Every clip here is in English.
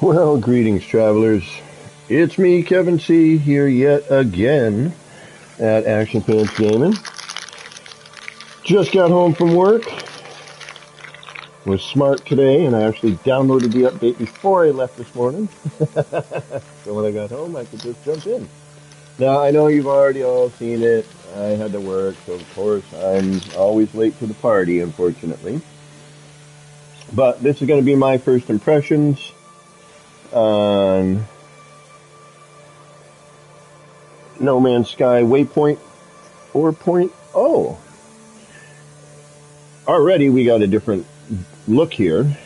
Well, greetings, travelers. It's me, Kevin C., here yet again at Action Pants Gaming. Just got home from work. Was smart today, and I actually downloaded the update before I left this morning. So when I got home, I could just jump in. Now, I know you've already all seen it. I had to work, so of course I'm always late to the party, unfortunately. But this is going to be my first impressions on No Man's Sky Waypoint 4.0. Already we got a different look here.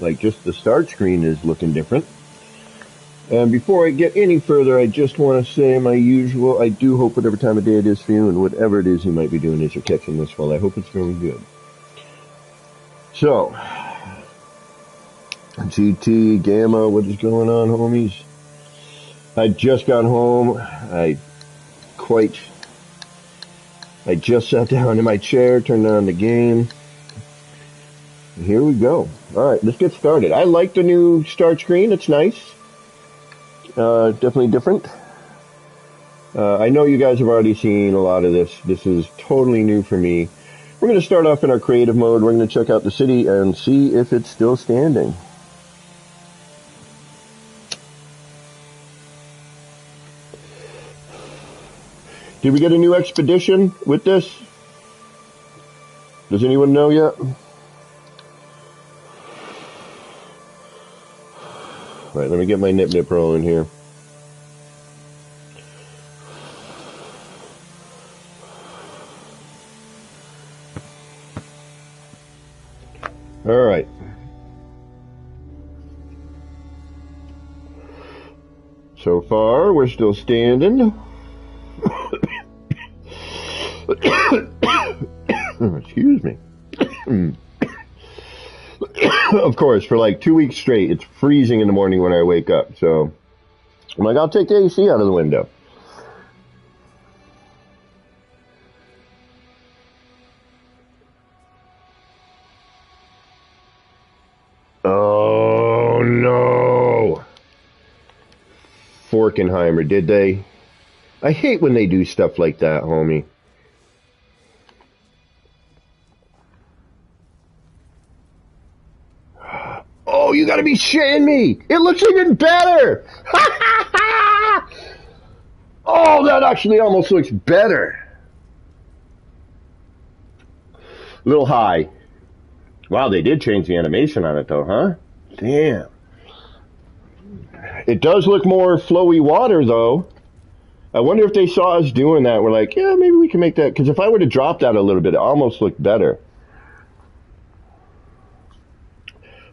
Like, just the start screen is looking different. And before I get any further, I just want to say my usual, I do hope whatever time of day it is for you and whatever it is you might be doing as you're catching this, well, I hope it's going good. So, GT, Gamma, what is going on, homies? I just got home. I just sat down in my chair, turned on the game. And here we go. Alright, let's get started. I like the new start screen. It's nice. Definitely different. I know you guys have already seen a lot of this. This is totally new for me. We're going to start off in our creative mode. We're going to check out the city and see if it's still standing. Did we get a new expedition with this? Does anyone know yet? Alright, let me get my nip rolling here. Alright. So far, we're still standing. Excuse me. Of course, for like 2 weeks straight, it's freezing in the morning when I wake up. So I'm like, I'll take the AC out of the window. Oh no. Forkenheimer, did they? I hate when they do stuff like that, homie. Oh, you gotta be shitting me! It looks even better! Oh, that actually almost looks better. A little high. Wow, they did change the animation on it though, huh? Damn. It does look more flowy water though. I wonder if they saw us doing that. We're like, yeah, maybe we can make that. Because if I were to drop that a little bit, it almost looked better.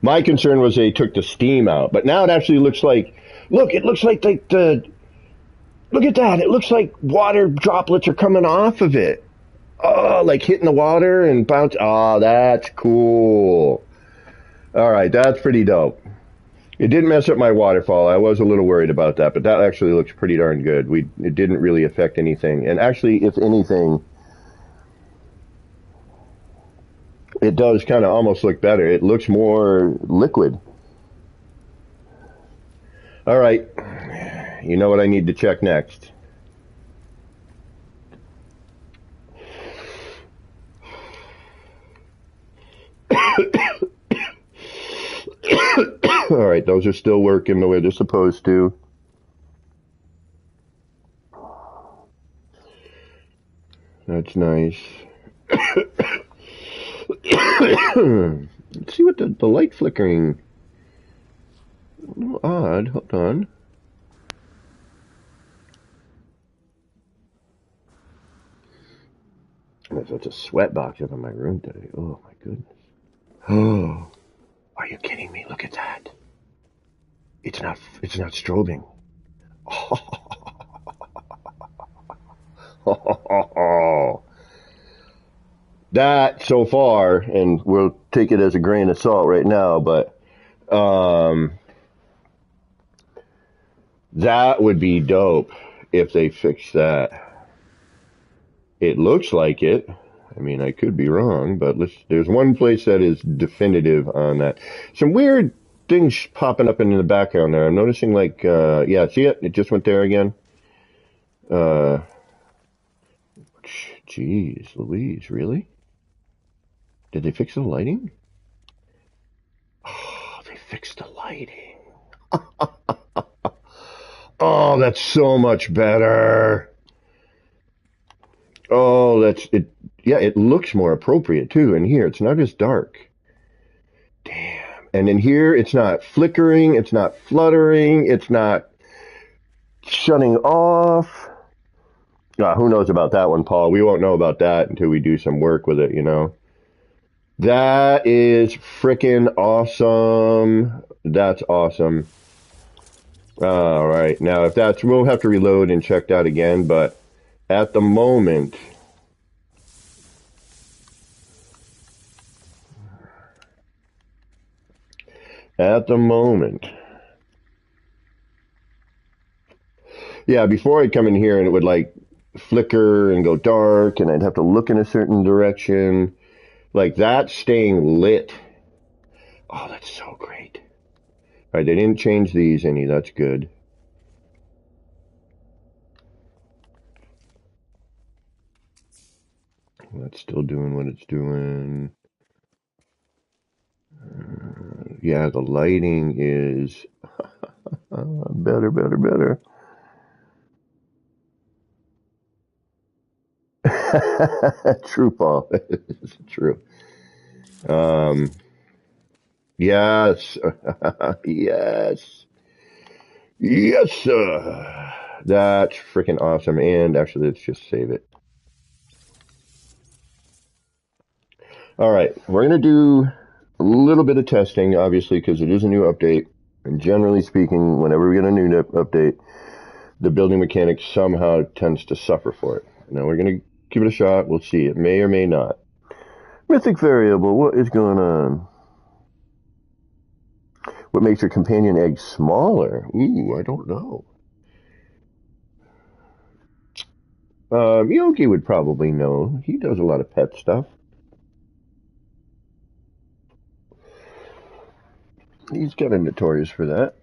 My concern was they took the steam out. But now it actually looks like, look, it looks like look at that. It looks like water droplets are coming off of it. Oh, like hitting the water and bounce. Oh, that's cool. All right, that's pretty dope. It didn't mess up my waterfall. I was a little worried about that, but that actually looks pretty darn good. It didn't really affect anything. And actually, if anything, it does kind of almost look better. It looks more liquid. All right. You know what I need to check next. All right, those are still working the way they're supposed to. That's nice. Let's see what the light flickering. A little odd. Hold on. There's such a sweat box up in my room today. Oh my goodness. Oh, are you kidding me? Look at that. It's not strobing. That so far, and we'll take it as a grain of salt right now, but that would be dope if they fix that. It looks like it. I mean, I could be wrong, but there's one place that is definitive on that. Some weird things popping up in the background there. I'm noticing like, yeah, see it? It just went there again. Jeez Louise, really? Did they fix the lighting? Oh, they fixed the lighting. Oh, that's so much better. Oh, that's it. Yeah, it looks more appropriate too. And here, it's not as dark. Damn. And in here, it's not flickering. It's not fluttering. It's not shutting off. Who knows about that one, Paul? We won't know about that until we do some work with it, you know. That is freaking awesome. That's awesome. All right. Now, if that's, we'll have to reload and check that again, but at the moment, yeah, before I'd come in here and it would like flicker and go dark and I'd have to look in a certain direction. Like that staying lit. Oh, that's so great. All right, they didn't change these any. That's good. That's still doing what it's doing. Yeah, the lighting is better. True, Paul. It's true. Yes. Yes, sir. That's freaking awesome. And actually, let's just save it. All right, we're going to do a little bit of testing, obviously, because it is a new update. And generally speaking, whenever we get a new update, the building mechanic somehow tends to suffer for it. Now, we're going to give it a shot. We'll see. It may or may not. Mythic variable, what is going on? What makes your companion egg smaller? Ooh, I don't know. Yogi would probably know. He does a lot of pet stuff. He's kind of notorious for that.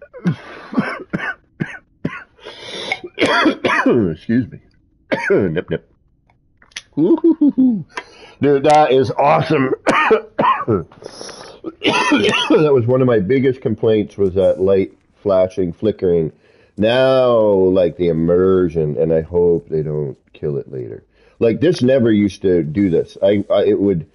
Excuse me. Nip, nip. Dude, that is awesome. That was one of my biggest complaints was that light flashing, flickering. Now, like the immersion, and I hope they don't kill it later. Like this never used to do this. It would.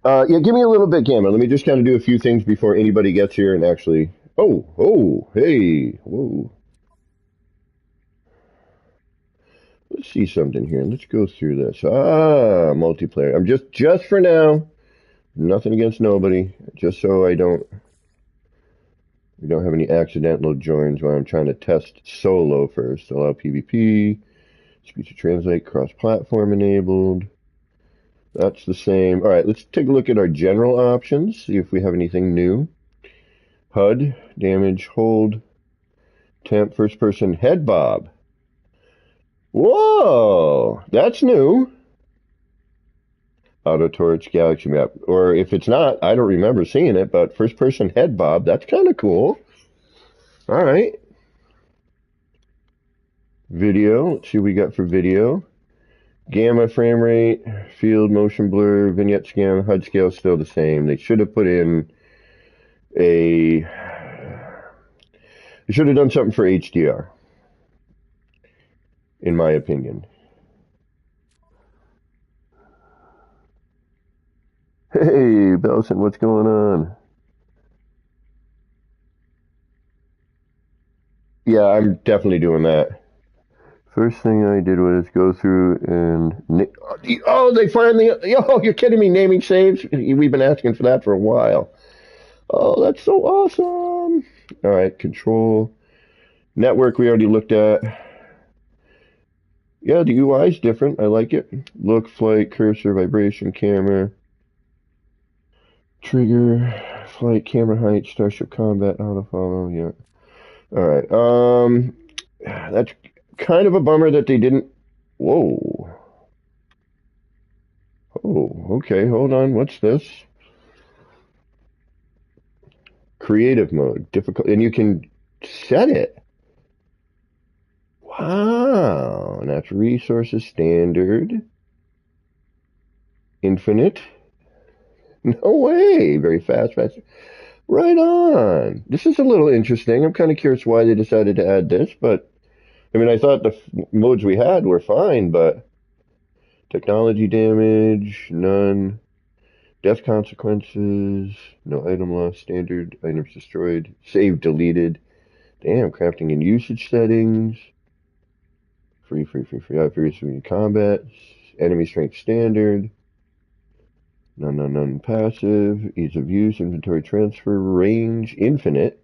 Yeah, give me a little bit, Gamma. Let me just kind of do a few things before anybody gets here and actually. Oh, hey, whoa. Let's see something here. Let's go through this. Multiplayer. I'm just for now. Nothing against nobody. Just so we don't have any accidental joins while I'm trying to test solo first. Allow PvP. Speech to translate. Cross-platform enabled. That's the same. All right, let's take a look at our general options. See if we have anything new. HUD, damage, hold, temp, first person, head bob. Whoa, that's new. Auto torch, galaxy map. Or if it's not, I don't remember seeing it, but first person head bob, that's kind of cool. All right. Video, let's see what we got for video. Gamma frame rate, field motion blur, vignette scan, HUD scale still the same. They should have put in they should have done something for HDR, in my opinion. Hey, Belson, what's going on? Yeah, I'm definitely doing that. First thing I did was go through and... Oh, they finally... Oh, you're kidding me, naming saves? We've been asking for that for a while. Oh, that's so awesome. All right, control. Network we already looked at. Yeah, the UI is different. I like it. Look, flight, cursor, vibration, camera. Trigger, flight, camera height, starship combat, auto follow, yeah. Alright, that's kind of a bummer that they didn't... Whoa. Oh, okay, hold on, what's this? Creative mode, difficult, and you can set it. Wow, natural resources, standard, infinite. No way, very fast, fast. Right on. This is a little interesting. I'm kind of curious why they decided to add this, but I mean, I thought the modes we had were fine, but technology damage, none. Death consequences, no item loss, standard, items destroyed, save deleted. Damn, crafting and usage settings. Free. Obviously, combat. Enemy strength standard. None. Passive. Ease of use. Inventory transfer. Range. Infinite.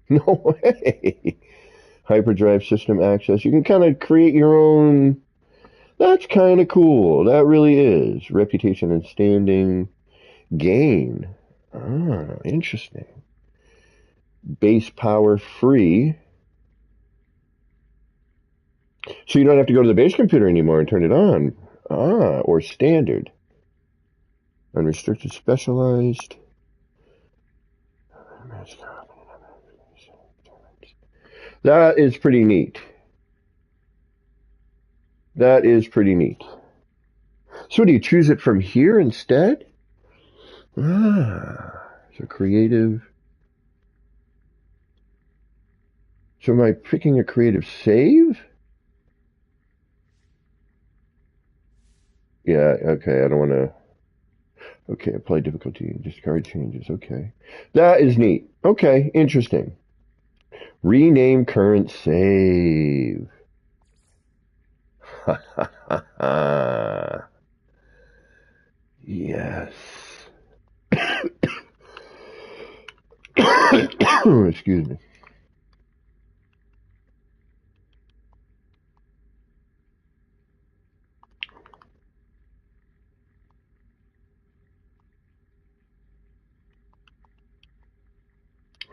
No way. Hyperdrive system access. You can kind of create your own. That's kind of cool. That really is. Reputation and standing. Gain. Ah, interesting. Base power free. So you don't have to go to the base computer anymore and turn it on. Ah, or standard. Unrestricted, specialized. That is pretty neat. That is pretty neat. So do you choose it from here instead? Ah, so creative. So am I picking a creative save? Yeah, okay, I don't want to. Okay, apply difficulty, discard changes, okay. That is neat. Okay, interesting. Rename current save. Yes. Excuse me.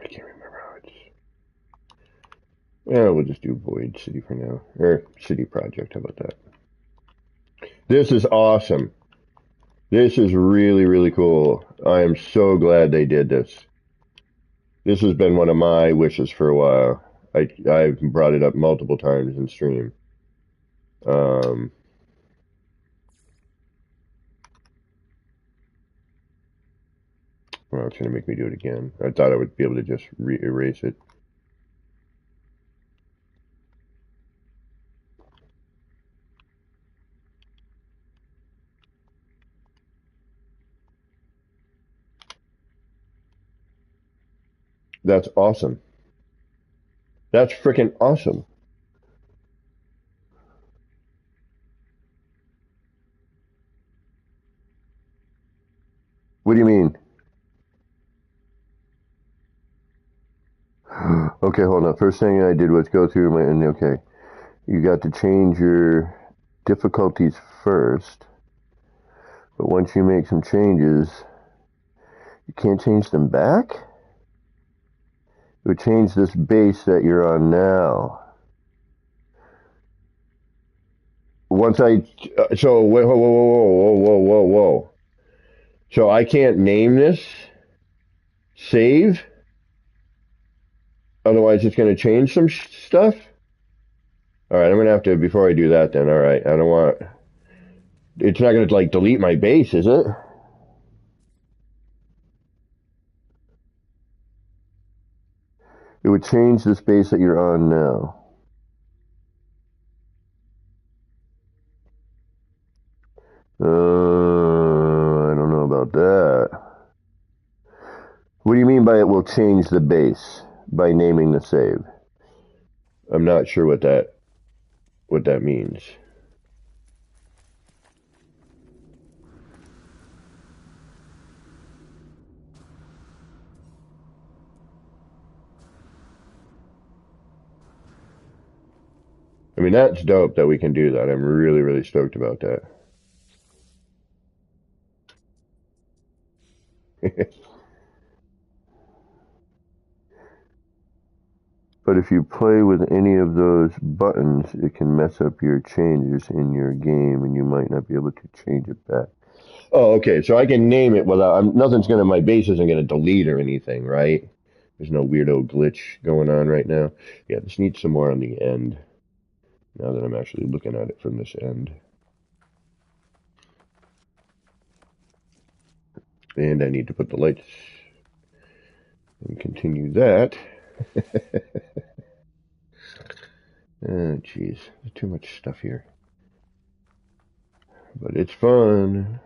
I can't remember how it's. Well, we'll just do Void City for now. Or City Project, how about that? This is awesome. This is really, really cool. I am so glad they did this. This has been one of my wishes for a while. I've brought it up multiple times in stream. Well, it's going to make me do it again. I thought I would be able to just erase it. That's awesome. That's freaking awesome. What do you mean? Okay, hold on. First thing I did was go through my, and okay, you got to change your difficulties first, but once you make some changes, you can't change them back? It would change this base that you're on now. Once so wait, whoa. So I can't name this? Save? Otherwise it's going to change some stuff? Alright, I'm going to have to, before I do that then, alright, I don't want, it's not going to like delete my base, is it? It would change the base that you're on now. I don't know about that. What do you mean by it will change the base by naming the save? I'm not sure what that means. I mean, that's dope that we can do that. I'm really, really stoked about that. But if you play with any of those buttons, it can mess up your changes in your game, and you might not be able to change it back. Oh, okay. So I can name it without, nothing's gonna, my base isn't gonna delete or anything, right? There's no weirdo glitch going on right now. Yeah, this needs some more on the end. Now that I'm actually looking at it from this end. And I need to put the lights and continue that. Oh, jeez. There's too much stuff here. But it's fun.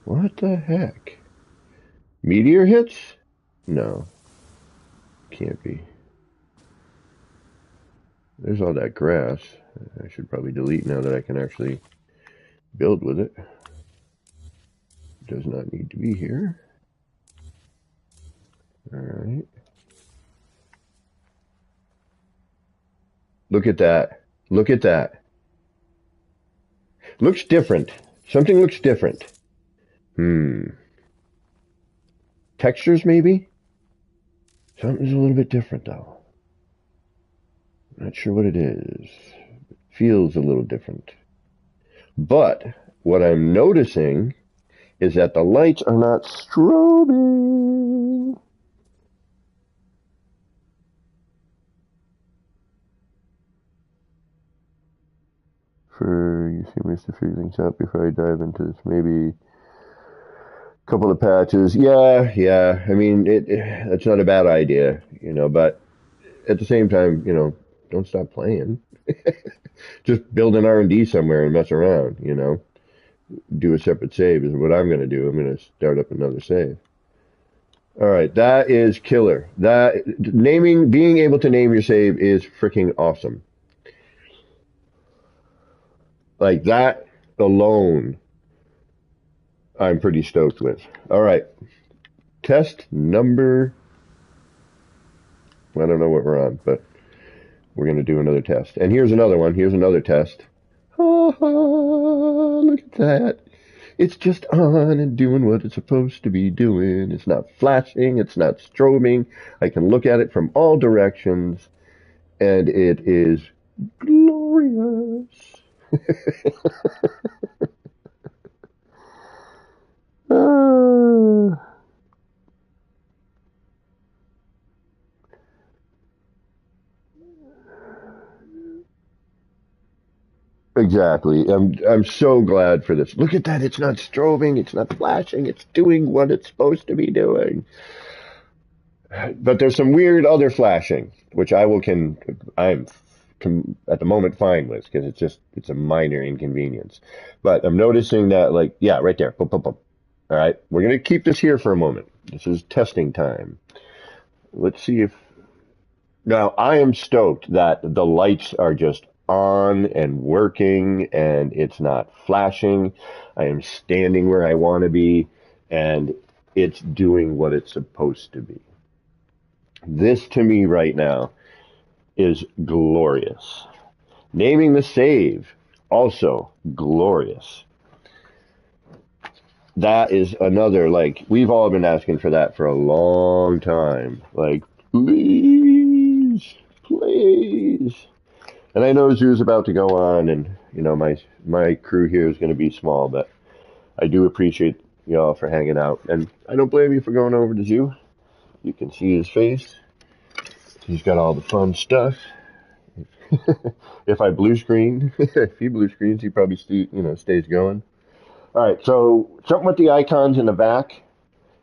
What the heck? Meteor hits? No. Can't be. There's all that grass. I should probably delete now that I can actually build with it. Does not need to be here. Alright. Look at that. Look at that. Looks different. Something looks different. Textures, maybe? Something's a little bit different, though. Not sure what it is. It feels a little different. But what I'm noticing is that the lights are not strobing. You see me to figure things out before I dive into this. Maybe a couple of patches. Yeah. I mean, it's not a bad idea, but at the same time, don't stop playing. Just build an R&D somewhere and mess around, Do a separate save is what I'm going to do. I'm going to start up another save. All right, that is killer. Being able to name your save is freaking awesome. Like that alone, I'm pretty stoked with. All right, test number, I don't know what we're on, but we're going to do another test. And here's another one. Here's another test. Look at that. It's just on and doing what it's supposed to be doing. It's not flashing. It's not strobing. I can look at it from all directions, and it is glorious. Exactly. I'm so glad for this. Look at that. It's not strobing. It's not flashing. It's doing what it's supposed to be doing. But there's some weird other flashing, which I'm at the moment fine with because it's a minor inconvenience. But I'm noticing that, like, yeah, right there. Boom, boom, boom. All right. We're going to keep this here for a moment. This is testing time. Let's see if. Now, I am stoked that the lights are just on and working and it's not flashing. I am standing where I want to be and it's doing what it's supposed to be. This to me right now is glorious. Naming the save, also glorious. That is another, like, we've all been asking for that for a long time. Like, please. And I know Zoo's about to go on, and my crew here is going to be small, but I do appreciate y'all for hanging out, and I don't blame you for going over to Zoo. You can see his face. He's got all the fun stuff. If I blue screen, if he blue screens, he probably stays going. All right, so something with the icons in the back.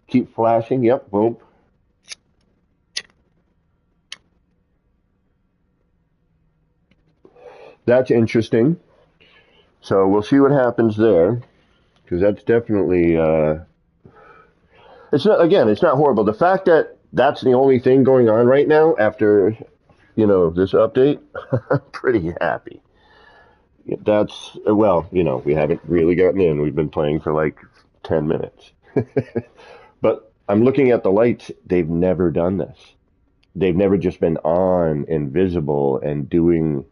Keep flashing. Yep, boom. That's interesting. So we'll see what happens there, because that's definitely. It's not horrible. The fact that that's the only thing going on right now after, this update, I'm pretty happy. We haven't really gotten in. We've been playing for like 10 minutes. But I'm looking at the lights. They've never done this. They've never just been on and visible and doing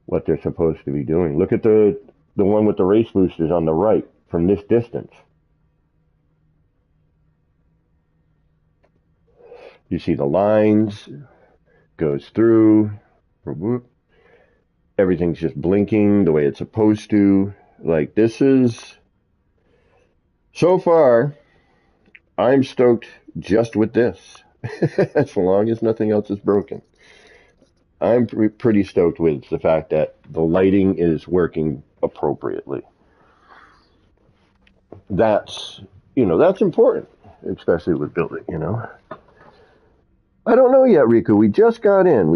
what they're supposed to be doing. Look at the one with the race boosters on the right from this distance. You see the lines. Goes through. Everything's just blinking the way it's supposed to. Like, this is... So far, I'm stoked just with this. As long as nothing else is broken. I'm pretty stoked with the fact that the lighting is working appropriately. That's, that's important, especially with building, I don't know yet, Riku. We just got in.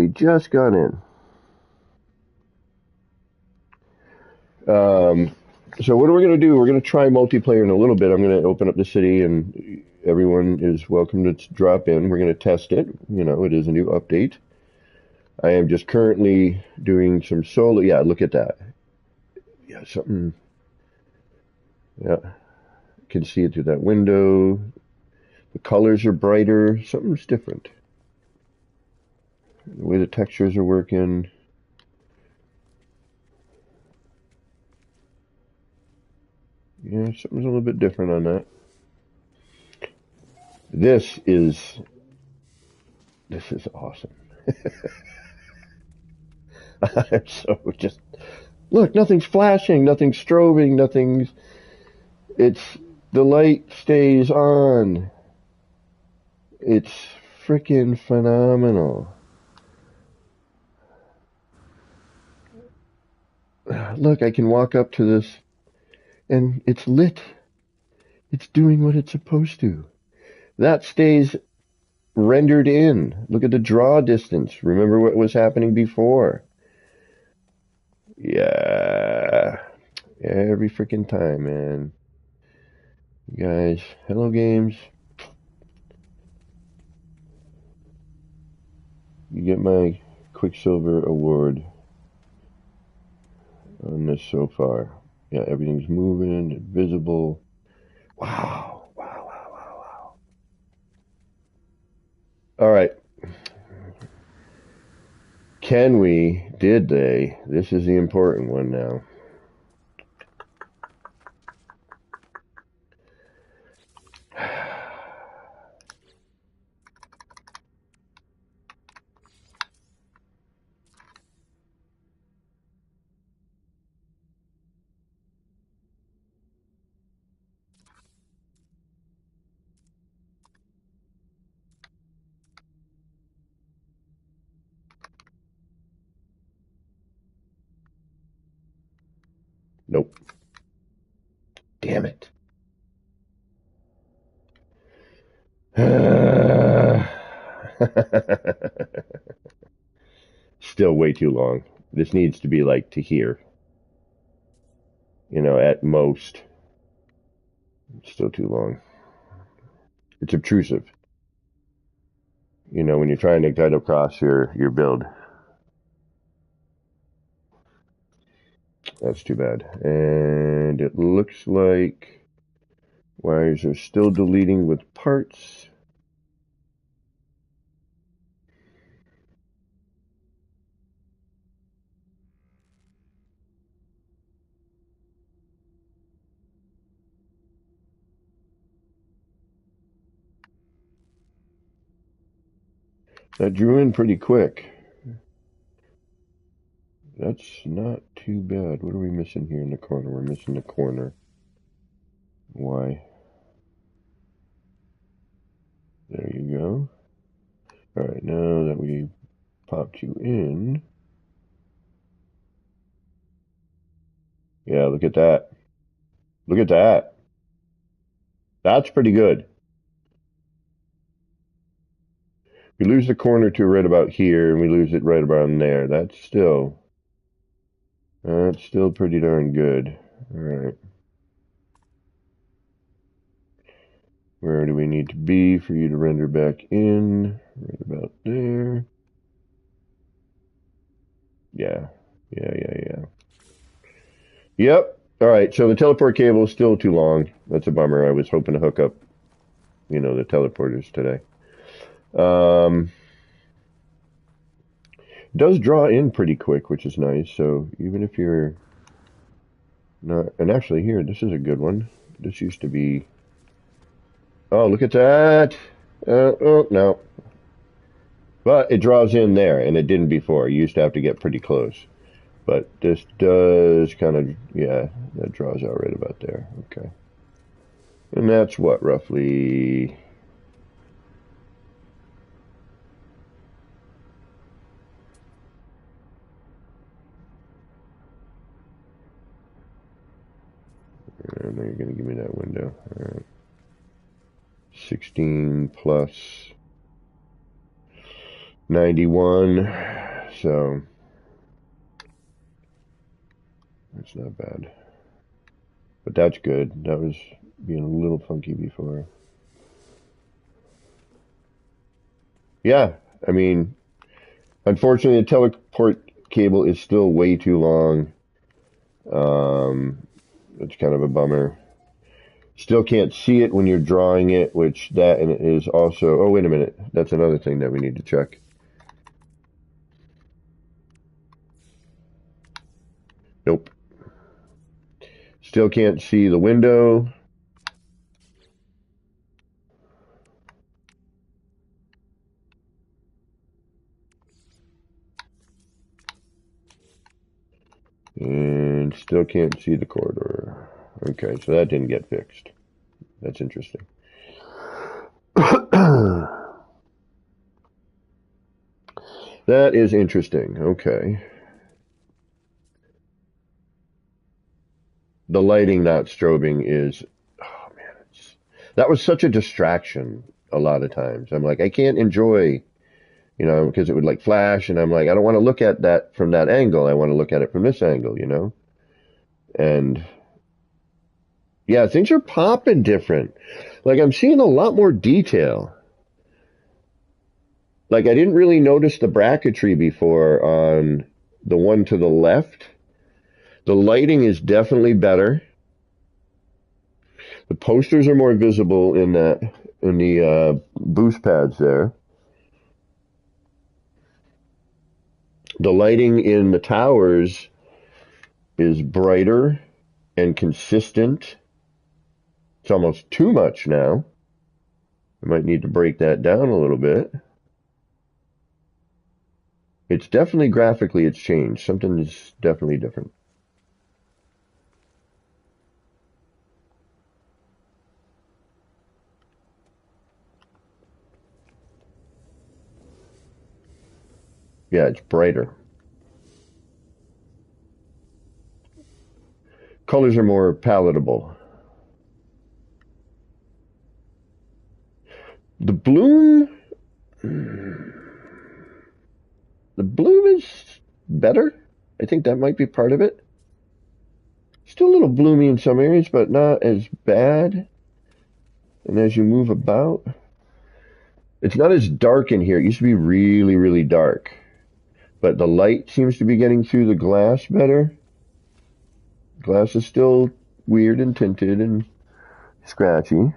So what are we going to do? We're going to try multiplayer in a little bit. I'm going to open up the city, and everyone is welcome to drop in. We're going to test it. It is a new update. I am just currently doing some solo. Yeah, look at that. Yeah, something. Yeah, can see it through that window. The colors are brighter. Something's different. The way the textures are working. Yeah, something's a little bit different on that. This is awesome. I'm so just... Look, nothing's flashing, nothing's strobing, the light stays on. It's freaking phenomenal. Look, I can walk up to this and it's lit. It's doing what it's supposed to. That stays rendered in. Look at the draw distance. Remember what was happening before. Yeah. Every freaking time, man. You guys, hello games. You get my Quicksilver award on this so far. Yeah, everything's moving, visible. Wow. All right. Did they? This is the important one now. Nope. Damn it. Still way too long. This needs to be like to here. At most. It's still too long. It's obtrusive. When you're trying to cut across your build. That's too bad. And it looks like wires are still deleting with parts. That drew in pretty quick. That's not too bad. What are we missing here in the corner? We're missing the corner. Why? There you go. Alright, now that we popped you in. Yeah, look at that. Look at that. That's pretty good. We lose the corner to right about here, and we lose it right about there. That's still pretty darn good. Alright. Where do we need to be for you to render back in? Right about there. Yeah. Yep. Alright, so the teleport cable is still too long. That's a bummer. I was hoping to hook up, the teleporters today. Does draw in pretty quick, which is nice. So even if you're not, and actually here, this is a good one. This used to be, oh, look at that. Oh, no. But it draws in there, and it didn't before. You used to have to get pretty close. But this does kind of, yeah, that draws out right about there. Okay. And that's what, roughly... And now you're going to give me that window. All right. 16 plus 91. So that's not bad. But that's good. That was being a little funky before. Yeah, I mean, unfortunately, the teleport cable is still way too long. It's kind of a bummer. Still can't see it when you're drawing it, which that is also... Oh, wait a minute. That's another thing that we need to check. Nope. Still can't see the window. And still can't see the corridor. Okay, so that didn't get fixed. That's interesting. That is interesting. Okay. The lighting not strobing is... Oh, man. That was such a distraction a lot of times. I'm like, I can't enjoy... You know, because it would like flash, and I'm like, I don't want to look at that from that angle. I want to look at it from this angle, you know? And yeah, things are popping different. Like I'm seeing a lot more detail. Like I didn't really notice the bracketry before on the one to the left. The lighting is definitely better. The posters are more visible in the boost pads there. The lighting in the towers is brighter and consistent. It's almost too much now. I might need to break that down a little bit. It's definitely graphically it's changed. Something is definitely different. Yeah, it's brighter. Colors are more palatable. The bloom is better. I think that might be part of it. Still a little bloomy in some areas, but not as bad. And as you move about, it's not as dark in here. It used to be really, really dark. But the light seems to be getting through the glass better. Glass is still weird and tinted and scratchy.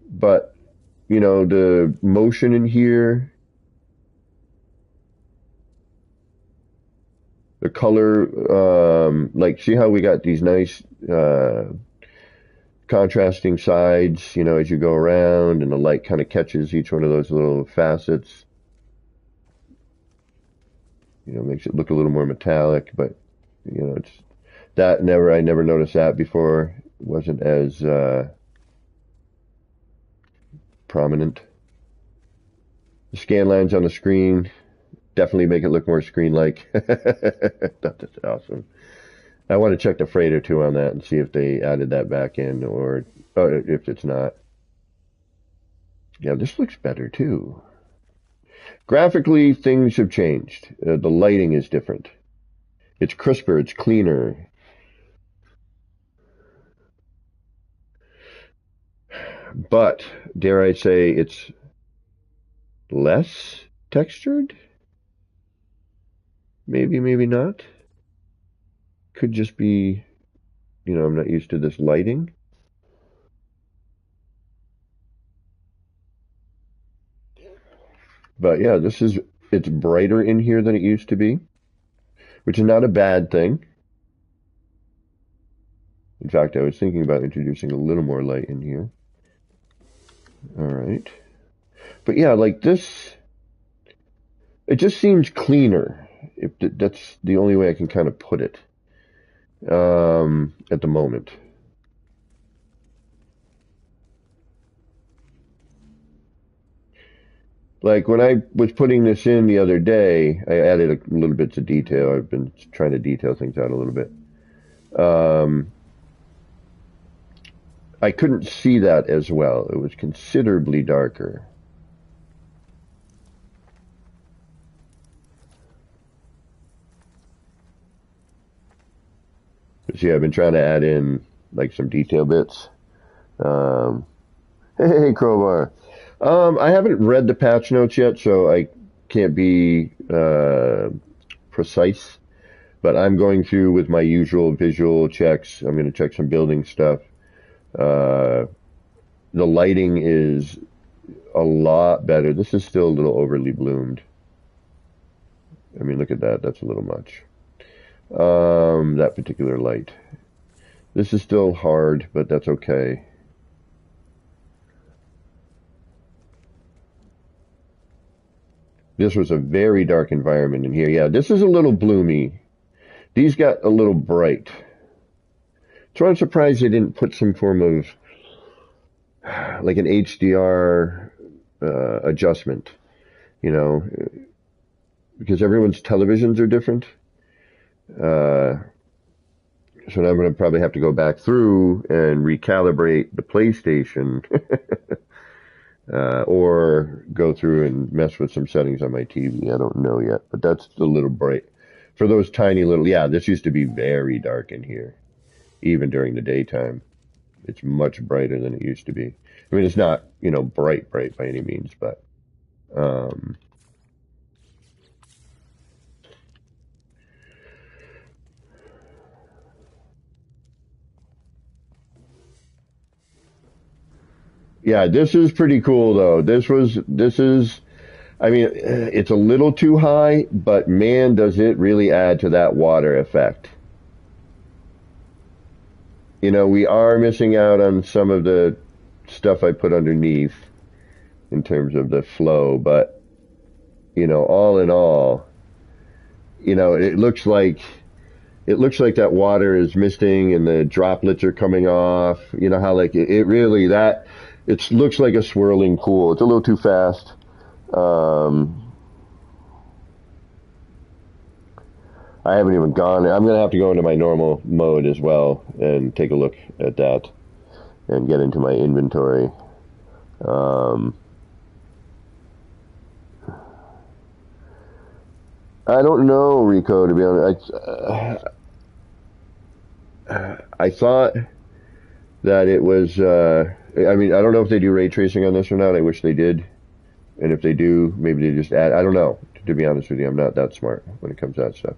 But, you know, the motion in here, the color, like, see how we got these nice contrasting sides, you know, as you go around, and the light kind of catches each one of those little facets. You know, makes it look a little more metallic, but, you know, it's that I never noticed that before. It wasn't as prominent. The scan lines on the screen definitely make it look more screen-like. That's awesome. I want to check the freighter too on that and see if they added that back in or if it's not. Yeah, this looks better too. Graphically, things have changed. The lighting is different. It's crisper, it's cleaner. But, dare I say, it's less textured? Maybe, maybe not. Could just be, you know, I'm not used to this lighting. But yeah, it's brighter in here than it used to be, which is not a bad thing. In fact, I was thinking about introducing a little more light in here. All right. But yeah, like this, it just seems cleaner. If that's the only way I can kind of put it, at the moment. Like when I was putting this in the other day, I added a little bits of detail. I've been trying to detail things out a little bit. Um, I couldn't see that as well. It was considerably darker. See, I've been trying to add in like some detail bits. Um, hey, Crowbar. I haven't read the patch notes yet, so I can't be precise. But I'm going through with my usual visual checks. I'm going to check some building stuff. Uh, the lighting is a lot better. This is still a little overly bloomed. I mean, look at that. That's a little much. That particular light. This is still hard, but that's okay. This was a very dark environment in here. Yeah, this is a little bloomy. These got a little bright. So I'm surprised they didn't put some form of like an HDR adjustment, you know, because everyone's televisions are different. Uh, so now I'm going to probably have to go back through and recalibrate the PlayStation or go through and mess with some settings on my TV. I don't know yet, but that's a little bright. For those tiny little, yeah, this used to be very dark in here, even during the daytime. It's much brighter than it used to be. I mean, it's not, bright by any means, but, um, yeah, this is pretty cool though. This is, I mean, it's a little too high, but man, does it really add to that water effect. We are missing out on some of the stuff I put underneath in terms of the flow, but, all in all, it looks like that water is misting and the droplets are coming off. You know how like it really that it looks like a swirling pool. It's a little too fast. Um, I haven't even gone. I'm gonna have to go into my normal mode as well and take a look at that and get into my inventory. Um, I don't know, Rico. To be honest, I thought that it was. I mean, I don't know if they do ray tracing on this or not. I wish they did. And if they do, maybe they just add. I don't know. To be honest with you, I'm not that smart when it comes to that stuff.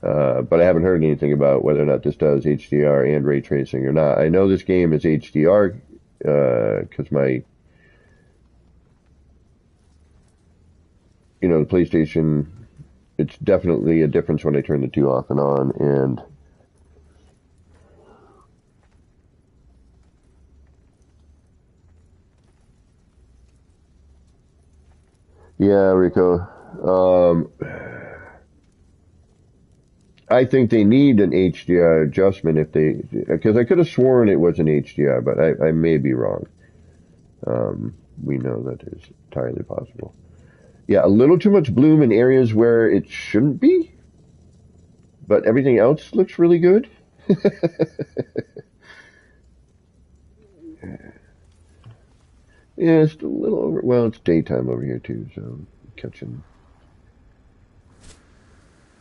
But I haven't heard anything about whether or not this does HDR and ray tracing or not. I know this game is HDR because the PlayStation. It's definitely a difference when I turn the two off and on. And yeah, Rico. Um, I think they need an HDR adjustment because I could have sworn it was an HDR, but I may be wrong. We know that is entirely possible. Yeah, a little too much bloom in areas where it shouldn't be, but everything else looks really good. Yeah, it's a little over. Well, it's daytime over here too, so I'm catching.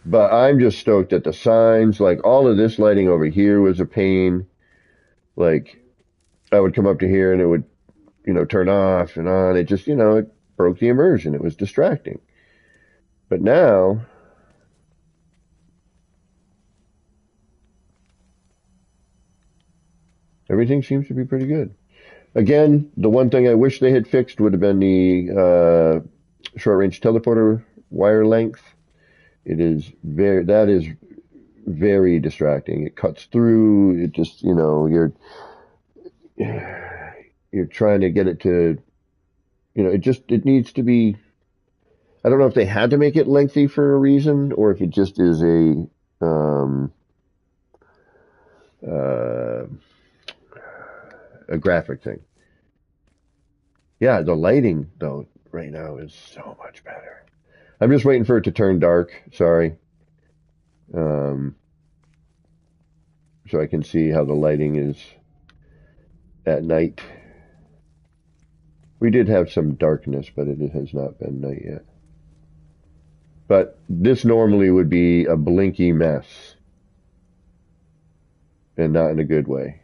But I'm just stoked at the signs. Like all of this lighting over here was a pain. Like I would come up to here and it would, turn off and on. It just, it broke the immersion. It was distracting. But now, everything seems to be pretty good. Again, the one thing I wish they had fixed would have been the short range teleporter wire length. That is very distracting. It cuts through. It just, you're trying to get it to it needs to be. I don't know if they had to make it lengthy for a reason, or if it just is um, uh, a graphic thing. Yeah, the lighting though right now is so much better. I'm just waiting for it to turn dark. Sorry, um, so I can see how the lighting is at night. We did have some darkness, but it has not been night yet. But this normally would be a blinky mess, and not in a good way.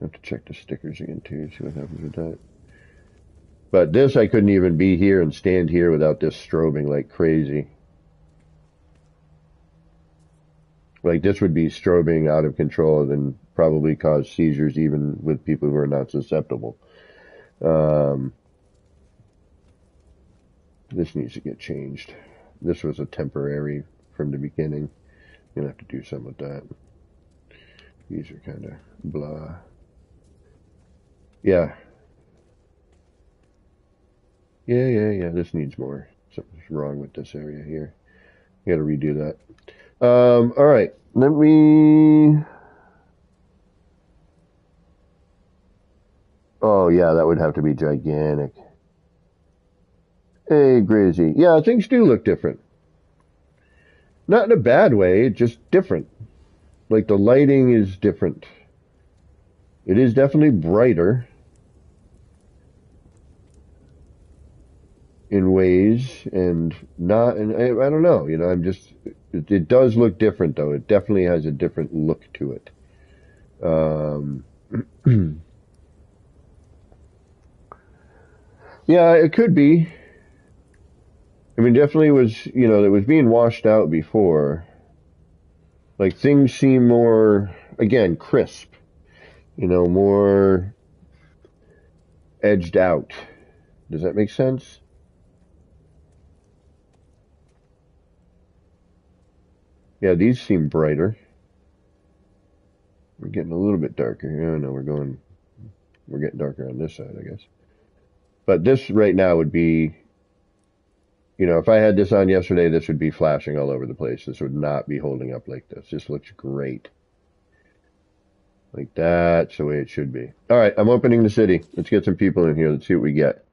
I have to check the stickers again too, see what happens with that. But this, I couldn't even be here and stand here without this strobing like crazy. Like this would be strobing out of control and probably cause seizures even with people who are not susceptible. This needs to get changed. This was a temporary from the beginning. You're gonna have to do something with that. These are kind of blah. Yeah. Yeah. This needs more. Something's wrong with this area here. You gotta redo that. All right. Let me. Oh yeah, that would have to be gigantic. Hey, Grizzy. Yeah, things do look different. Not in a bad way, just different. Like the lighting is different. It is definitely brighter in ways and not, and I don't know, I'm just, it does look different though. It definitely has a different look to it. Yeah, it could be. I mean, definitely was, it was being washed out before. Like things seem more, again, crisp, more edged out. Does that make sense? Yeah, these seem brighter. We're getting a little bit darker. Yeah, no, we're getting darker on this side, I guess. But this right now would be, if I had this on yesterday, this would be flashing all over the place. This would not be holding up like this. This looks great. Like that's the way it should be. All right, I'm opening the city. Let's get some people in here. Let's see what we get.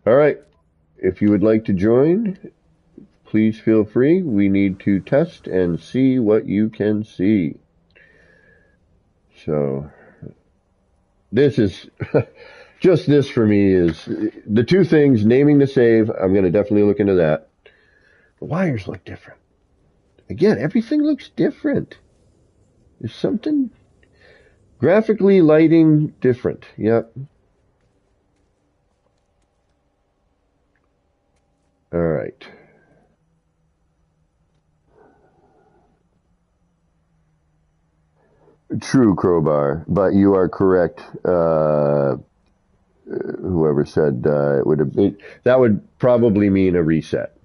All right, if you would like to join, please feel free. We need to test and see what you can see. So this is just this for me is the two things, naming the save. I'm going to definitely look into that. The wires look different. Again, everything looks different. There's something graphically lighting different. Yep. All right. True, Crowbar, but you are correct. Whoever said that would probably mean a reset.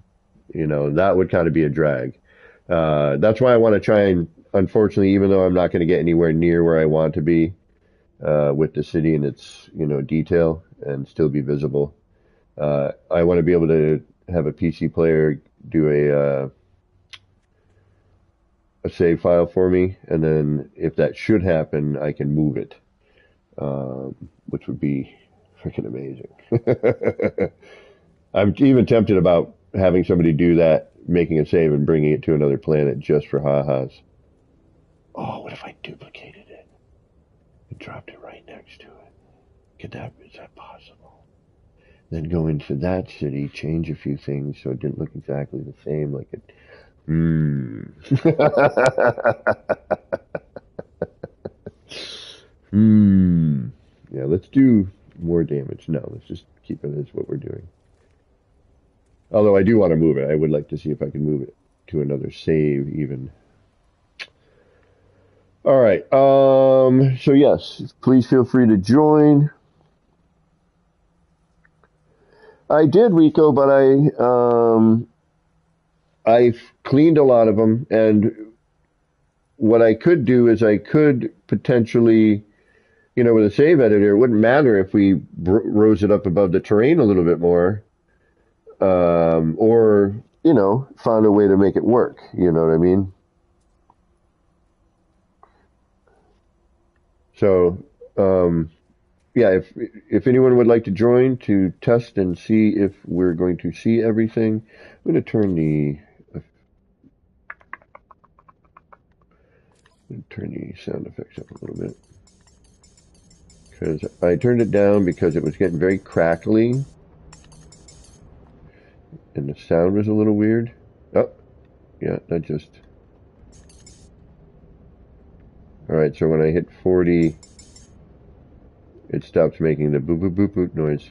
That would kind of be a drag. That's why I want to try and, unfortunately, even though I'm not going to get anywhere near where I want to be with the city and its detail and still be visible, I want to be able to have a PC player do a save file for me, and then if that should happen, I can move it, which would be freaking amazing. I'm even tempted about having somebody do that, making a save and bringing it to another planet just for ha-has. Oh, what if I duplicated it and dropped it right next to it? Is that possible? Then go into that city, change a few things so it didn't look exactly the same, like it. Yeah, let's do more damage. No, let's just keep it as what we're doing. Although I do want to move it. I would like to see if I can move it to another save even. All right. So yes, please feel free to join. I did, Rico, but I've cleaned a lot of them, and what I could do is I could potentially, with a save editor, it wouldn't matter if we rose it up above the terrain a little bit more, or, found a way to make it work. You know what I mean? So, yeah, if anyone would like to join to test and see if we're going to see everything, I'm going to turn the sound effects up a little bit, because I turned it down because it was getting very crackly and the sound was a little weird. Oh, yeah, that just... Alright, so when I hit 40, it stops making the boop boop boop boop noise.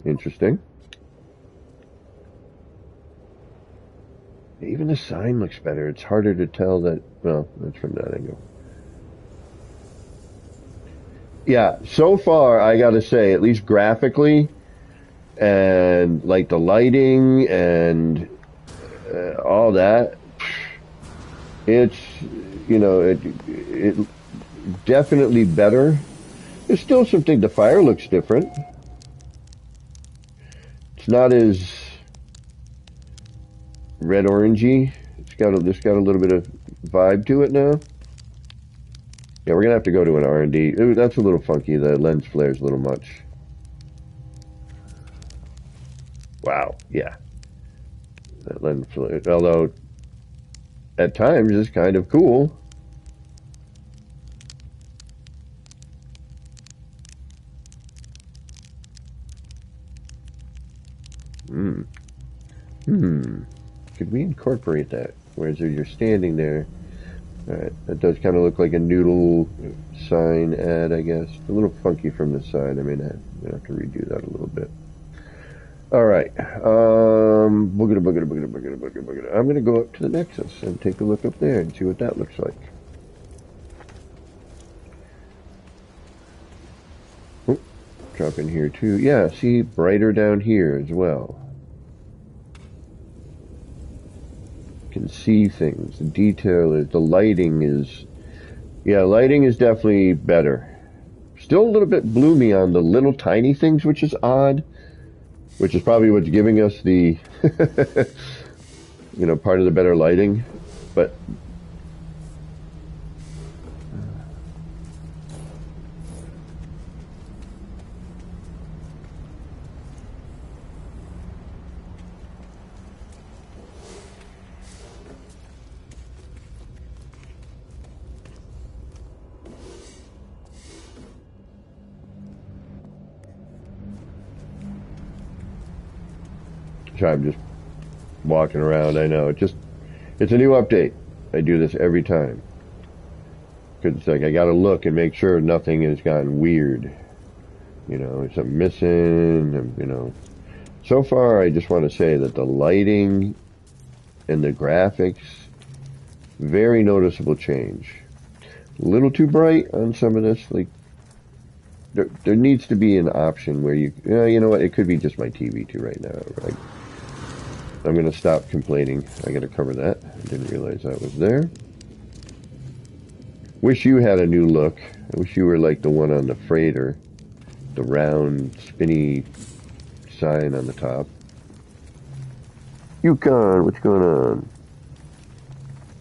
Interesting. Even the sign looks better. It's harder to tell that... Well, that's from that angle. Yeah, so far, I gotta say, at least graphically, and like the lighting and all that, it's, it definitely better. There's still something, the fire looks different. It's not as red orangey. It's got a little bit of vibe to it now. Yeah, we're gonna have to go to an R&D. That's a little funky. The lens flare's a little much. Wow, yeah. That lens flare, although at times it's kind of cool. Could we incorporate that? Whereas you're standing there, alright, that does kind of look like a noodle sign ad, I guess. A little funky from the side. I mean, I have to redo that a little bit. Alright, boogada. I'm going to go up to the Nexus and take a look up there and see what that looks like. Oh, drop in here too. Yeah, see, brighter down here as well. Can see things. The detail is, the lighting is, yeah, lighting is definitely better. Still a little bit bloomy on the little tiny things, which is odd, which is probably what's giving us the, part of the better lighting, but I'm just walking around. I know it's a new update. I do this every time because it's like I got to look and make sure nothing has gotten weird. Is something missing? So far, I just want to say that the lighting and the graphics, very noticeable change. A little too bright on some of this. Like there needs to be an option where you know what? It could be just my TV too right now. Right? I'm going to stop complaining. I got to cover that. I didn't realize that was there. Wish you had a new look. I wish you were like the one on the freighter. The round, spinny sign on the top. Yukon, what's going on?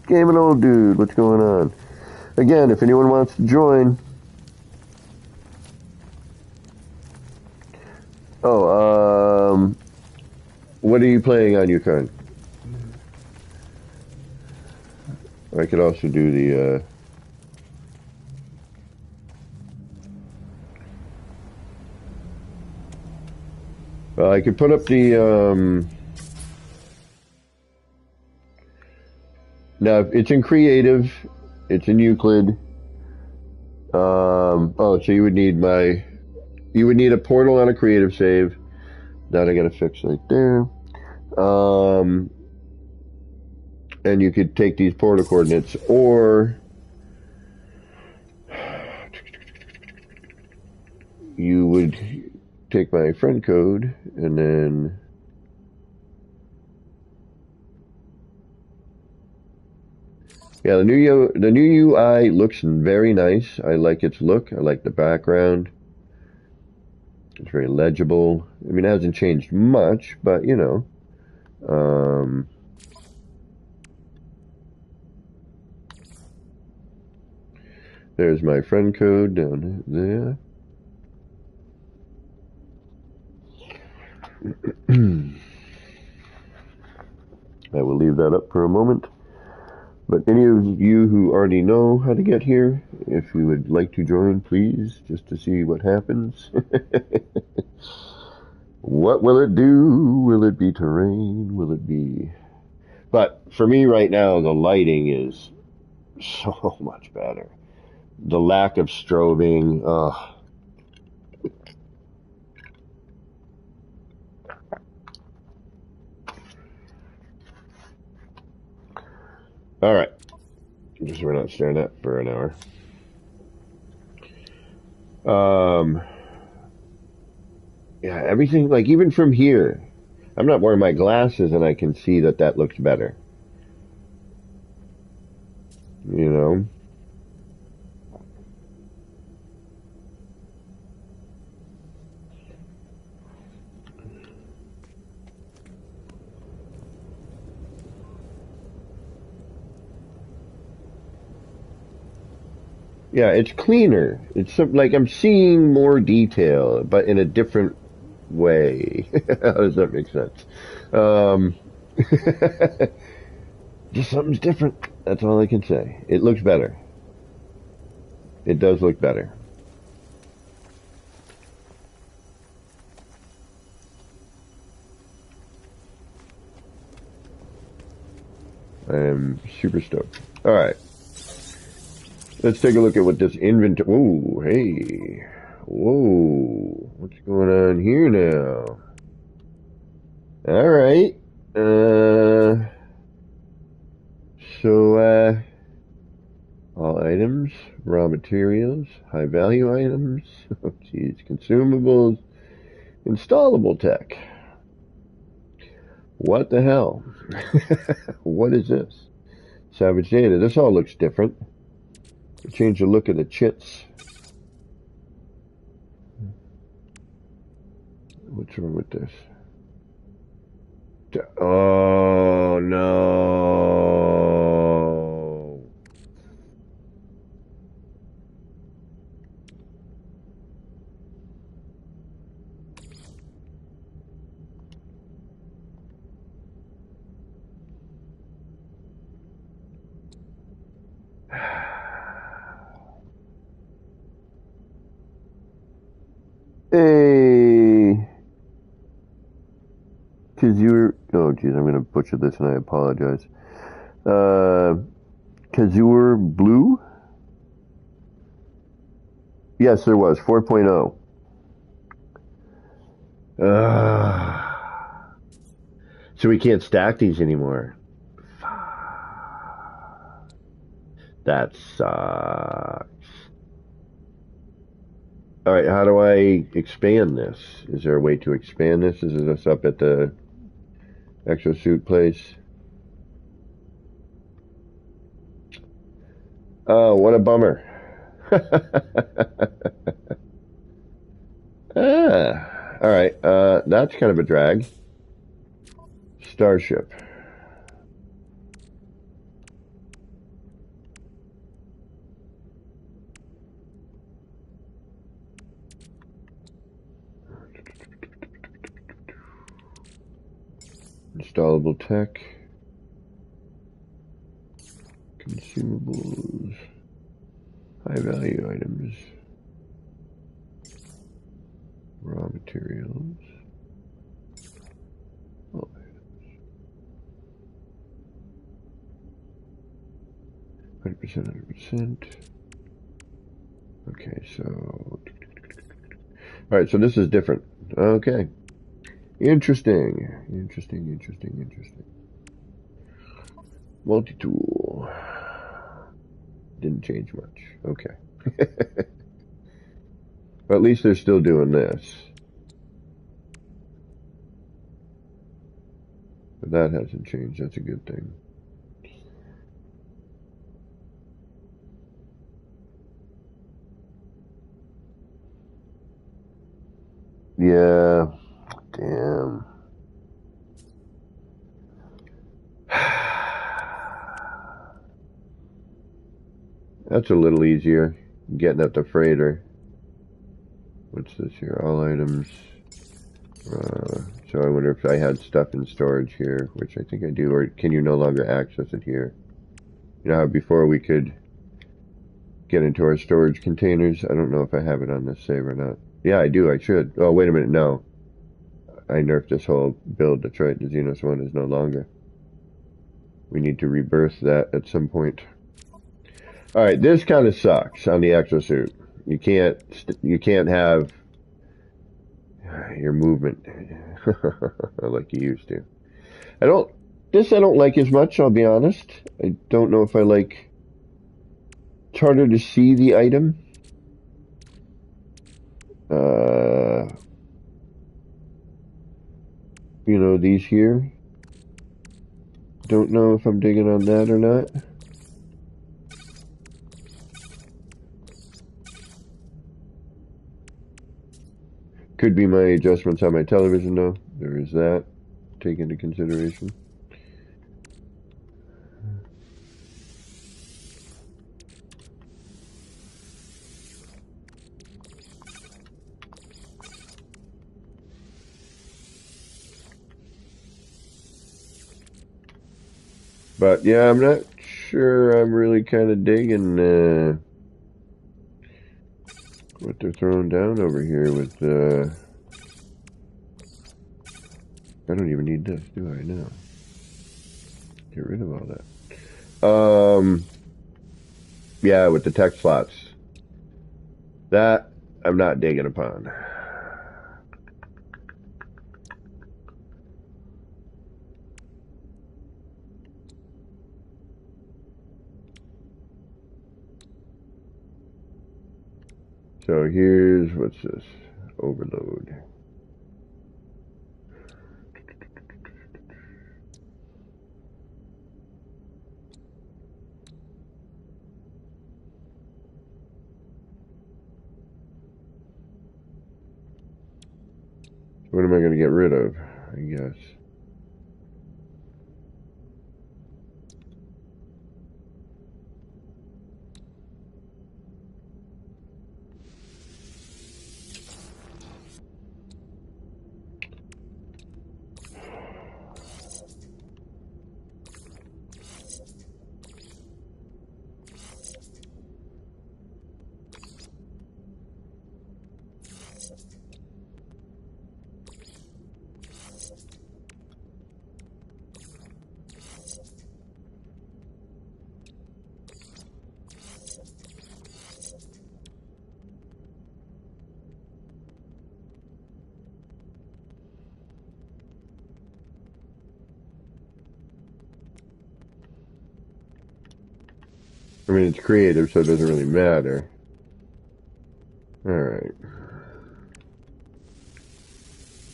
Gaming old dude, what's going on? Again, if anyone wants to join. What are you playing on Yukon? I could also do the, I could put up the, now it's in creative, it's in Euclid. So you would need a portal on a creative save. That I gotta fix right there. And you could take these portal coordinates, or you would take my friend code and then Yeah, the new UI looks very nice. I like its look. I like the background. It's very legible. I mean, it hasn't changed much, but you know. There's my friend code down there. I will leave that up for a moment. But any of you who already know how to get here, if you would like to join, please, just to see what happens. What will it do? Will it be terrain? Will it be... But for me right now, the lighting is so much better. The lack of strobing, all right. Just so we're not staring at for an hour. Yeah, everything, like even from here, I'm not wearing my glasses and I can see that that looks better. You know? Yeah, it's cleaner. It's like I'm seeing more detail, but in a different way. How does that make sense? Just something's different. That's all I can say. It looks better. It does look better. I am super stoked. All right. Let's take a look at what this inventory... Whoa, hey. Whoa. What's going on here now? All right. All items, raw materials, high value items, oh geez, consumables, installable tech. What the hell? What is this? Savage data. This all looks different. Change the look of the chits. What's wrong with this? Oh no. Hey. Kazur, oh geez, I'm gonna butcher this and I apologize. Kazur Blue? Yes, there was, 4.0. So we can't stack these anymore. That sucks. Alright, how do I expand this? Is there a way to expand this? Is this up at the exosuit place? Oh, what a bummer. Alright, that's kind of a drag. Starship. Installable tech. Consumables. High value items. Raw materials. Oh. 100%. Okay, so... Alright, so this is different. Okay. Interesting. Multi-tool. Didn't change much. Okay. But at least they're still doing this. But that hasn't changed. That's a good thing. Yeah. Damn. That's a little easier. Getting at the freighter. What's this here? All items. So I wonder if I had stuff in storage here, which I think I do, or can you no longer access it here? You know how before we could get into our storage containers? I don't know if I have it on this save or not. Yeah, I do. I should. Oh, wait a minute. No. I nerfed this whole build. That's right. The Xenos 1 is no longer. We need to rebirth that at some point. Alright, this kind of sucks on the exosuit. You can't have your movement like you used to. I don't like as much, I'll be honest. I don't know if I like, it's harder to see the item. You know, these here. Don't know if I'm digging on that or not. Could be my adjustments on my television though. There is that. Take into consideration. But yeah, I'm not sure I'm really kind of digging what they're throwing down over here with I don't even need this, do I? No. Get rid of all that. Yeah, with the text slots. That I'm not digging upon. So here's, what's this? Overload. What am I going to get rid of? I guess. I mean, it's creative, so it doesn't really matter. Alright.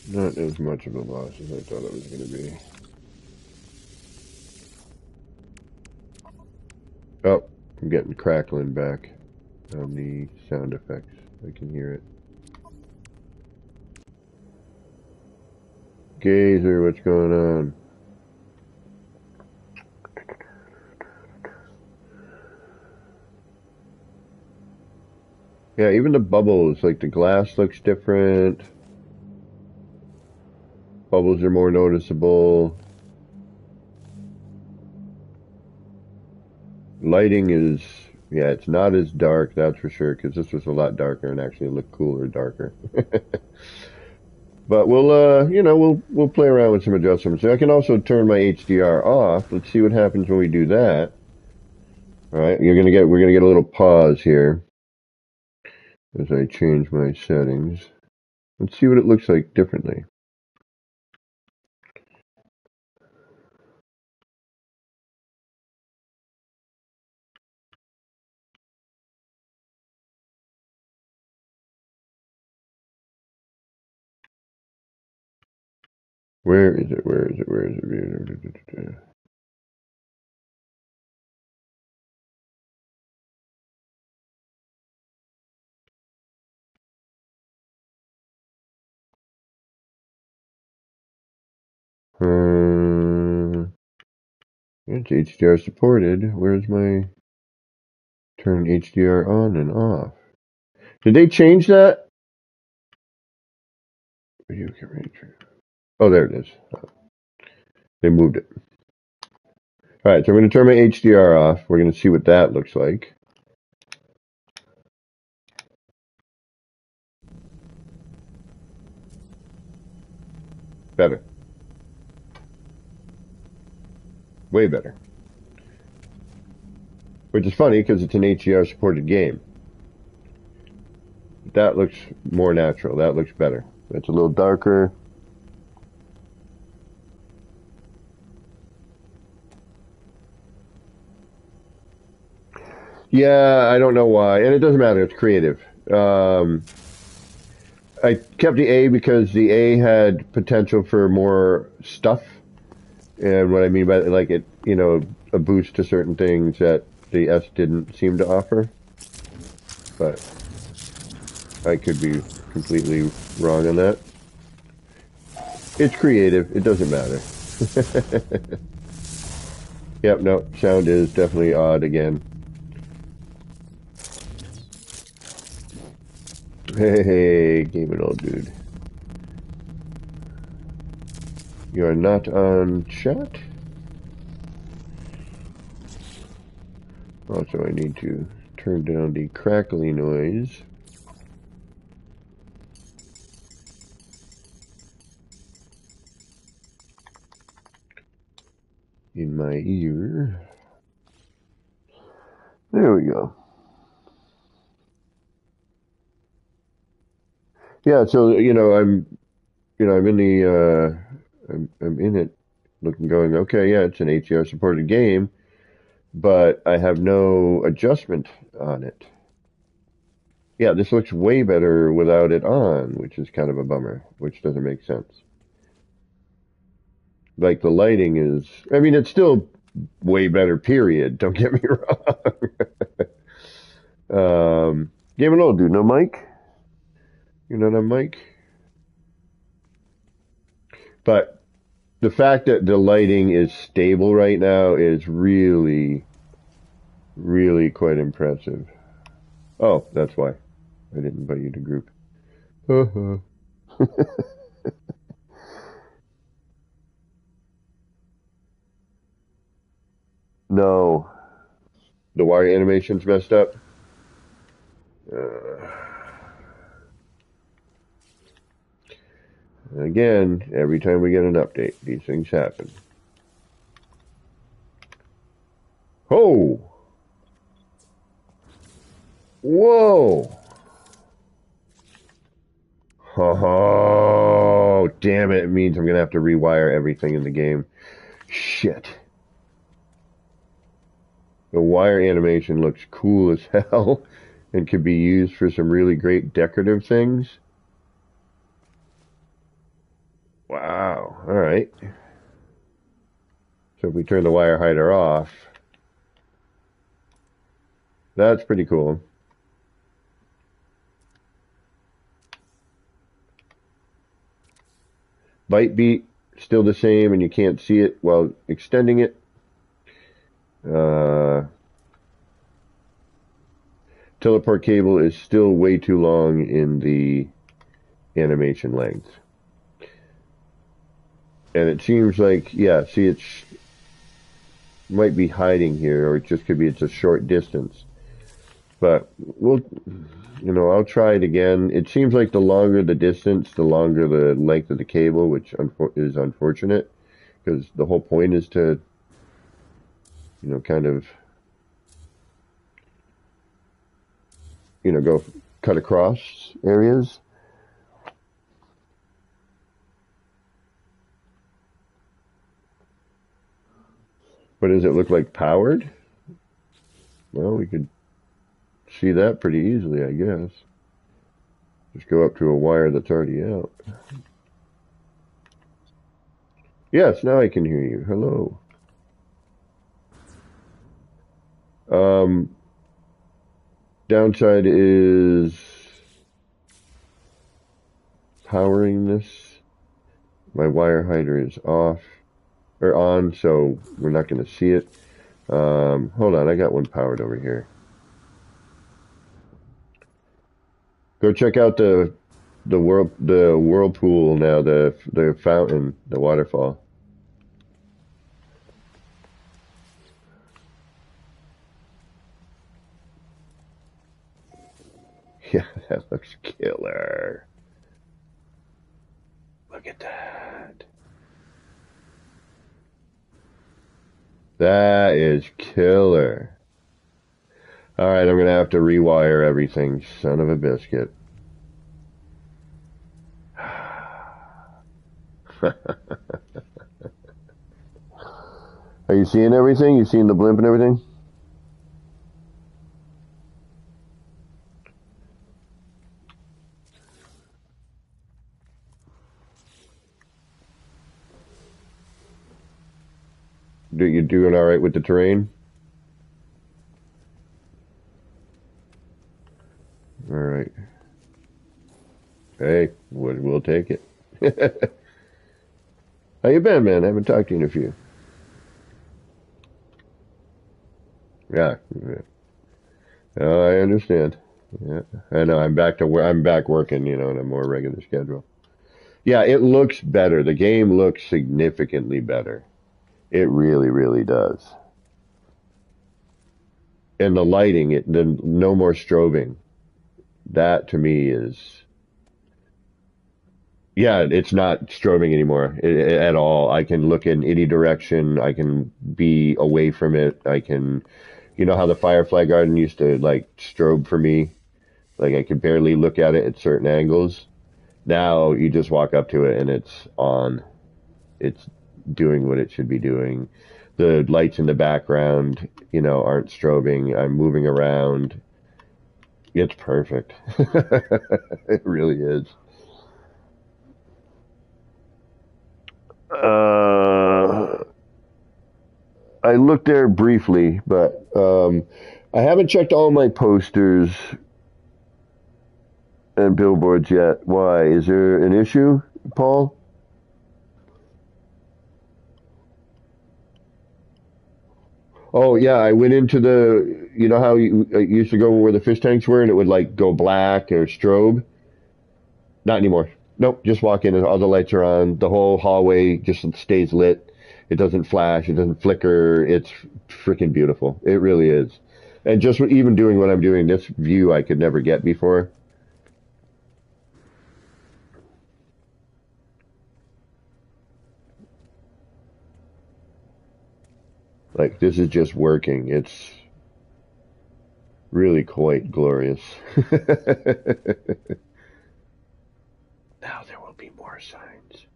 Not as much of a loss as I thought it was going to be. Oh, I'm getting crackling back on the sound effects. I can hear it. Gazer, what's going on? Yeah, even the bubbles, like the glass looks different. Bubbles are more noticeable. Lighting is, yeah, it's not as dark, that's for sure, because this was a lot darker and actually looked cooler darker. But we'll play around with some adjustments. I can also turn my HDR off. Let's see what happens when we do that. All right, we're gonna get a little pause here as I change my settings. Let's see what it looks like differently. Where is it? Where is it? Where is it? It's HDR supported. Where's my turn HDR on and off? Did they change that? Video camera. Oh, there it is. They moved it. All right, so I'm going to turn my HDR off. We're going to see what that looks like. Better. Way better. Which is funny because it's an HDR supported game. That looks more natural. That looks better. It's a little darker. Yeah, I don't know why. And it doesn't matter. It's creative. I kept the A because the A had potential for more stuff. And what I mean by like it, a boost to certain things that the S didn't seem to offer. But I could be completely wrong on that. It's creative. It doesn't matter. Yep, no, sound is definitely odd again. Hey, gaming old dude. You are not on chat? Also, I need to turn down the crackly noise. In my ear. There we go. Yeah, so I'm in the I'm in it, looking, going, okay, yeah, it's an HDR supported game, but I have no adjustment on it. Yeah, this looks way better without it on, which is kind of a bummer, which doesn't make sense. Like the lighting is, I mean, it's still way better, period. Don't get me wrong. Game and old dude, no mic? You're not on mic? But the fact that the lighting is stable right now is really, really quite impressive. Oh, that's why I didn't invite you to group. No, the wire animation's messed up. Uh, Again, every time we get an update, these things happen. Oh! Whoa! Oh, damn it. It means I'm going to have to rewire everything in the game. Shit. The wire animation looks cool as hell and could be used for some really great decorative things. Wow. All right. So if we turn the wire hider off, that's pretty cool. Byte beat, still the same, and you can't see it while extending it. Teleport cable is still way too long in the animation length. And it seems like, yeah, see, it might be hiding here, or it just could be it's a short distance. But I'll try it again. It seems like the longer the distance, the longer the length of the cable, which is unfortunate, because the whole point is to, kind of, go cut across areas. But does it look like powered? Well, we could see that pretty easily, I guess. Just go up to a wire that's already out. Yes, now I can hear you. Hello. Downside is powering this my wire hider is off, or on, so we're not going to see it. Hold on, I got one powered over here. Go check out the whirlpool now, the fountain, the waterfall. Yeah, that looks killer. Look at that. That is killer. Alright, I'm gonna have to rewire everything, son of a biscuit. Are you seeing everything? You seeing the blimp and everything? You doing all right with the terrain? All right. Hey, we'll take it. How you been, man? I haven't talked to you in a few. Yeah. Oh, I understand. Yeah, I know. I'm back to where I'm back working, on a more regular schedule. Yeah, it looks better. The game looks significantly better. It really, really does. And the lighting, no more strobing. That to me is, yeah, it's not strobing anymore at all. I can look in any direction. I can be away from it. I can, how the Firefly Garden used to like strobe for me? Like I could barely look at it at certain angles. Now you just walk up to it and it's on. It's doing what it should be doing. The lights in the background, aren't strobing. I'm moving around. It's perfect. It really is. I looked there briefly, but I haven't checked all my posters and billboards yet. Why? Is there an issue, Paul? Oh yeah, I went into how it used to go where the fish tanks were, and it would like go black or strobe. Not anymore. Nope, just walk in and all the lights are on. The whole hallway just stays lit. It doesn't flash. It doesn't flicker. It's freaking beautiful. It really is. And just even doing what I'm doing, this view I could never get before. Like this is just working. It's really quite glorious. Now there will be more signs.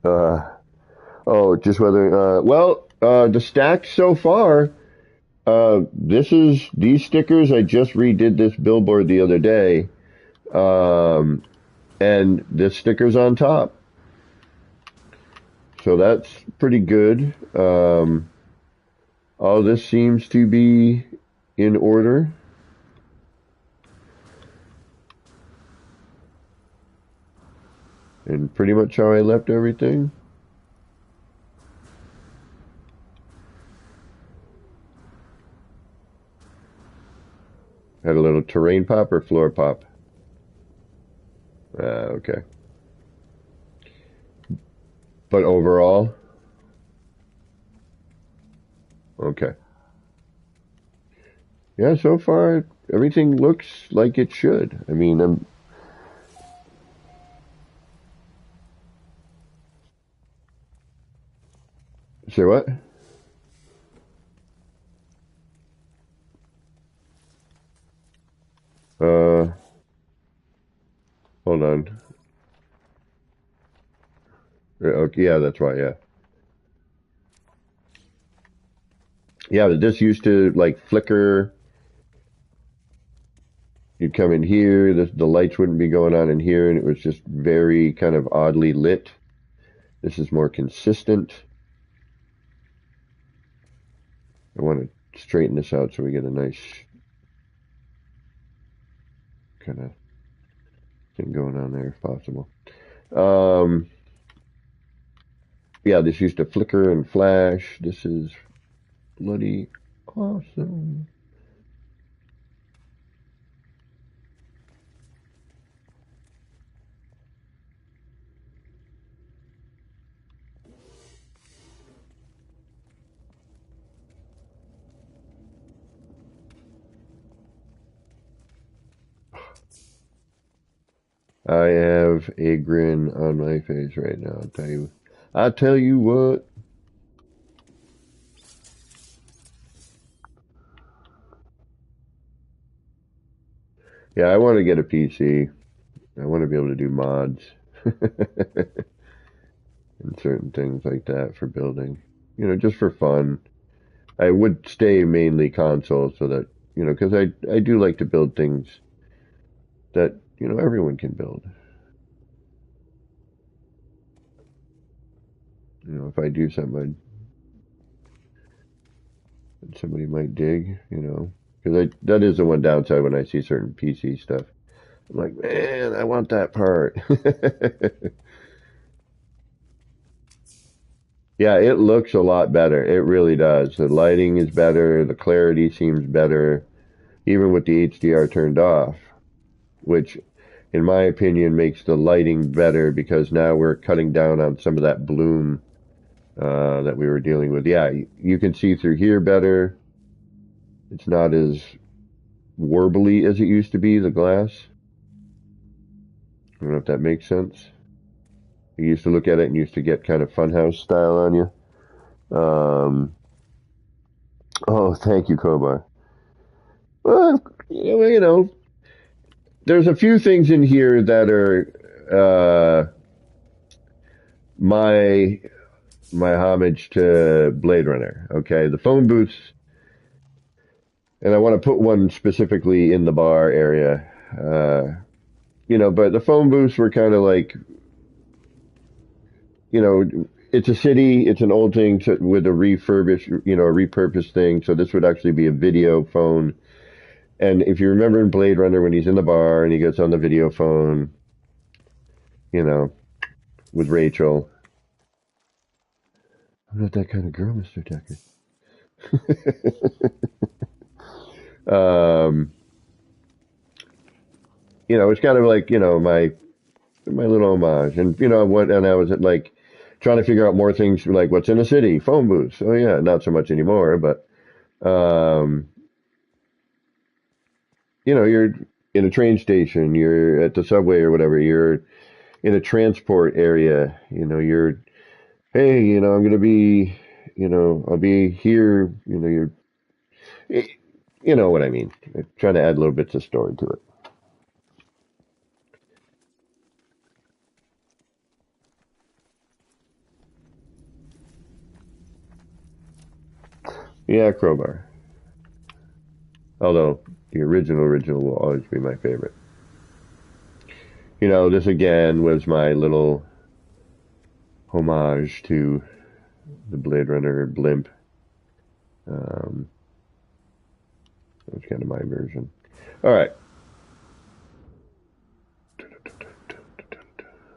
uh, oh, just whether, the stacks so far, these stickers, I just redid this billboard the other day, and this sticker's on top. So that's pretty good. All this seems to be in order. And pretty much how I left everything. Had a little terrain pop or floor pop? Okay. But overall? Okay. Yeah, so far everything looks like it should. I mean, say what? Uh, Hold on. Okay, yeah, that's right, yeah. Yeah, but this used to like flicker. You'd come in here, the lights wouldn't be going on in here, and it was just very kind of oddly lit. This is more consistent. I want to straighten this out so we get a nice kind of thing going on there if possible. Um, yeah, this used to flicker and flash. This is bloody awesome. I have a grin on my face right now. I tell you what. Yeah, I want to get a PC. I want to be able to do mods and certain things like that for building. Just for fun. I would stay mainly console so that, because I do like to build things that, everyone can build. If I do something that somebody might dig, because that is the one downside when I see certain PC stuff. I'm like, man, I want that part. Yeah, it looks a lot better. It really does. The lighting is better. The clarity seems better, even with the HDR turned off, which, in my opinion, makes the lighting better because now we're cutting down on some of that bloom that we were dealing with. Yeah, you can see through here better. It's not as warbly as it used to be, the glass. I don't know if that makes sense. You used to look at it and used to get kind of funhouse style on you. Oh, thank you, Crowbar. Well, there's a few things in here that are my homage to Blade Runner. Okay, the phone booths, and I want to put one specifically in the bar area. But the phone booths were kind of like, it's a city, it's an old thing with a repurposed thing. So this would actually be a video phone. And if you remember in Blade Runner when he's in the bar and he gets on the video phone, you know, with Rachel. I'm not that kind of girl, Mr. Tucker. um, it's kind of like, my little homage. And, and I was like trying to figure out more things like what's in a city, phone booths. Oh, yeah, not so much anymore, but, you're in a train station, you're at the subway or whatever, you're in a transport area, hey, I'm going to be, I'll be here, you know what I mean. I'm trying to add little bits of story to it. Yeah, Crowbar. Although the original will always be my favorite. This again was my little homage to the Blade Runner blimp. That was kind of my version. All right.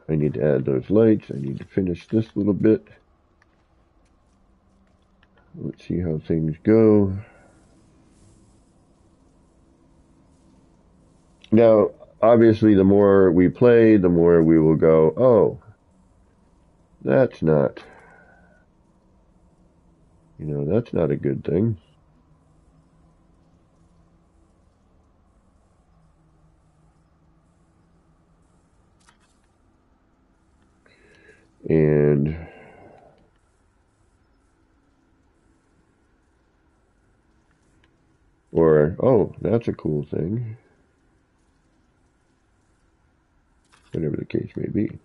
I need to add those lights. I need to finish this little bit. Let's see how things go. Now, obviously, the more we play, the more we will go, oh, that's not, that's not a good thing. And or, oh, that's a cool thing. Whatever the case may be.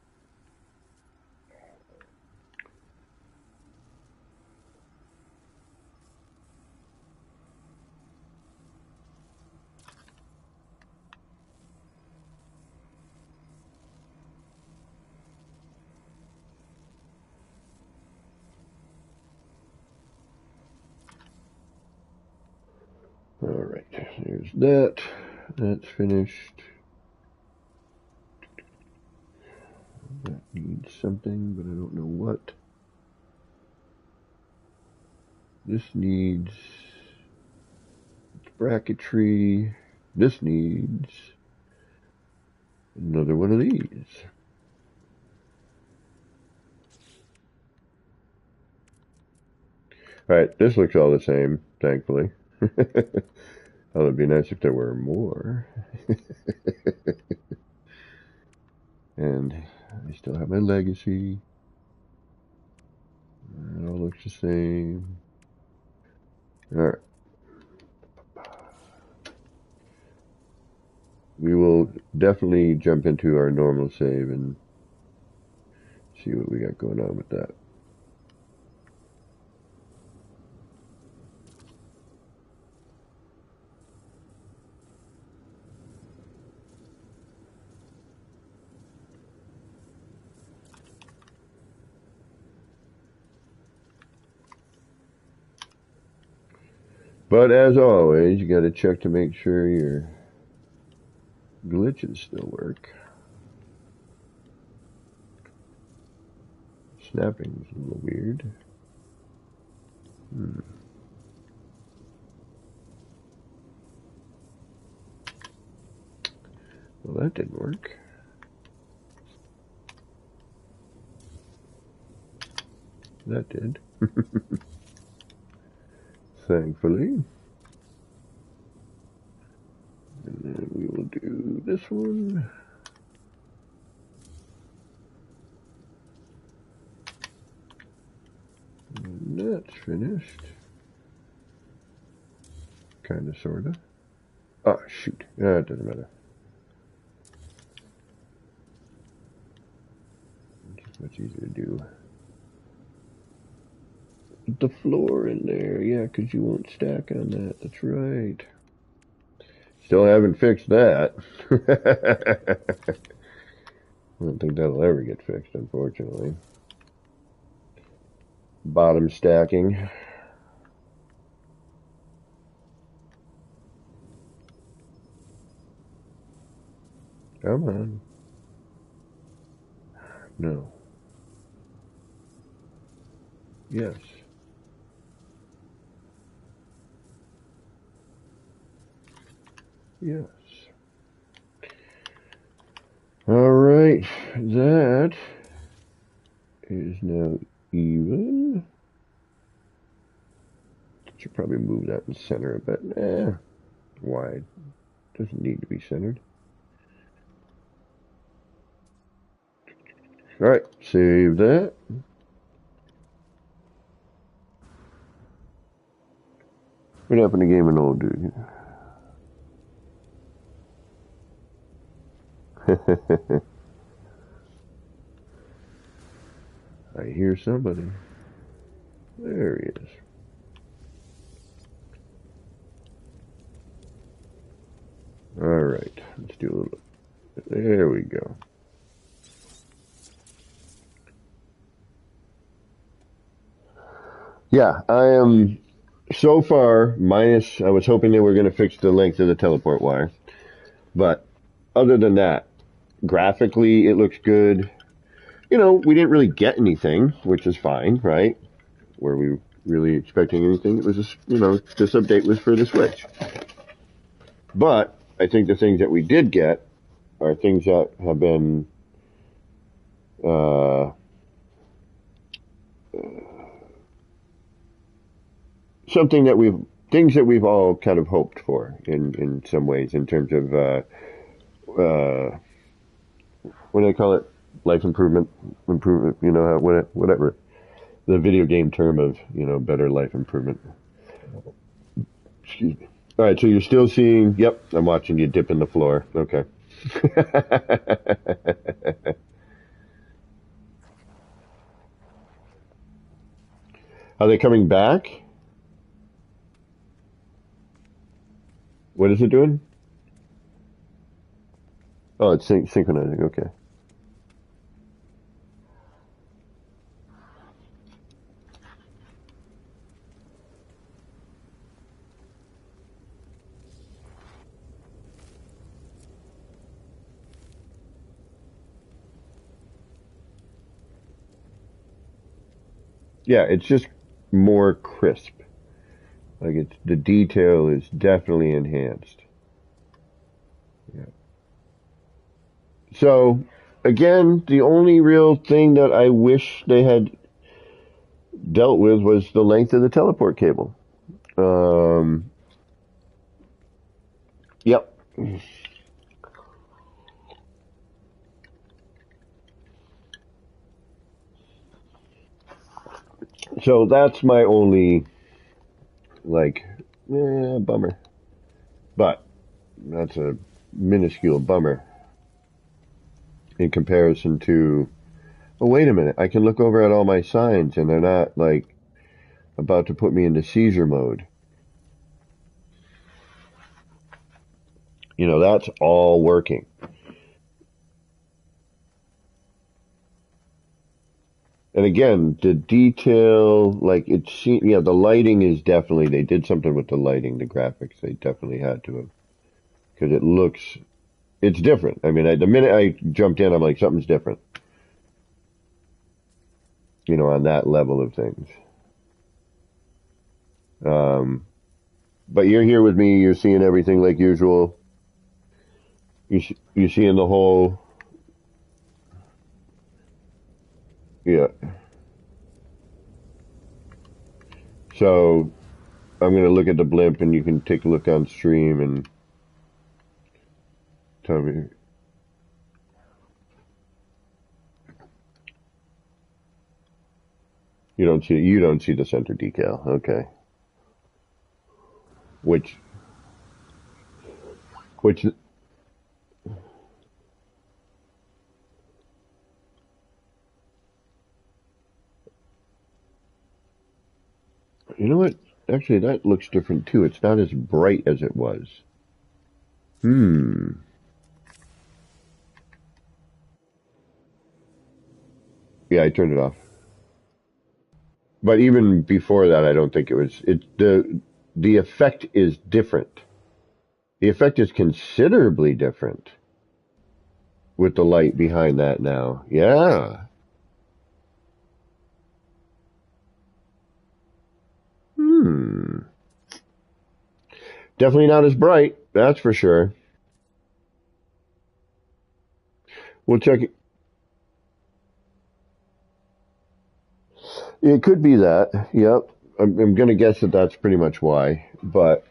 All right, there's that. That's finished. needs something, but I don't know what. This needs bracketry. This needs another one of these. Alright, this looks all the same, thankfully. Oh, it'd be nice if there were more. And I still have my legacy. It all looks the same. Alright. We will definitely jump into our normal save and see what we got going on with that. But as always, you got to check to make sure your glitches still work. Snapping's a little weird. Well, that didn't work. That did. Thankfully. And then we will do this one. And that's finished. Kinda, sorta. Oh, shoot. It doesn't matter. It's much easier to do. Put the floor in there. Yeah, because you won't stack on that. That's right. Still haven't fixed that. I don't think that'll ever get fixed, unfortunately. Bottom stacking. Come on. No. Yes. Yes. All right. That is now even. Should probably move that in center a bit. Wide. Doesn't need to be centered. All right. Save that. What happened to Game and Old Dude? I hear somebody. There he is. All right, let's do a little. There we go. Yeah, I am so far minus. I was hoping they were going to fix the length of the teleport wire, but other than that, graphically it looks good. You know, we didn't really get anything, which is fine, right? Were we really expecting anything? It was just, this update was for the Switch. But I think the things that we did get are things that have been things that we've all kind of hoped for in some ways, in terms of what do they call it? Life improvement, whatever. The video game term of, better life improvement. Excuse me. All right, so you're still seeing, yep, I'm watching you dip in the floor. Okay. Are they coming back? What is it doing? Oh, it's synchronizing. Okay. Yeah, it's just more crisp. Like it's the detail is definitely enhanced. Yeah. So again, the only real thing that I wish they had dealt with was the length of the teleport cable. Um, yep. So that's my only like bummer. But that's a minuscule bummer in comparison to, oh, wait a minute, I can look over at all my signs and they're not like about to put me into seizure mode. You know, that's all working. And again, the detail, like it's, yeah, the lighting is definitely, they did something with the lighting, the graphics, they definitely had to have, because it looks, it's different. I mean, the minute I jumped in, I'm like, something's different, you know, on that level of things. Um, but you're here with me, you're seeing everything like usual. You're seeing the whole, yeah. So I'm going to look at the blimp and you can take a look on stream and tell me. You don't see the center decal. Okay. Which, which, you know what? Actually, that looks different too. It's not as bright as it was. Hmm. Yeah, I turned it off. But even before that, I don't think it was. The effect is different. The effect is considerably different with the light behind that now. Yeah. Hmm. Definitely not as bright. That's for sure. We'll check it. It could be that. Yep. I'm going to guess that that's pretty much why. But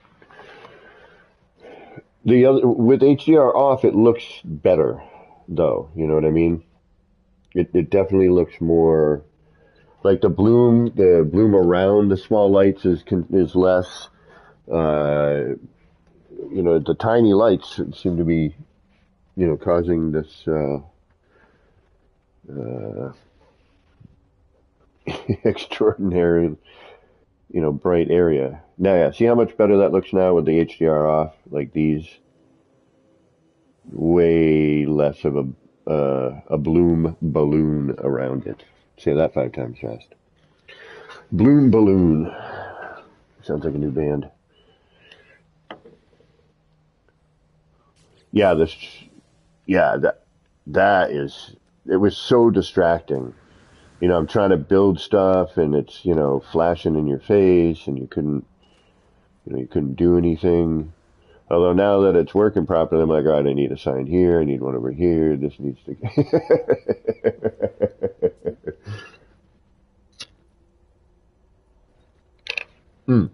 the other with HDR off, it looks better, though. You know what I mean? It definitely looks more like the bloom around the small lights is less. Uh, you know, the tiny lights seem to be, you know, causing this uh, extraordinary, you know, bright area. Now, yeah, see how much better that looks now with the HDR off? Like these, way less of a bloom balloon around it. Say that 5 times fast. Bloom balloon. Sounds like a new band. Yeah, that is, it was so distracting. You know, I'm trying to build stuff and it's, you know, flashing in your face and you couldn't do anything. Although now that it's working properly, I'm like, all right, I need a sign here, I need one over here, this needs to. Hmm.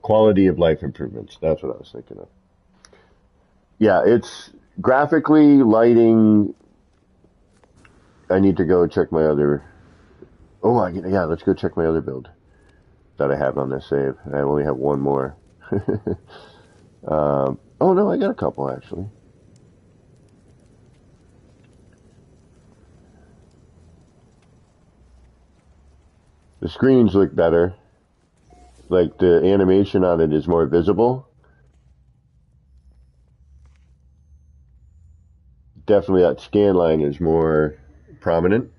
Quality of life improvements. That's what I was thinking of. Yeah, it's graphically, lighting. I need to go check my other. Oh, yeah, let's go check my other build that I have on this save. I only have one more. Oh no, I got a couple actually. The screens look better. Like the animation on it is more visible. Definitely that scan line is more prominent.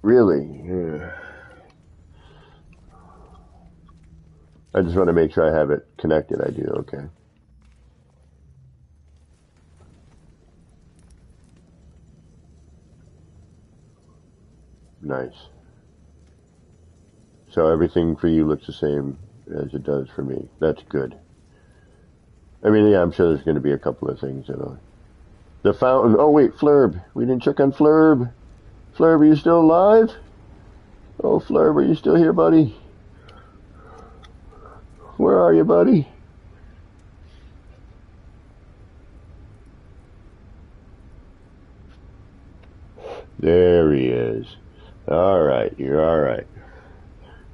Really? Yeah. I just want to make sure I have it connected. I do. Okay. Nice. So everything for you looks the same as it does for me. That's good. I mean, yeah, I'm sure there's going to be a couple of things, The fountain. Oh, wait, Flurb. We didn't check on Flurb. Flurb, are you still alive? Oh, Flurb, are you still here, buddy? Where are you, buddy? There he is. All right, you're all right.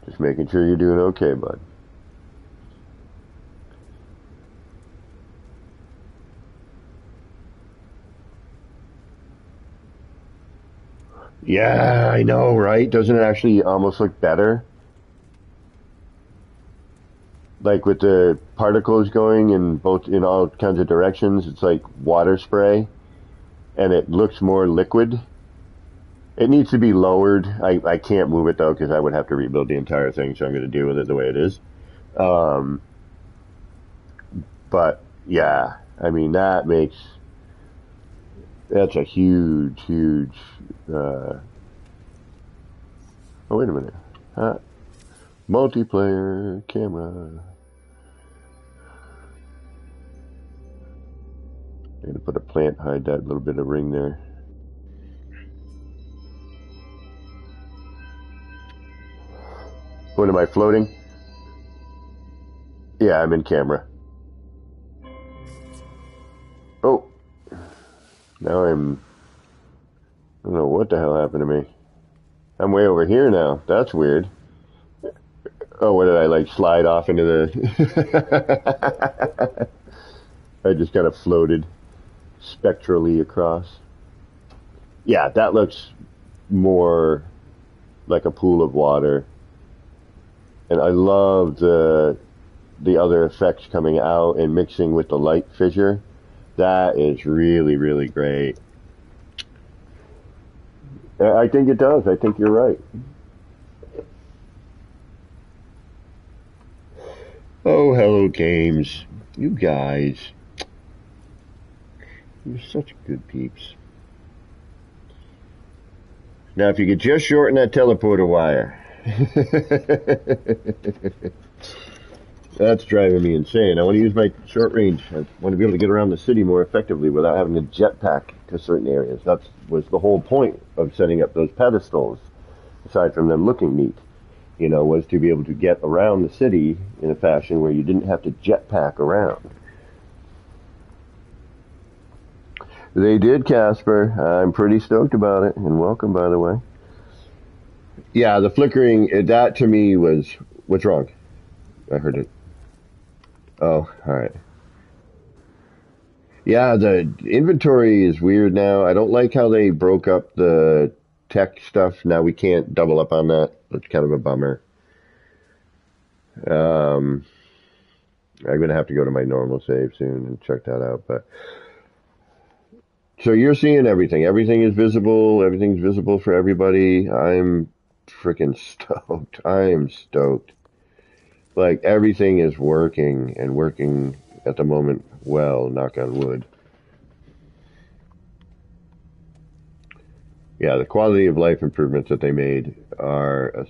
Just making sure you're doing okay, bud. Yeah, I know, right? Doesn't it actually almost look better? Like with the particles going in all kinds of directions, it's like water spray, and it looks more liquid. It needs to be lowered. I can't move it though because I would have to rebuild the entire thing, so I'm going to deal with it the way it is. Um, but yeah, I mean that's a huge, huge. Oh, wait a minute. Multiplayer camera. I'm going to put a plant, hide that little bit of ring there. What am I floating? Yeah, I'm in camera. Oh, now I don't know what the hell happened to me. I'm way over here now. That's weird. Oh, what did I like slide off into the... I just kind of floated spectrally across. Yeah, that looks more like a pool of water. And I love the other effects coming out and mixing with the light fissure. That is really, really great. I think it does. I think you're right. Oh, hello, games. You guys. You're such good peeps. Now, if you could just shorten that teleporter wire. That's driving me insane. I want to use my short range. I want to be able to get around the city more effectively without having to jetpack to certain areas. That was the whole point of setting up those pedestals, aside from them looking neat, was to be able to get around the city in a fashion where you didn't have to jetpack around. They did, Casper. I'm pretty stoked about it, and welcome, by the way. Yeah, the flickering, that to me was... What's wrong? I heard it. Oh, alright. Yeah, the inventory is weird now. I don't like how they broke up the tech stuff. Now we can't double up on that. That's kind of a bummer. I'm going to have to go to my normal save soon and check that out, but... So you're seeing everything. Everything is visible. Everything's visible for everybody. I'm freaking stoked. I am stoked. Like, everything is working, and working at the moment well, knock on wood. Yeah, the quality of life improvements that they made are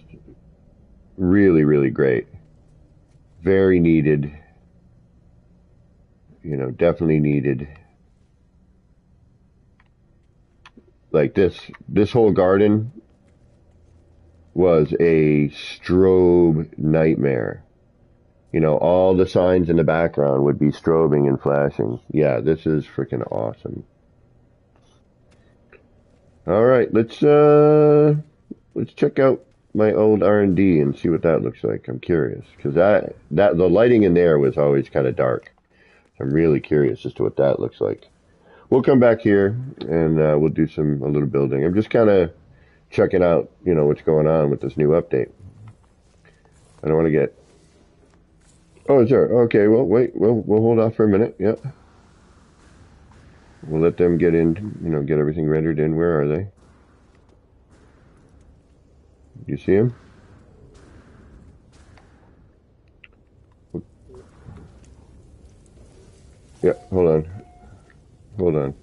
really, really great. Very needed. Definitely needed. Like this whole garden was a strobe nightmare. All the signs in the background would be strobing and flashing. Yeah, this is freaking awesome. All right, let's check out my old R&D and see what that looks like. I'm curious because that the lighting in there was always kind of dark. I'm really curious as to what that looks like. We'll come back here and we'll do a little building. I'm just kind of checking out, what's going on with this new update. I don't want to get... Oh, is there? Okay, well, wait. We'll hold off for a minute. Yep. We'll let them get in, get everything rendered in. Where are they? You see them? Yeah, hold on. Hold on.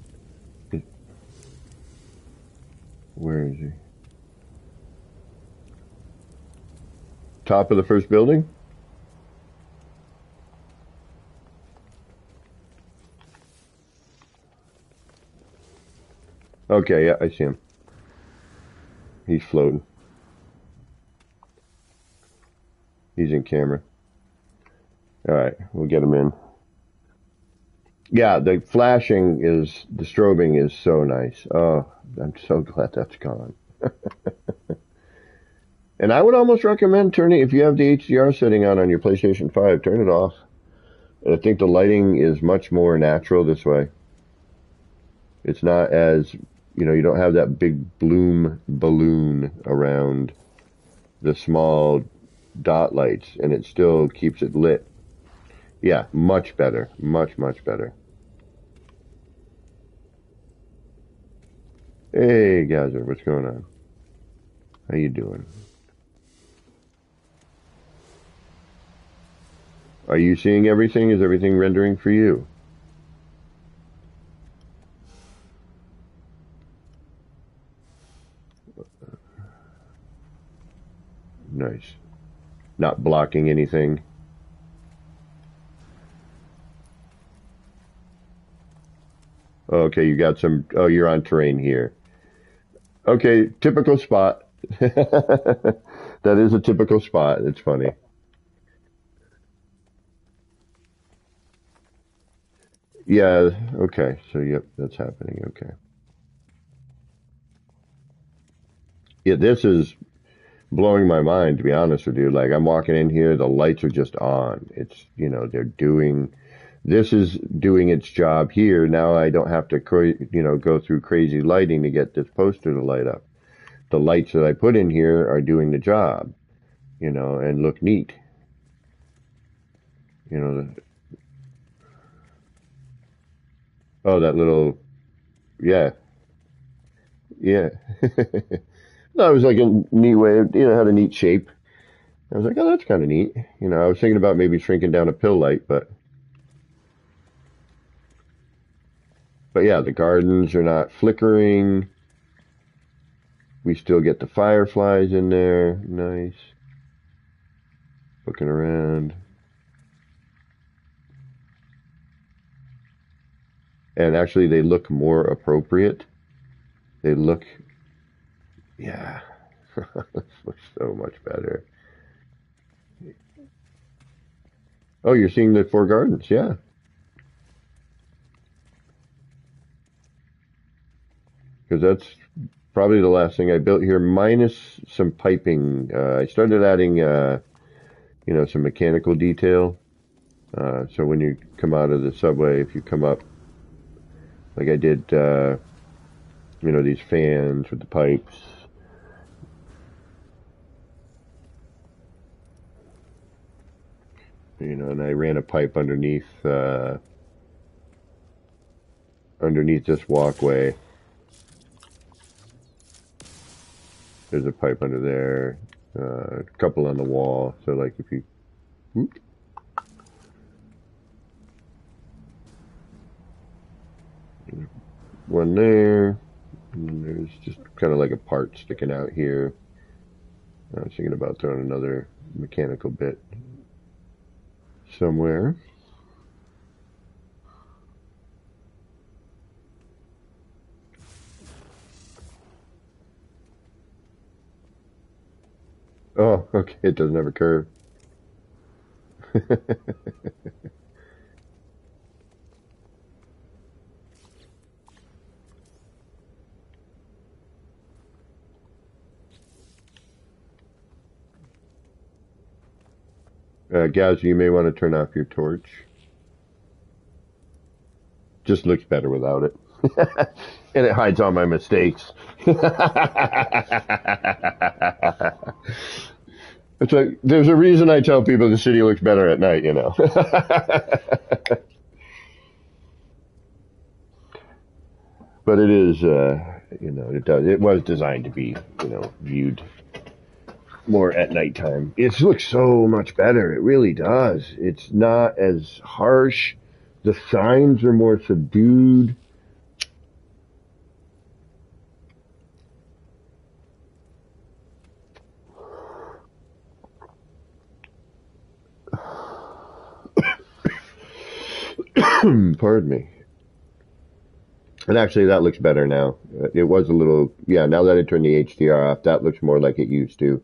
Where is he? top of the first building? Okay, yeah, I see him. He's floating. He's in camera. All right, we'll get him in. Yeah, the flashing is, the strobing is so nice. Oh, I'm so glad that's gone. And I would almost recommend turning, if you have the HDR setting on your PlayStation 5, turn it off. I think the lighting is much more natural this way. It's not as, you don't have that big bloom balloon around the small dot lights, and it still keeps it lit. Yeah, much better. Much, much better. Hey, Gazer, what's going on? How you doing? Are you seeing everything? Is everything rendering for you? Nice. Not blocking anything. Okay, you got some, oh, you're on terrain here. Okay, typical spot. That is a typical spot. It's funny. Yeah, okay. So, yep, that's happening. Okay. Yeah, this is blowing my mind, to be honest with you. Like, I'm walking in here, the lights are just on. It's, this is doing its job here. Now I don't have to, go through crazy lighting to get this poster to light up. The lights that I put in here are doing the job, and look neat. You know, oh, that little, yeah, yeah. No, it was like a neat way, had a neat shape. I was like, oh, that's kind of neat. I was thinking about maybe shrinking down a pill light, but yeah, the gardens are not flickering. We still get the fireflies in there. Nice. Looking around. And actually, they look more appropriate. They look, yeah, this looks so much better. Oh, you're seeing the four gardens, yeah. Because that's probably the last thing I built here, minus some piping. I started adding, some mechanical detail. So when you come out of the subway, if you come up, like I did, these fans with the pipes. And I ran a pipe underneath this walkway. There's a pipe under there, a couple on the wall. So like if you, whoop, one there, and there's just kind of like a part sticking out here. I was thinking about throwing another mechanical bit somewhere. Oh, okay, it doesn't have a curve. Gaz, you may want to turn off your torch. Just looks better without it. And it hides all my mistakes. It's like, there's a reason I tell people the city looks better at night, But it is, it was designed to be, viewed more at nighttime. It looks so much better. It really does. It's not as harsh. The signs are more subdued. Pardon me. And actually, that looks better now. It was a little, yeah, now that I turned the HDR off, that looks more like it used to.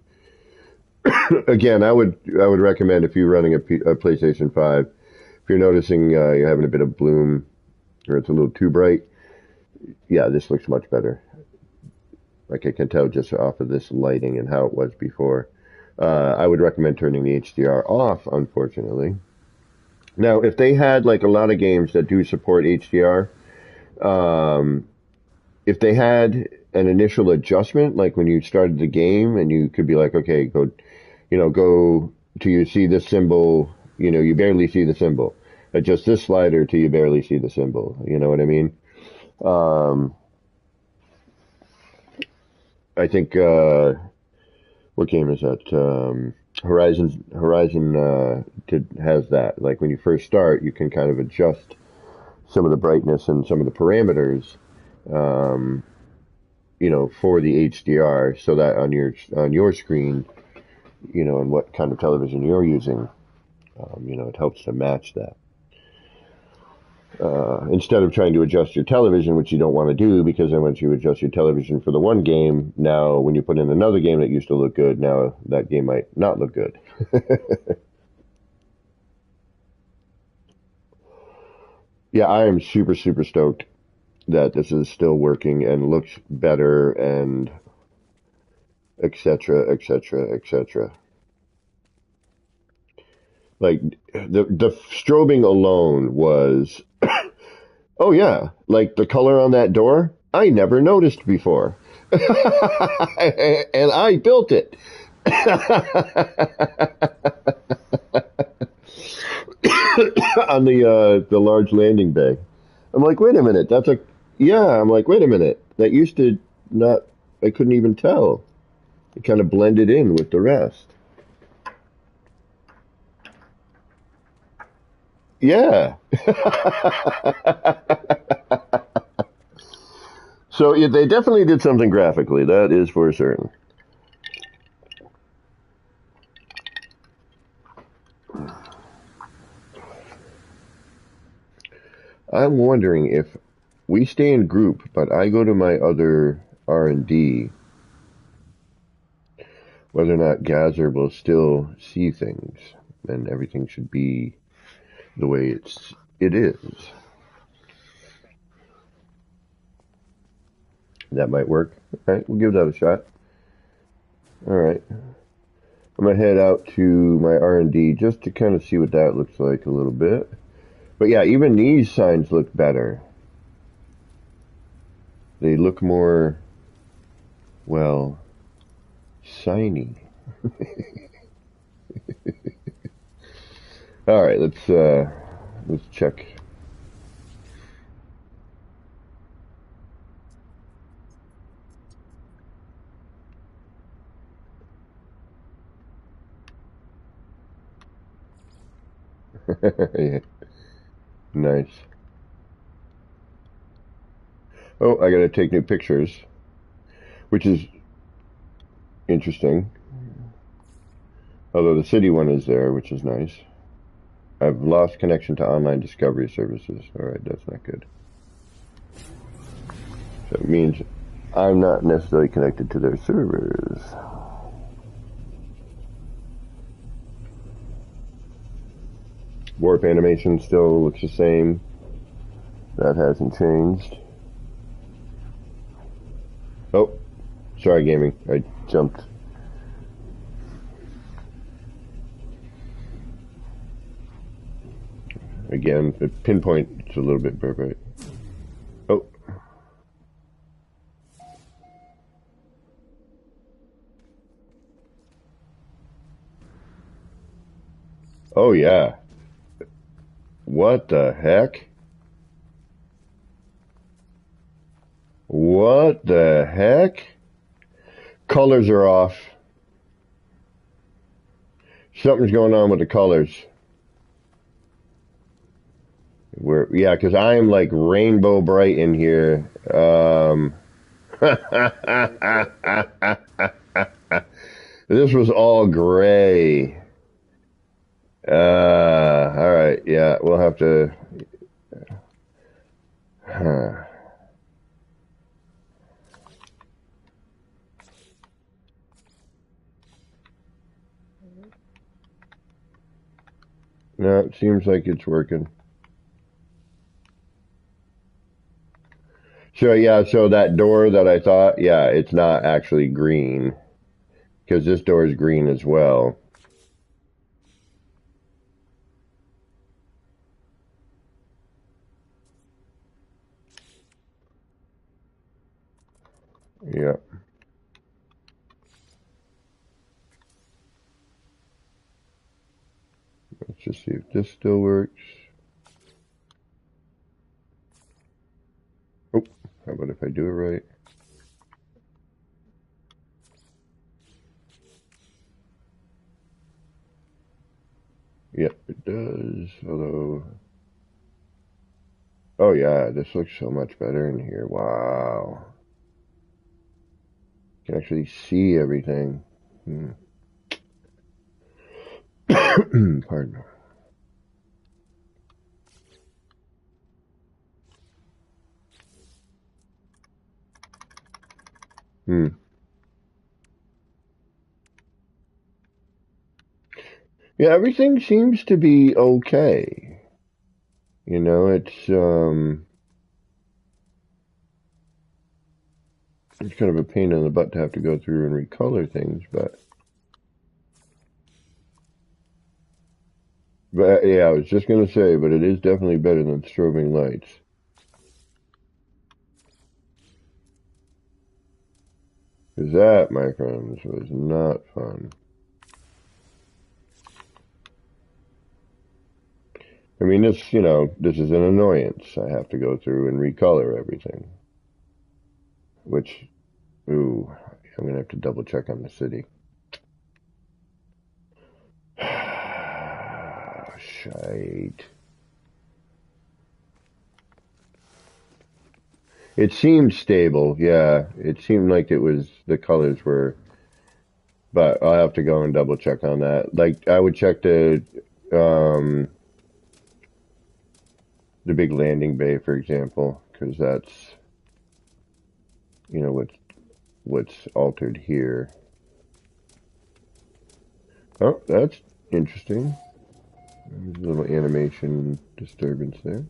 Again, I would recommend if you're running a PlayStation 5, if you're noticing you're having a bit of bloom or it's a little too bright, yeah, this looks much better. Like I can tell just off of this lighting and how it was before. I would recommend turning the HDR off, unfortunately. Now, if they had like a lot of games that do support HDR, if they had an initial adjustment, like when you started the game and you could be like, okay, go till you see this symbol, you barely see the symbol. Adjust this slider till you barely see the symbol. You know what I mean? I think, what game is that? Horizon has that. Like when you first start, you can kind of adjust some of the brightness and some of the parameters, for the HDR, so that on your screen, and what kind of television you're using, it helps to match that. Instead of trying to adjust your television, which you don't want to do, because then once you adjust your television for the one game, now when you put in another game that used to look good, now that game might not look good. Yeah, I am super, super stoked that this is still working and looks better and etc., etc., etc. Like the strobing alone was, oh yeah, like the color on that door, I never noticed before, and I built it. On the large landing bay. I'm like, wait a minute, I'm like, wait a minute, that used to not, I couldn't even tell. It kind of blended in with the rest. Yeah. So yeah, they definitely did something graphically, that is for certain. I'm wondering if we stay in group, but I go to my other R&D, whether or not Gazer will still see things, and everything should be the way it is. That might work. All right, we'll give that a shot. All right. I'm going to head out to my R&D just to kind of see what that looks like a little bit. But yeah, even these signs look better. They look more, well, shiny. All right, let's check. Yeah, nice. Oh, I gotta take new pictures, which is interesting. Although the city one is there, which is nice. I've lost connection to online discovery services. Alright, that's not good. So it means I'm not necessarily connected to their servers. Warp animation still looks the same. That hasn't changed. Oh, sorry gaming, I jumped. Again, the pinpoint, it's a little bit bright. Oh. Oh yeah. What the heck? What the heck? Colors are off. Something's going on with the colors. Yeah, because I am like rainbow bright in here. This was all gray. All right, yeah, we'll have to seems like it's working. So yeah, so that door that I thought, yeah, it's not actually green. Because this door is green as well. Yeah. Let's just see if this still works. Oh, how about if I do it right? Yep, it does. Although, oh yeah, this looks so much better in here. Wow. You can actually see everything. Pardon. Hmm. Yeah, everything seems to be okay. You know, it's kind of a pain in the butt to have to go through and recolor things, but yeah, I was just gonna say, but it is definitely better than strobing lights. Because that, my friends, was not fun. I mean, this, you know, this is an annoyance. I have to go through and recolor everything. Which, ooh, I'm going to have to double check on the city. Shite. It seemed stable, yeah. It seemed like it was, the colors were, but I'll have to go and double check on that. Like, I would check um, the big landing bay, for example, because that's, you know, what's altered here. Oh, that's interesting. There's a little animation disturbance there.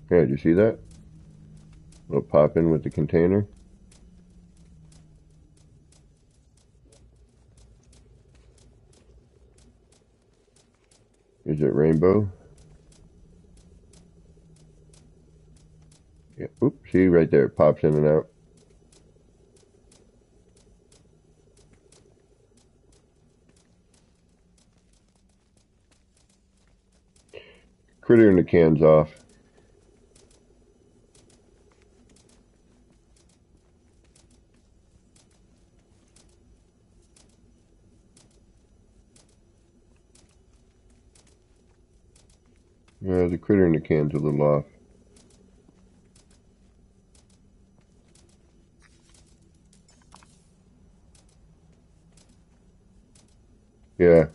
Yeah, did you see that? A little pop in with the container. Is it rainbow? Yeah. Oops, see right there, it pops in and out. Critter in the can's off. Yeah, the critter in the can's a little off. Yeah.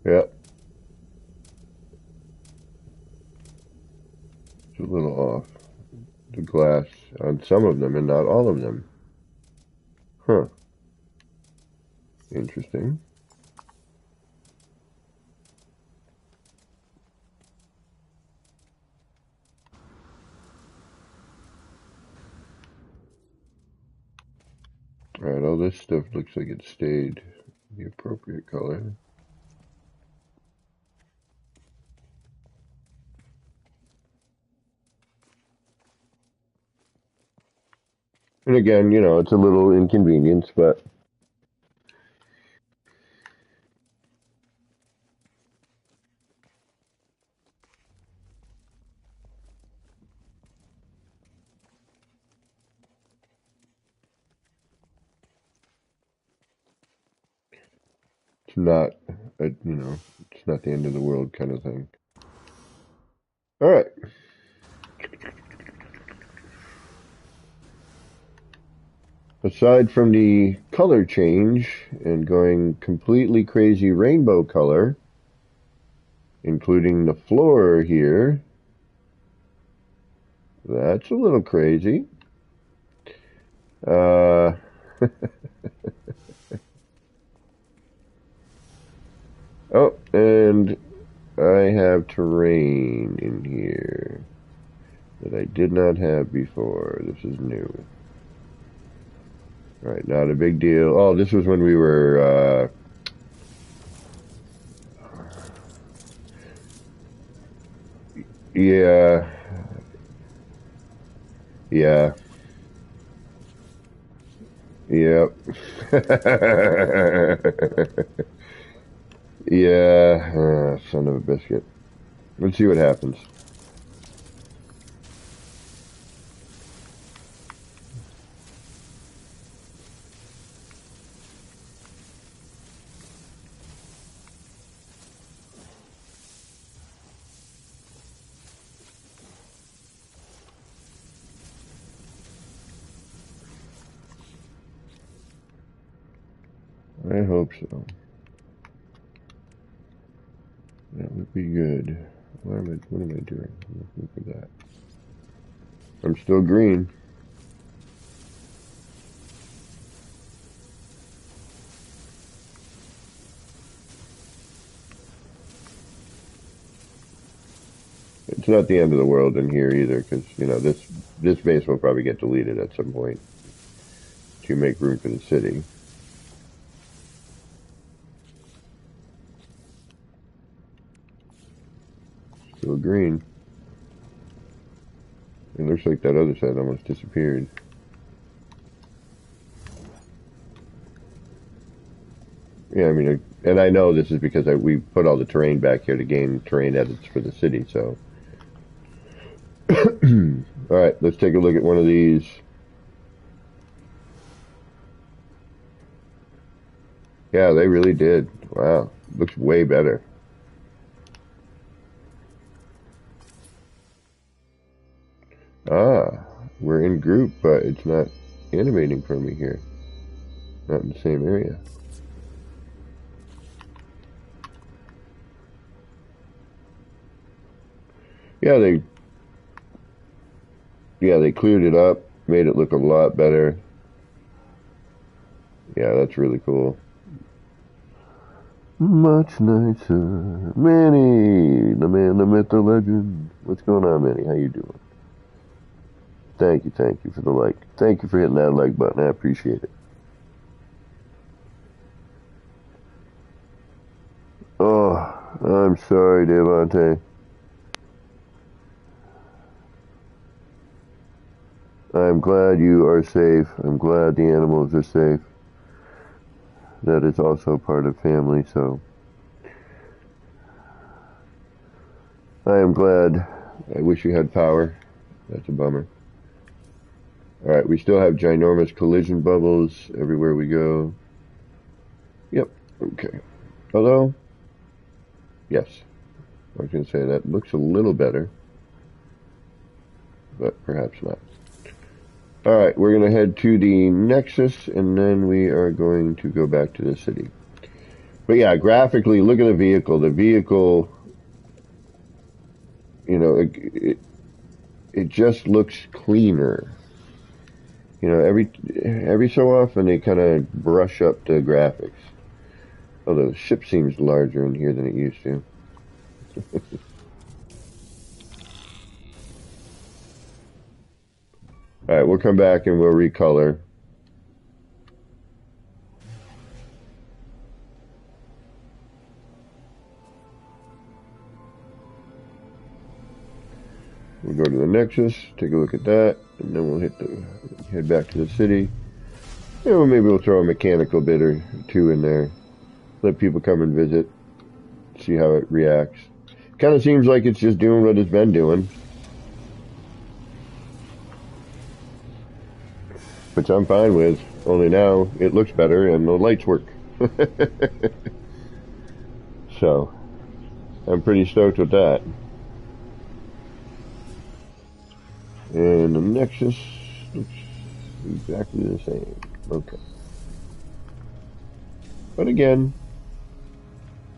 Yep. It's a little off. The glass on some of them and not all of them. Huh. Interesting. Alright, all this stuff looks like it stayed the appropriate color. And again, you know, it's a little inconvenience, but it's not, you know, it's not the end of the world kind of thing. All right. Aside from the color change and going completely crazy rainbow color, including the floor here, that's a little crazy. Uh, Oh, and I have terrain in here that I did not have before. This is new. Alright, not a big deal. Oh, this was when we were, yeah, yeah, yep. Yeah, son of a biscuit. Let's see what happens. I hope so. That would be good. What am I doing? I'm looking for that. I'm still green. It's not the end of the world in here either, because, you know, this base will probably get deleted at some point to make room for the city. Still green. It looks like that other side almost disappeared. Yeah, I mean, and I know this is because we put all the terrain back here to gain terrain edits for the city, so. Alright, let's take a look at one of these. Yeah, they really did. Wow, looks way better. Ah, we're in group, but it's not animating for me here. Not in the same area. Yeah, they cleared it up, made it look a lot better. Yeah, that's really cool. Much nicer. Manny, the man, the myth, the legend. What's going on, Manny? How you doing? Thank you for the like. Thank you for hitting that like button. I appreciate it. Oh, I'm sorry, Devontae. I'm glad you are safe. I'm glad the animals are safe. That is also part of family, so I am glad. I wish you had power. That's a bummer. Alright, we still have ginormous collision bubbles everywhere we go. Yep, okay. Although, yes, I was going to say that looks a little better, but perhaps not. Alright, we're going to head to the Nexus, and then we are going to go back to the city. But yeah, graphically, look at the vehicle. The vehicle, you know, it just looks cleaner. You know, every so often they kind of brush up the graphics. Although the ship seems larger in here than it used to. Alright, we'll come back and we'll recolor. We'll go to the Nexus, take a look at that, and then we'll head back to the city. And maybe we'll throw a mechanical bit or two in there. Let people come and visit, see how it reacts. Kind of seems like it's just doing what it's been doing. Which I'm fine with, only now it looks better and the lights work. So, I'm pretty stoked with that. And the Nexus looks exactly the same. Okay. But again,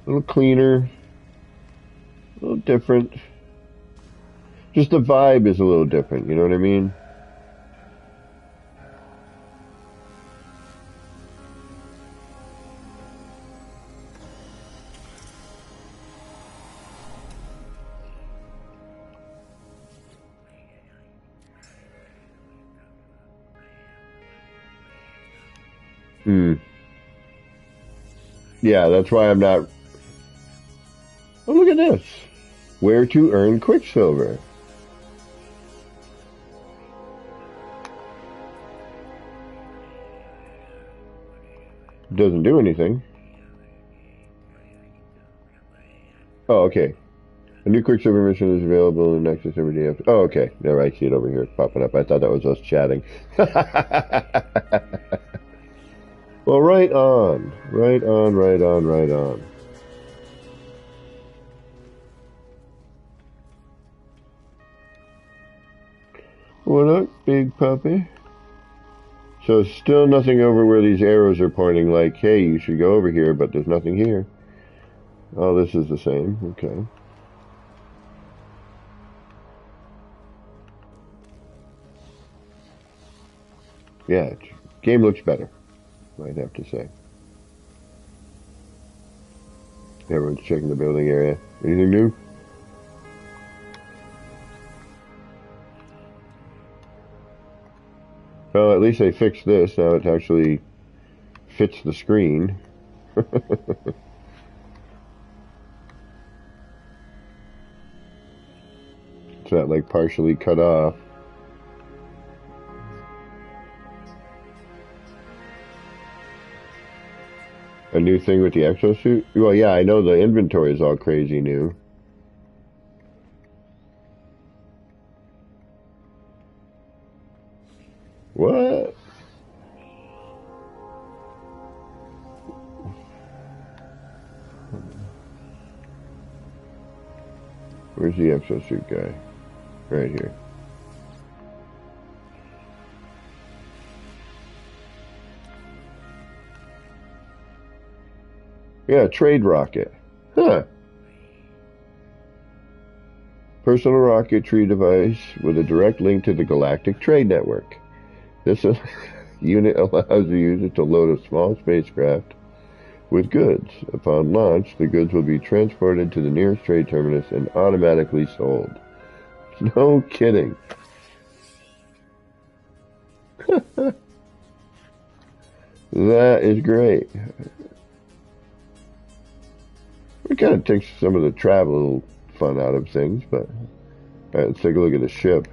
a little cleaner, a little different. Just the vibe is a little different, you know what I mean? Hmm. Yeah, that's why I'm not... Oh, look at this. Where to earn Quicksilver. Doesn't do anything. Oh, okay. A new Quicksilver mission is available in Nexus every day after. Oh, okay. There, I see it over here popping up. I thought that was us chatting. Well, right on. Right on, right on, right on. What up, big puppy? So still nothing over where these arrows are pointing like, hey, you should go over here, but there's nothing here. Oh, this is the same. Okay. Yeah, game looks better, I'd have to say. Everyone's checking the building area. Anything new? Well, at least they fixed this. Now it actually fits the screen. It's not like partially cut off. A new thing with the exosuit? Well, yeah, I know the inventory is all crazy new. What? Where's the exosuit guy? Right here. Yeah, trade rocket. Huh. Personal rocketry device with a direct link to the Galactic Trade Network. This unit allows the user to load a small spacecraft with goods. Upon launch, the goods will be transported to the nearest trade terminus and automatically sold. No kidding. That is great. It kind of takes some of the travel fun out of things, but let's take a look at the ship.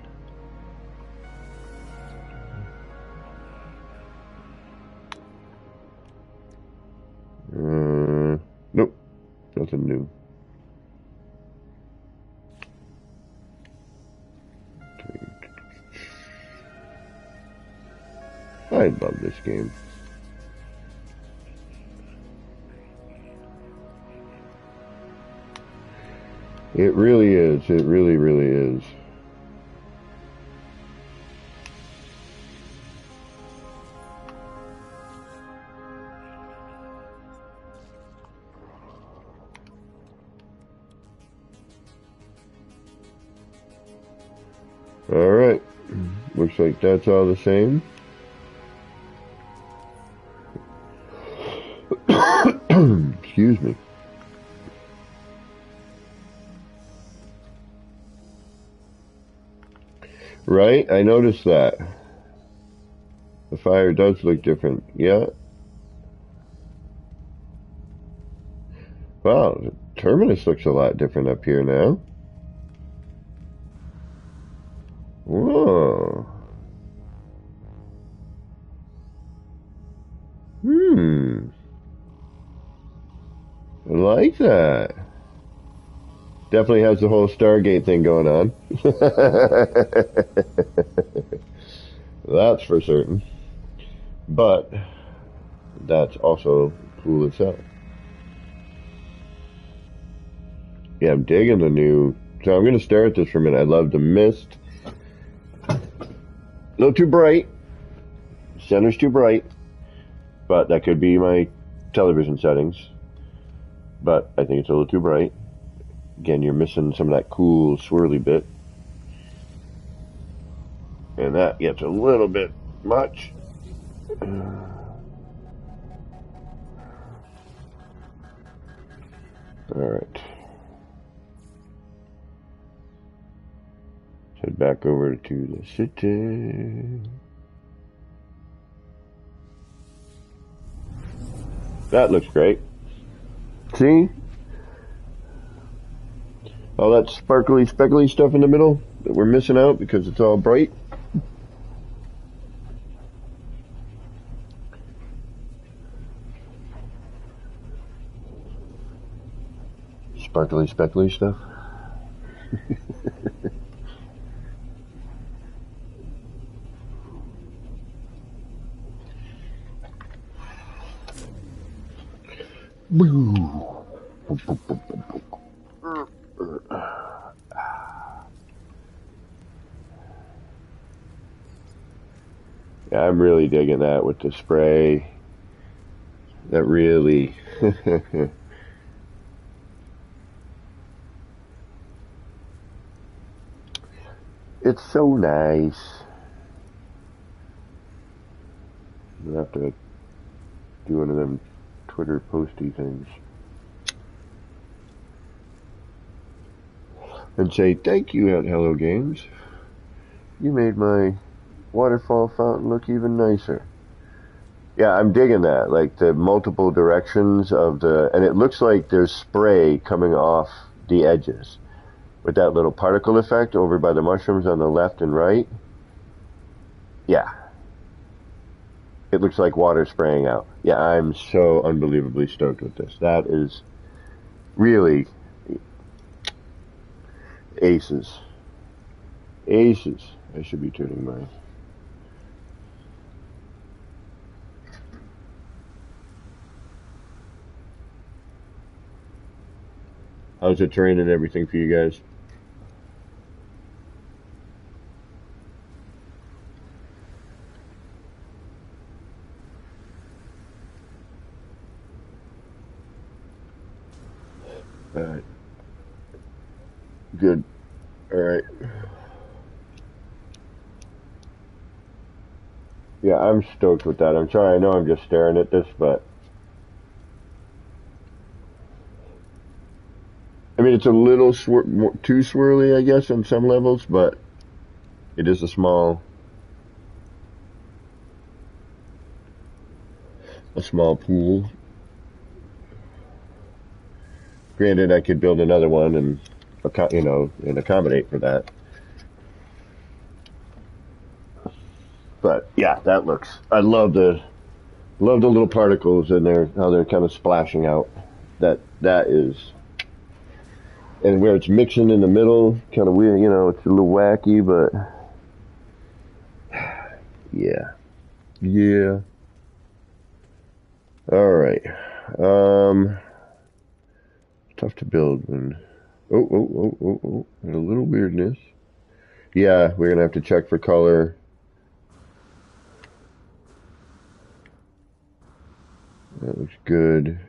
Nope, nothing new. I love this game. It really is. It really, really is. Alright. Looks like that's all the same. Excuse me. Right? I noticed that. The fire does look different. Yeah. Wow, the terminus looks a lot different up here now. Whoa. I like that. Definitely has the whole Stargate thing going on. That's for certain. But that's also cool as hell. Yeah, I'm digging the new... So I'm going to stare at this for a minute. I love the mist. A little too bright. Center's too bright. But that could be my television settings. But I think it's a little too bright. Again, you're missing some of that cool swirly bit. And that gets a little bit much. Alright. Head back over to the city. That looks great. See? All that sparkly, speckly stuff in the middle that we're missing out because it's all bright. Sparkly, speckly stuff. Yeah, I'm really digging that with the spray. That really... It's so nice. You have to do one of them Twitter posty things. And say, thank you at Hello Games. You made my waterfall fountain look even nicer. Yeah, I'm digging that. Like the multiple directions of the... And it looks like there's spray coming off the edges. With that little particle effect over by the mushrooms on the left and right. Yeah. It looks like water spraying out. Yeah, I'm so unbelievably stoked with this. That is really aces. Aces. I should be tuning mine. How's the terrain and everything for you guys? Alright. Good. Alright. Yeah, I'm stoked with that. I'm trying. I know I'm just staring at this, but... I mean, it's a little too swirly, I guess, on some levels, but it is a small pool. Granted, I could build another one and, and accommodate for that. But yeah, that looks. I love the little particles in there, how they're kind of splashing out. That is, and where it's mixing in the middle, kind of weird. It's a little wacky, but yeah. All right. Tough to build when. Oh. And a little weirdness. Yeah, we're gonna have to check for color. That looks good.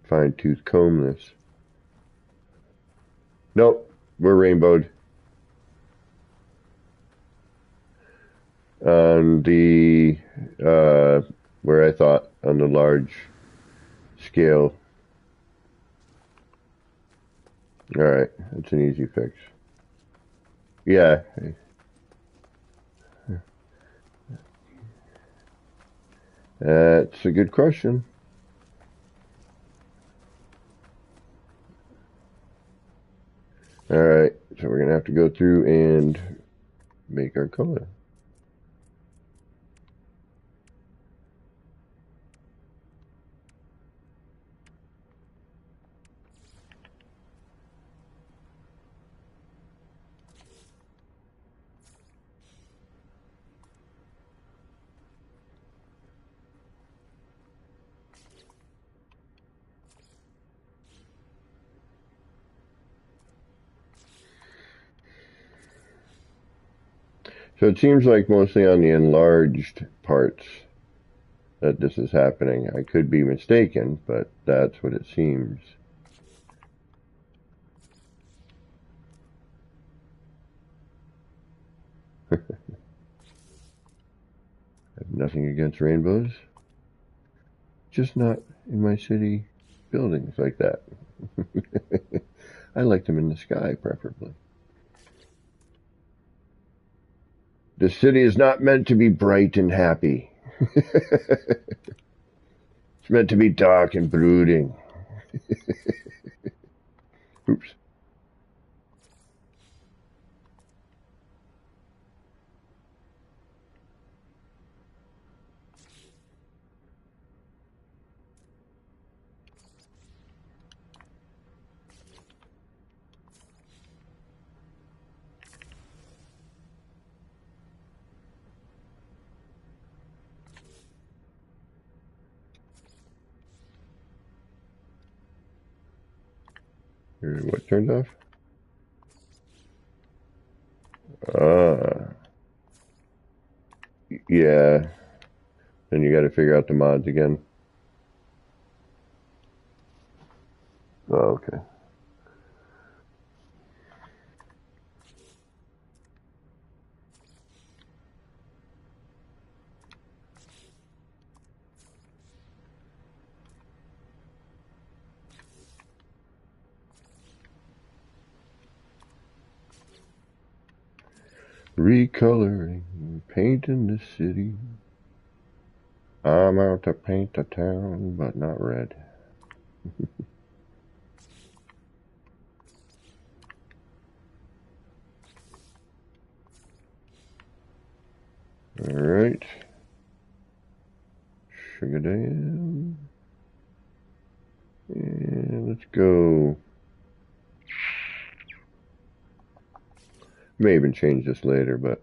Fine tooth comb this. Nope, we're rainbowed. On the, where I thought on the large scale. Alright, that's an easy fix. Yeah. That's a good question. Alright, so we're going to have to go through and make our color. So it seems like mostly on the enlarged parts that this is happening. I could be mistaken, but that's what it seems. I have nothing against rainbows. Just not in my city buildings like that. I like them in the sky, preferably. The city is not meant to be bright and happy. It's meant to be dark and brooding. Oops. What turned off? Yeah. Then you got to figure out the mods again. Oh, okay. Recoloring, painting the city. I'm out to paint the town, but not red. Alright. Sugar Dam. And let's go. May even change this later, but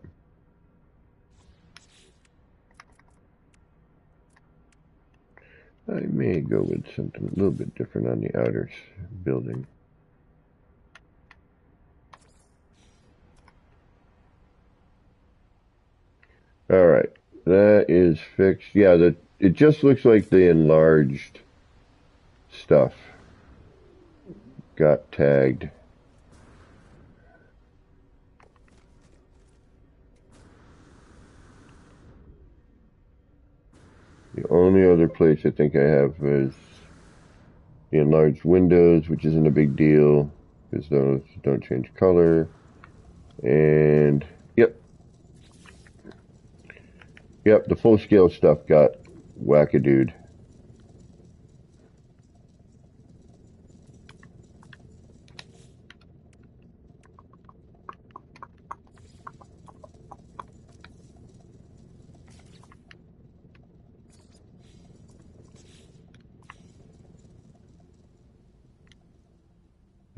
I may go with something a little bit different on the outer building. Alright, that is fixed. Yeah, it just looks like the enlarged stuff got tagged. The only other place I think I have is the enlarged windows, which isn't a big deal because those don't change color. And yep, the full scale stuff got wackadood.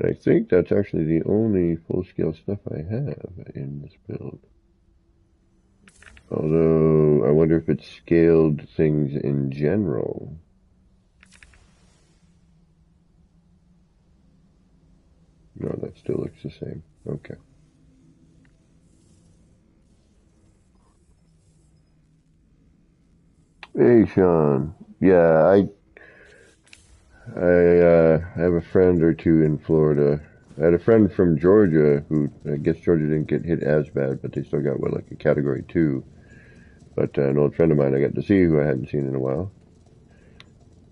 I think that's actually the only full-scale stuff I have in this build. Although, I wonder if it's scaled things in general. No, that still looks the same. Okay. Hey, Sean. Yeah, I have a friend or two in Florida. I had a friend from Georgia who, I guess Georgia didn't get hit as bad, but they still got, what, like a Category 2. But an old friend of mine I got to see who I hadn't seen in a while.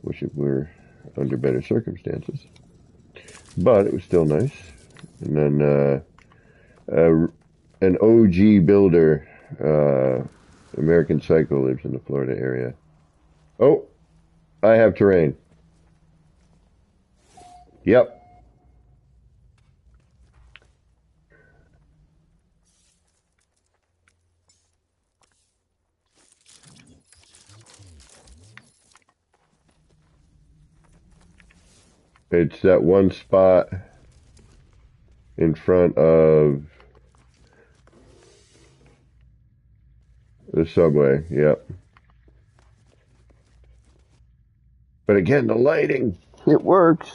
Wish it were under better circumstances. But it was still nice. And then an OG builder, American Cycle, lives in the Florida area. Oh, I have terrain. Yep. It's that one spot in front of the subway. Yep. But again, the lighting, it works.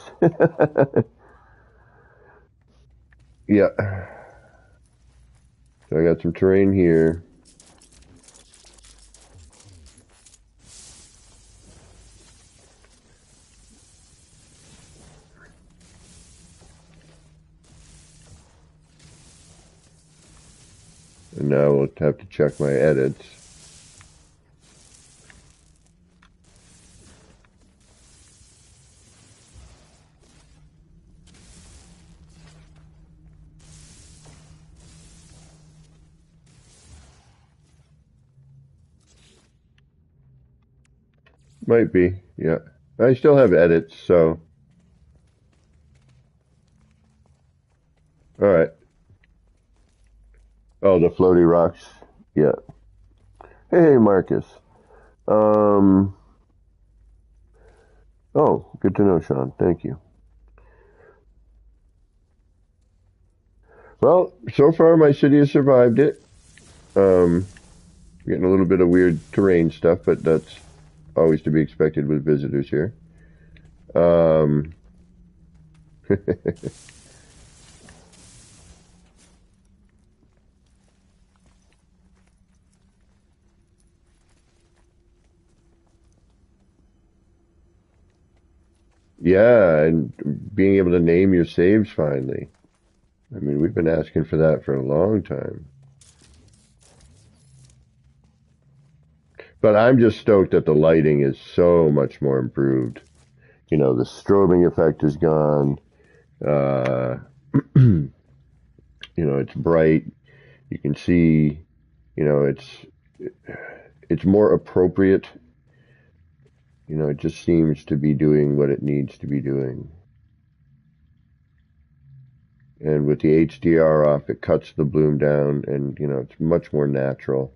Yeah. So I got some terrain here. And now we'll have to check my edits. Might be, yeah. I still have edits, so all right. Oh, the floaty rocks. Yeah. Hey, Marcus. Um. Oh, good to know, Sean. Thank you. Well, so far my city has survived it. Um, Getting a little bit of weird terrain stuff, but that's always to be expected with visitors here. Um, yeah, and being able to name your saves finally. I mean, we've been asking for that for a long time. But I'm just stoked that the lighting is so much more improved. You know, the strobing effect is gone. Uh, you know, it's bright. You can see, you know, it's more appropriate. You know, it just seems to be doing what it needs to be doing. And with the HDR off, it cuts the bloom down, and you know, it's much more natural.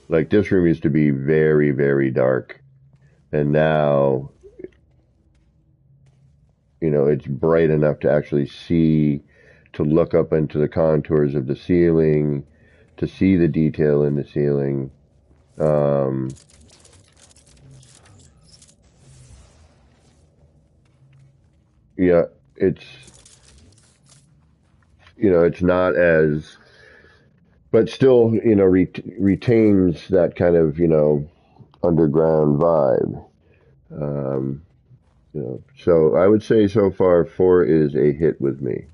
Like this room used to be very, very dark, and now, you know, it's bright enough to actually see, to look up into the contours of the ceiling, to see the detail in the ceiling. Um, yeah, it's, you know, it's not as, but still, you know, retains that kind of, you know, underground vibe. Um, you know, so I would say so far four is a hit with me.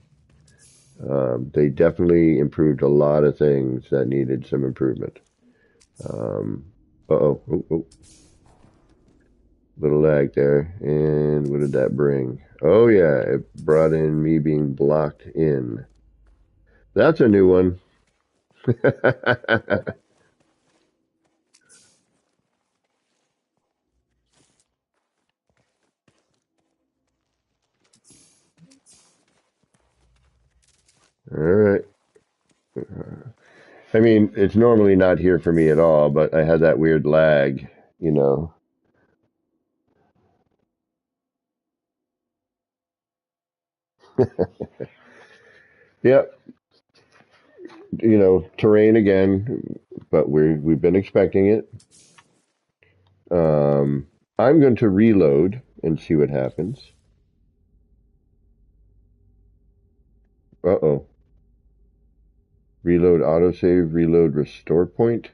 They definitely improved a lot of things that needed some improvement. Um, uh-oh, oh, oh, little lag there. And what did that bring? Oh yeah, it brought in me being blocked in. That's a new one. All right. I mean, it's normally not here for me at all, but I had that weird lag, you know. Yep, you know, terrain again, but we've been expecting it. Um, I'm going to reload and see what happens. Uh-oh. Reload autosave, reload restore point.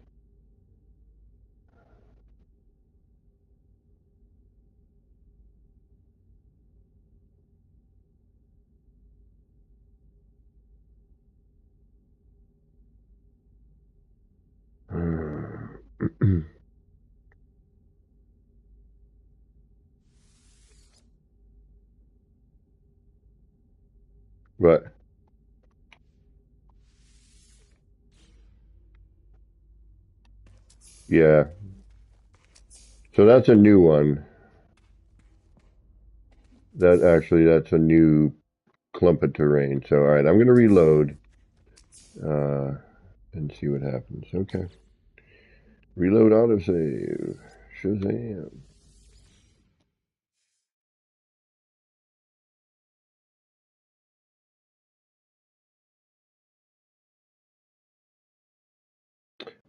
But yeah, so that's a new one. That's a new clump of terrain. So all right, I'm going to reload uh, and see what happens. Okay, reload autosave. Shazam!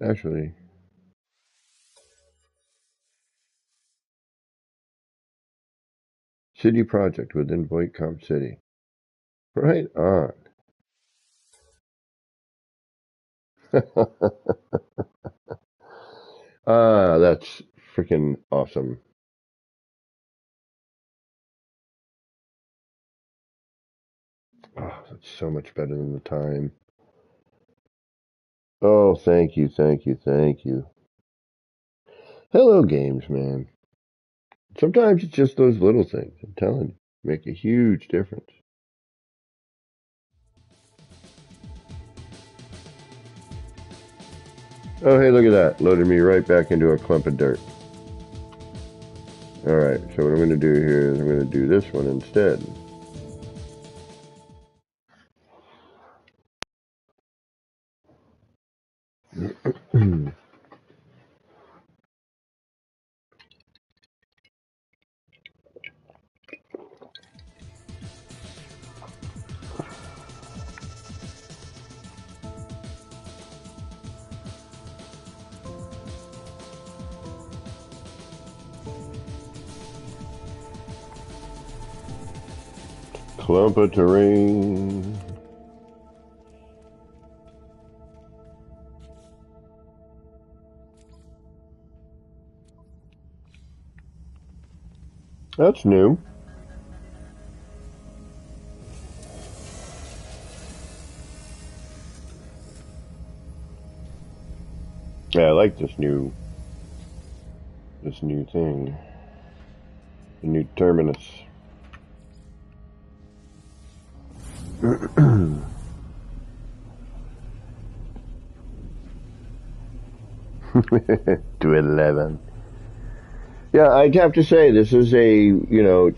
Actually, city project within Voight Comp City. Right on. Ah, that's freaking awesome. Oh, that's so much better than the time. Oh, thank you, thank you, thank you. Hello, games, man. Sometimes it's just those little things, I'm telling you, make a huge difference. Oh, hey, look at that. Loaded me right back into a clump of dirt. Alright, so what I'm going to do here is I'm going to do this one instead. Clump of terrain. That's new. Yeah, I like this new thing. The new terminus. To 11. Yeah, I'd have to say this is it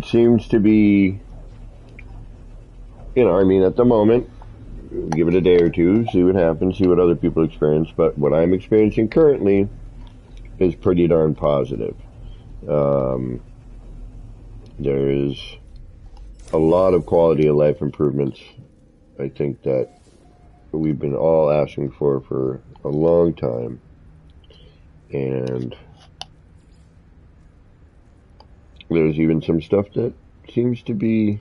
seems to be, I mean, at the moment, give it a day or two, see what happens, see what other people experience, but what I'm experiencing currently is pretty darn positive. There is a lot of quality of life improvements, I think, that we've been all asking for a long time. And there's even some stuff that seems to be,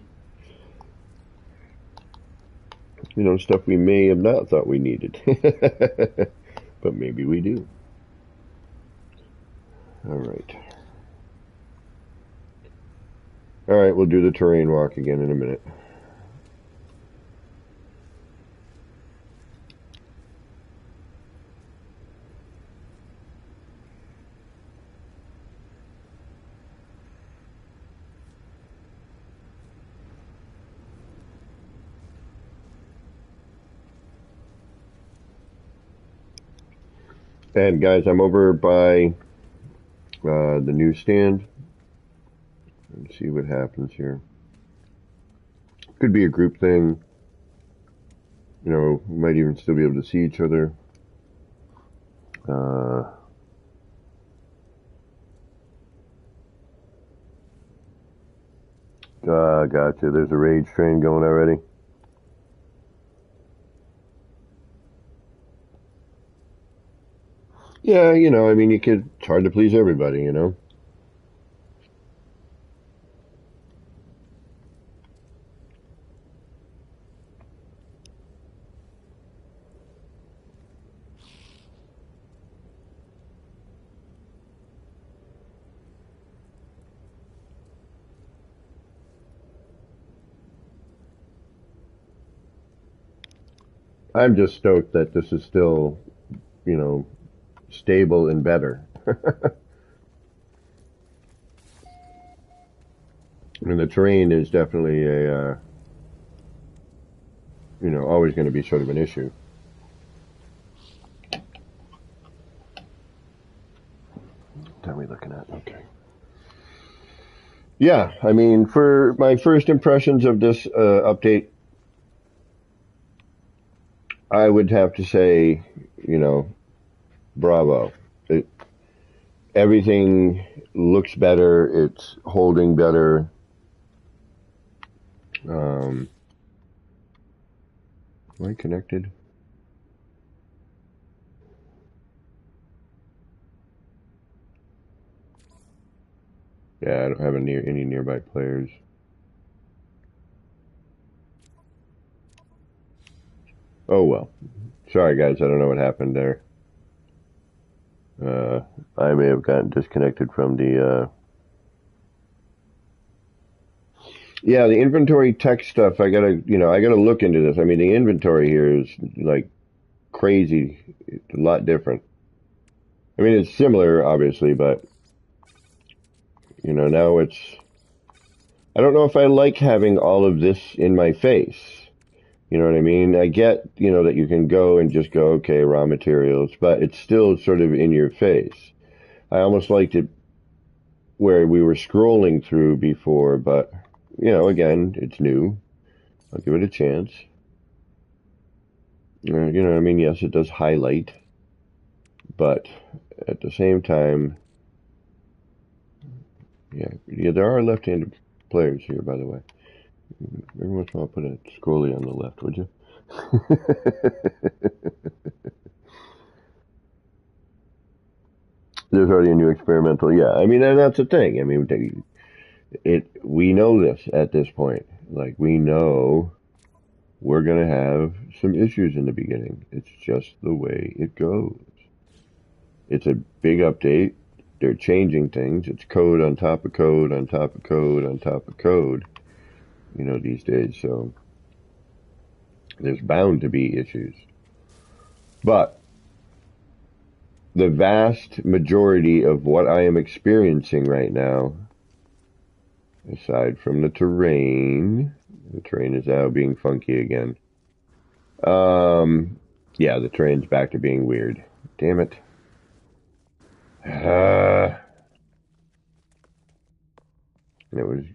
stuff we may have not thought we needed. But maybe we do. Alright. Alright, we'll do the terrain walk again in a minute. And guys, I'm over by the newsstand. Let's see what happens here. Could be a group thing. We might even still be able to see each other. Gotcha. There's a rage train going already. Yeah, I mean, it's hard to please everybody, I'm just stoked that this is still, stable and better. And the terrain is definitely always going to be sort of an issue. What are we looking at? Okay. Yeah, I mean, for my first impressions of this update, I would have to say, bravo. Everything looks better. It's holding better. Am I connected? Yeah, I don't have any nearby players. Oh well. Sorry guys, I don't know what happened there. I may have gotten disconnected from the yeah, the inventory tech stuff. I gotta look into this. I mean, the inventory here is like crazy. It's a lot different. I mean, it's similar, obviously, but now I don't know if I like having all of this in my face. You know what I mean? I get, that you can go and just go, okay, raw materials, but it's still sort of in your face. I almost liked it where we were scrolling through before, but, again, it's new. I'll give it a chance. I mean, yes, it does highlight, but at the same time, yeah, there are left-handed players here, by the way. Every once in a while, put a scrolly on the left, would you? There's already a new experimental. Yeah, I mean, and that's the thing. I mean, we know this at this point. Like, we know we're going to have some issues in the beginning. It's just the way it goes. It's a big update. They're changing things. It's code on top of code on top of code on top of code, these days. So there's bound to be issues. But the vast majority of what I am experiencing right now, aside from the terrain is now being funky again. Yeah, the terrain's back to being weird. Damn it. It was.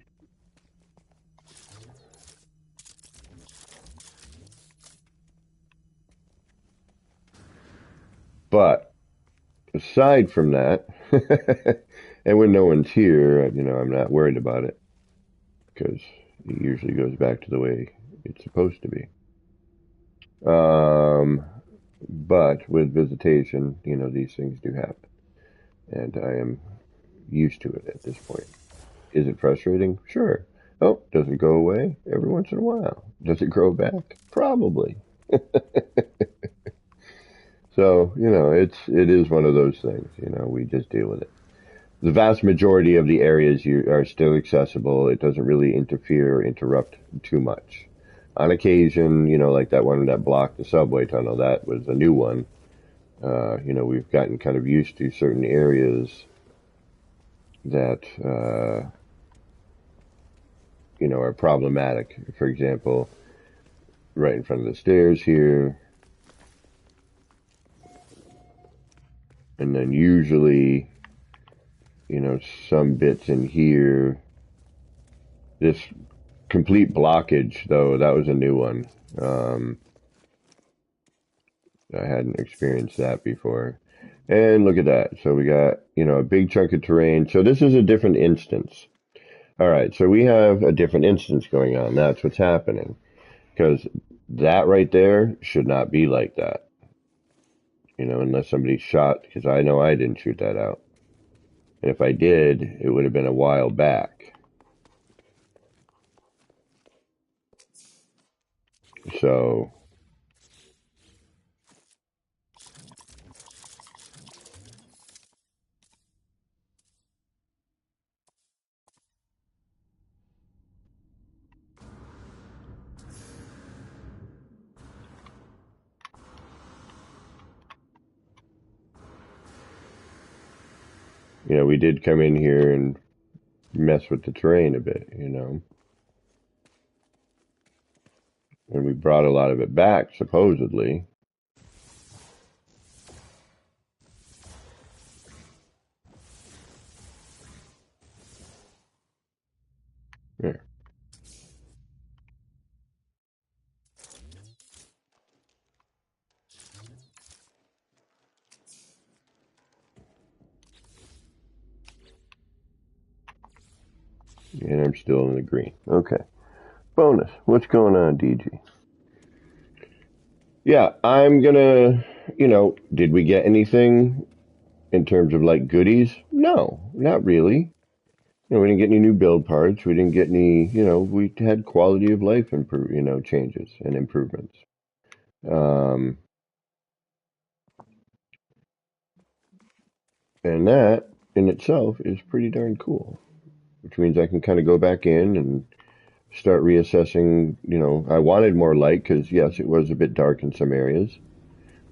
But aside from that, and when no one's here, I'm not worried about it because it usually goes back to the way it's supposed to be. But with visitation, these things do happen, and I am used to it at this point. Is it frustrating? Sure. Oh, does it go away? Every once in a while. Does it grow back? Probably. So, it is one of those things, we just deal with it. The vast majority of the areas are still accessible. It doesn't really interfere or interrupt too much. On occasion, like that one that blocked the subway tunnel, that was a new one. We've gotten kind of used to certain areas that, are problematic. For example, right in front of the stairs here. And then usually, some bits in here. This complete blockage, though, that was a new one. I hadn't experienced that before. And look at that. So we got, a big chunk of terrain. So this is a different instance. All right, so we have a different instance going on. That's what's happening. Because that right there should not be like that. Unless somebody shot, because I know I didn't shoot that out. And if I did, it would have been a while back. So, we did come in here and mess with the terrain a bit, And we brought a lot of it back, supposedly. There. And I'm still in the green. Okay. Bonus. What's going on, DG? Yeah, I'm gonna, did we get anything in terms of like goodies? No, not really. We didn't get any new build parts. We didn't get any, we had quality of life changes and improvements. And that in itself is pretty darn cool, which means I can kind of go back in and start reassessing. I wanted more light because, yes, it was a bit dark in some areas.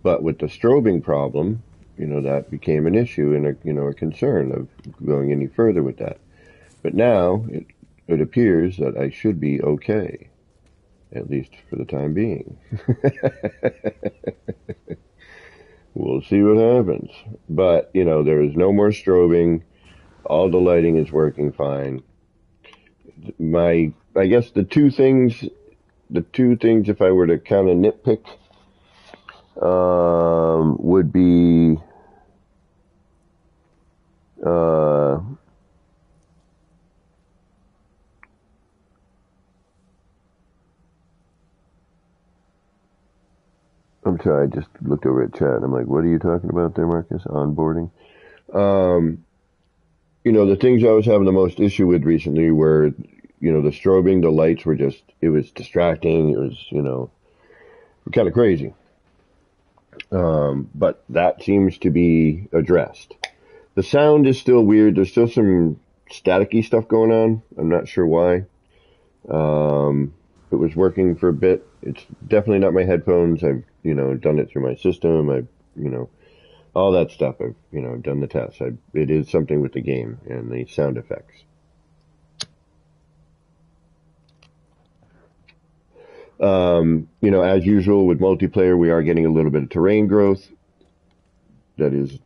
But with the strobing problem, that became an issue and a concern of going any further with that. But now it appears that I should be okay. at least for the time being. We'll see what happens. But, you know, there is no more strobing. All the lighting is working fine. I guess the two things, if I were to kind of nitpick, would be, I'm sorry, I just looked over at chat and I'm like, what are you talking about there, Marcus? Onboarding? You know, the things I was having the most issue with recently were, you know, the strobing, the lights were just, it was distracting. It was, you know, kind of crazy. But that seems to be addressed. The sound is still weird. There's still some staticky stuff going on. I'm not sure why. It was working for a bit. It's definitely not my headphones. I've, you know, done it through my system. I've, you know, all that stuff. I've, you know, done the tests. It is something with the game and the sound effects. You know, as usual with multiplayer, we are getting a little bit of terrain growth. That is,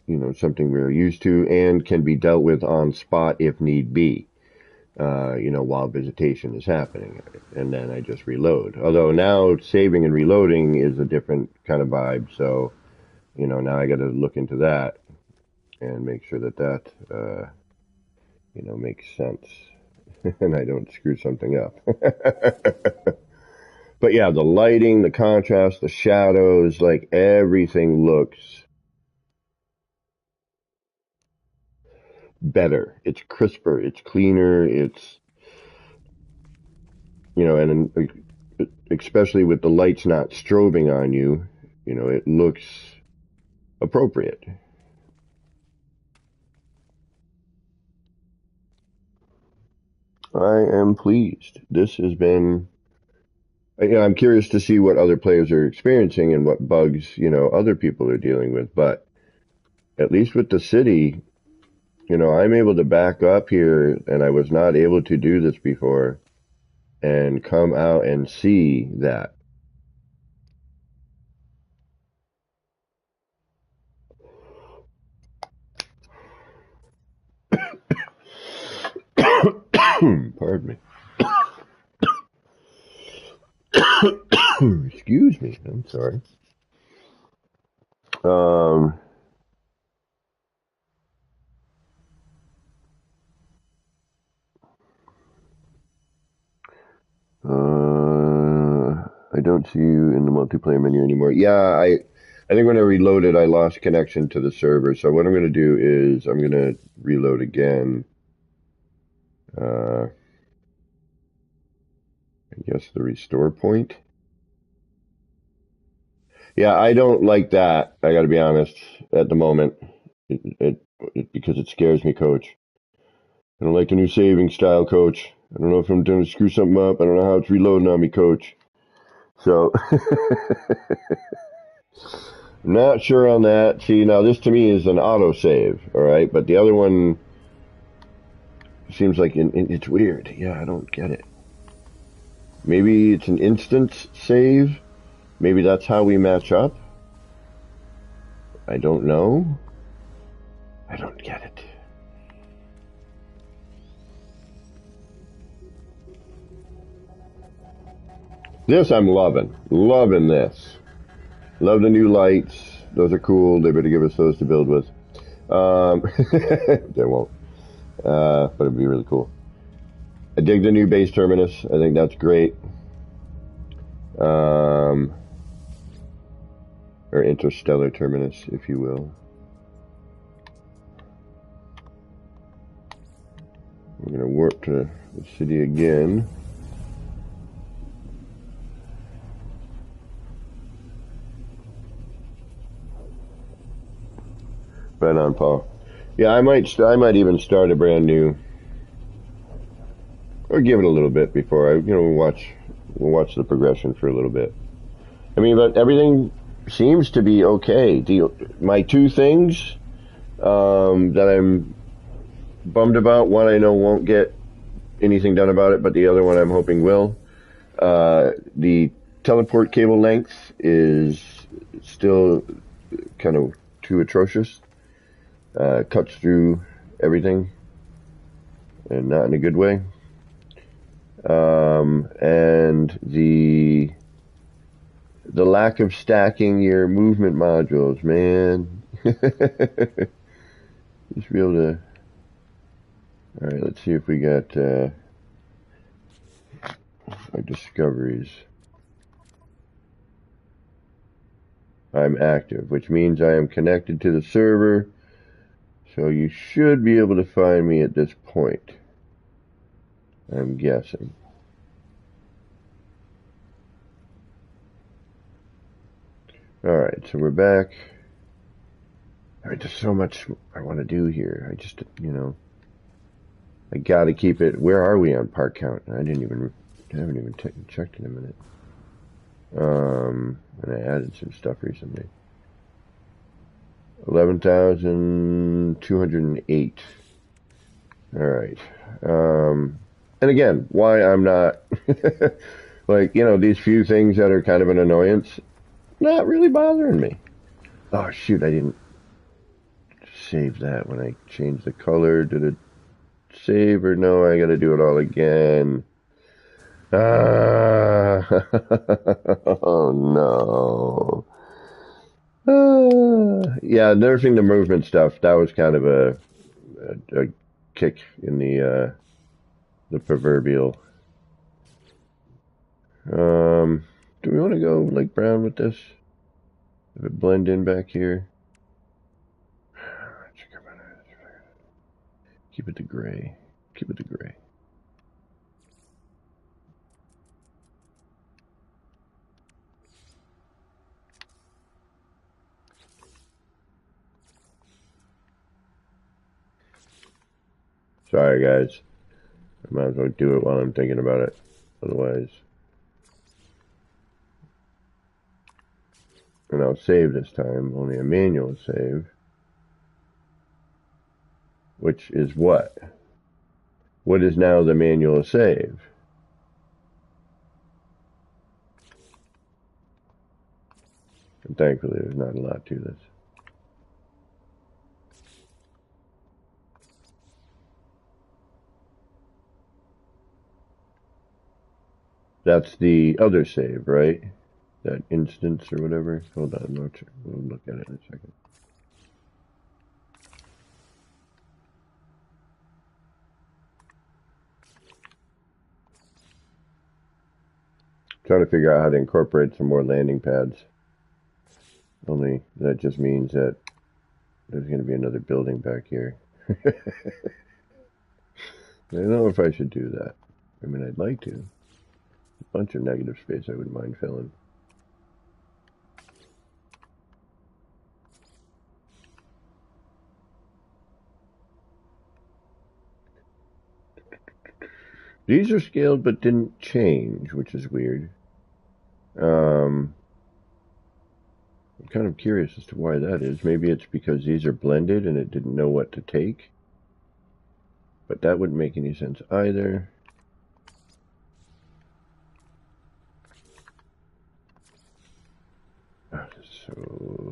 you know, something we're used to and can be dealt with on spot if need be. You know, while visitation is happening, and then I just reload. Although now saving and reloading is a different kind of vibe, so, you know, now I got to look into that and make sure that you know, makes sense, and I don't screw something up. But yeah, the lighting, the contrast, the shadows, like everything looks better. It's crisper, it's cleaner, it's, you know, and especially with the lights not strobing on you, you know, it looks appropriate. I am pleased. This has been, you know, I'm curious to see what other players are experiencing and what bugs, you know, other people are dealing with, but at least with the city, you know, I'm able to back up here, and I was not able to do this before, and come out and see that. Pardon me. Excuse me. I'm sorry. I don't see you in the multiplayer menu anymore. Yeah, I think when I reloaded, I lost connection to the server. So what I'm going to do is I'm going to reload again. I guess the restore point. Yeah, I don't like that. I got to be honest at the moment, because it scares me, Coach. I don't like the new saving style, Coach. I don't know if I'm going to screw something up. I don't know how it's reloading on me, Coach. So, not sure on that. See, now this to me is an autosave, all right? But the other one seems like it's weird. Yeah, I don't get it. Maybe it's an instant save. Maybe that's how we match up. I don't know. I don't get it. This I'm loving. Loving this. Love the new lights. Those are cool. They better give us those to build with. They won't. But it'd be really cool. I dig the new base terminus. I think that's great. Or interstellar terminus, if you will. We're going to warp to the city again. Right on, Paul. Yeah, I might even start a brand new, or give it a little bit before we'll watch the progression for a little bit. I mean, but everything seems to be okay. My two things that I'm bummed about, one I know won't get anything done about it, but the other one I'm hoping will. The teleport cable length is still kind of too atrocious. Cuts through everything, and not in a good way. And the lack of stacking your movement modules, man. Just be able to. All right, let's see if we got our discoveries. I'm active, which means I am connected to the server, so you should be able to find me at this point, I'm guessing. Alright, so we're back. Alright, there's so much I want to do here. I just, I gotta keep it. Where are we on part count? I haven't even checked in a minute. And I added some stuff recently. 11,208. Alright. And again, why I'm not, like, these few things that are kind of an annoyance, not really bothering me. Oh, shoot, I didn't save that when I changed the color. Did it save or no? I gotta do it all again. Oh no. Yeah, nerfing the movement stuff, that was kind of a kick in the proverbial. Do we want to go like brown with this? Have it blend in back here? Keep it to gray. Keep it to gray. Sorry, guys. I might as well do it while I'm thinking about it. Otherwise. And I'll save this time. Only a manual save. Which is what? What is now the manual save? And thankfully, there's not a lot to this. That's the other save, right? That instance or whatever. Hold on, we'll look at it in a second. Trying to figure out how to incorporate some more landing pads. Only that just means that there's going to be another building back here. I don't know if I should do that. I mean, I'd like to. A bunch of negative space I wouldn't mind filling. These are scaled but didn't change, which is weird. I'm kind of curious as to why that is. Maybe it's because these are blended and it didn't know what to take. But that wouldn't make any sense either.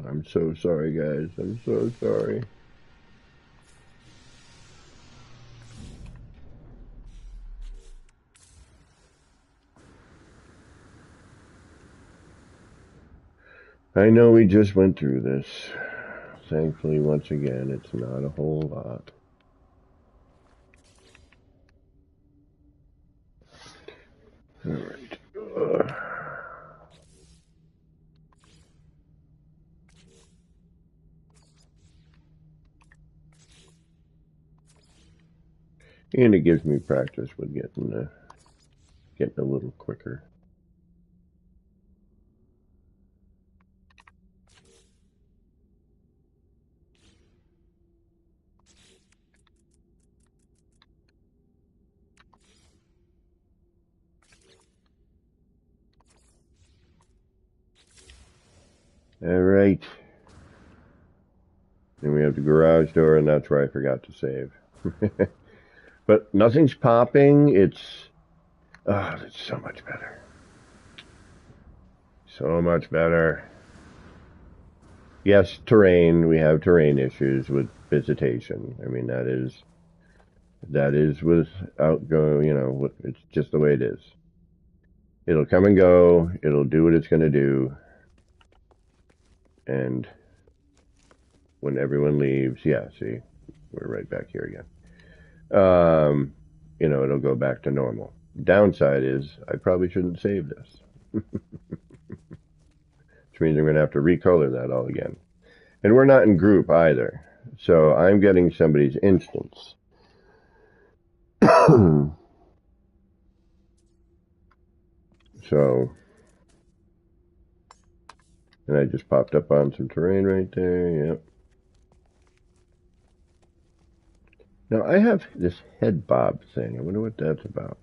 I'm so sorry, guys. I'm so sorry. I know we just went through this. Thankfully, once again, it's not a whole lot. All right. And it gives me practice with getting a little quicker. All right. Then we have the garage door, and that's where I forgot to save. But nothing's popping. It's so much better. So much better. Yes, terrain. We have terrain issues with visitation. I mean, that is without going, it's just the way it is. It'll come and go. It'll do what it's going to do. And when everyone leaves, yeah, see, we're right back here again. It'll go back to normal. Downside is I probably shouldn't save this, which means I'm going to have to recolor that all again. And we're not in group either, so I'm getting somebody's instance. So, and I just popped up on some terrain right there, yep. Now I have this head bob thing. I wonder what that's about.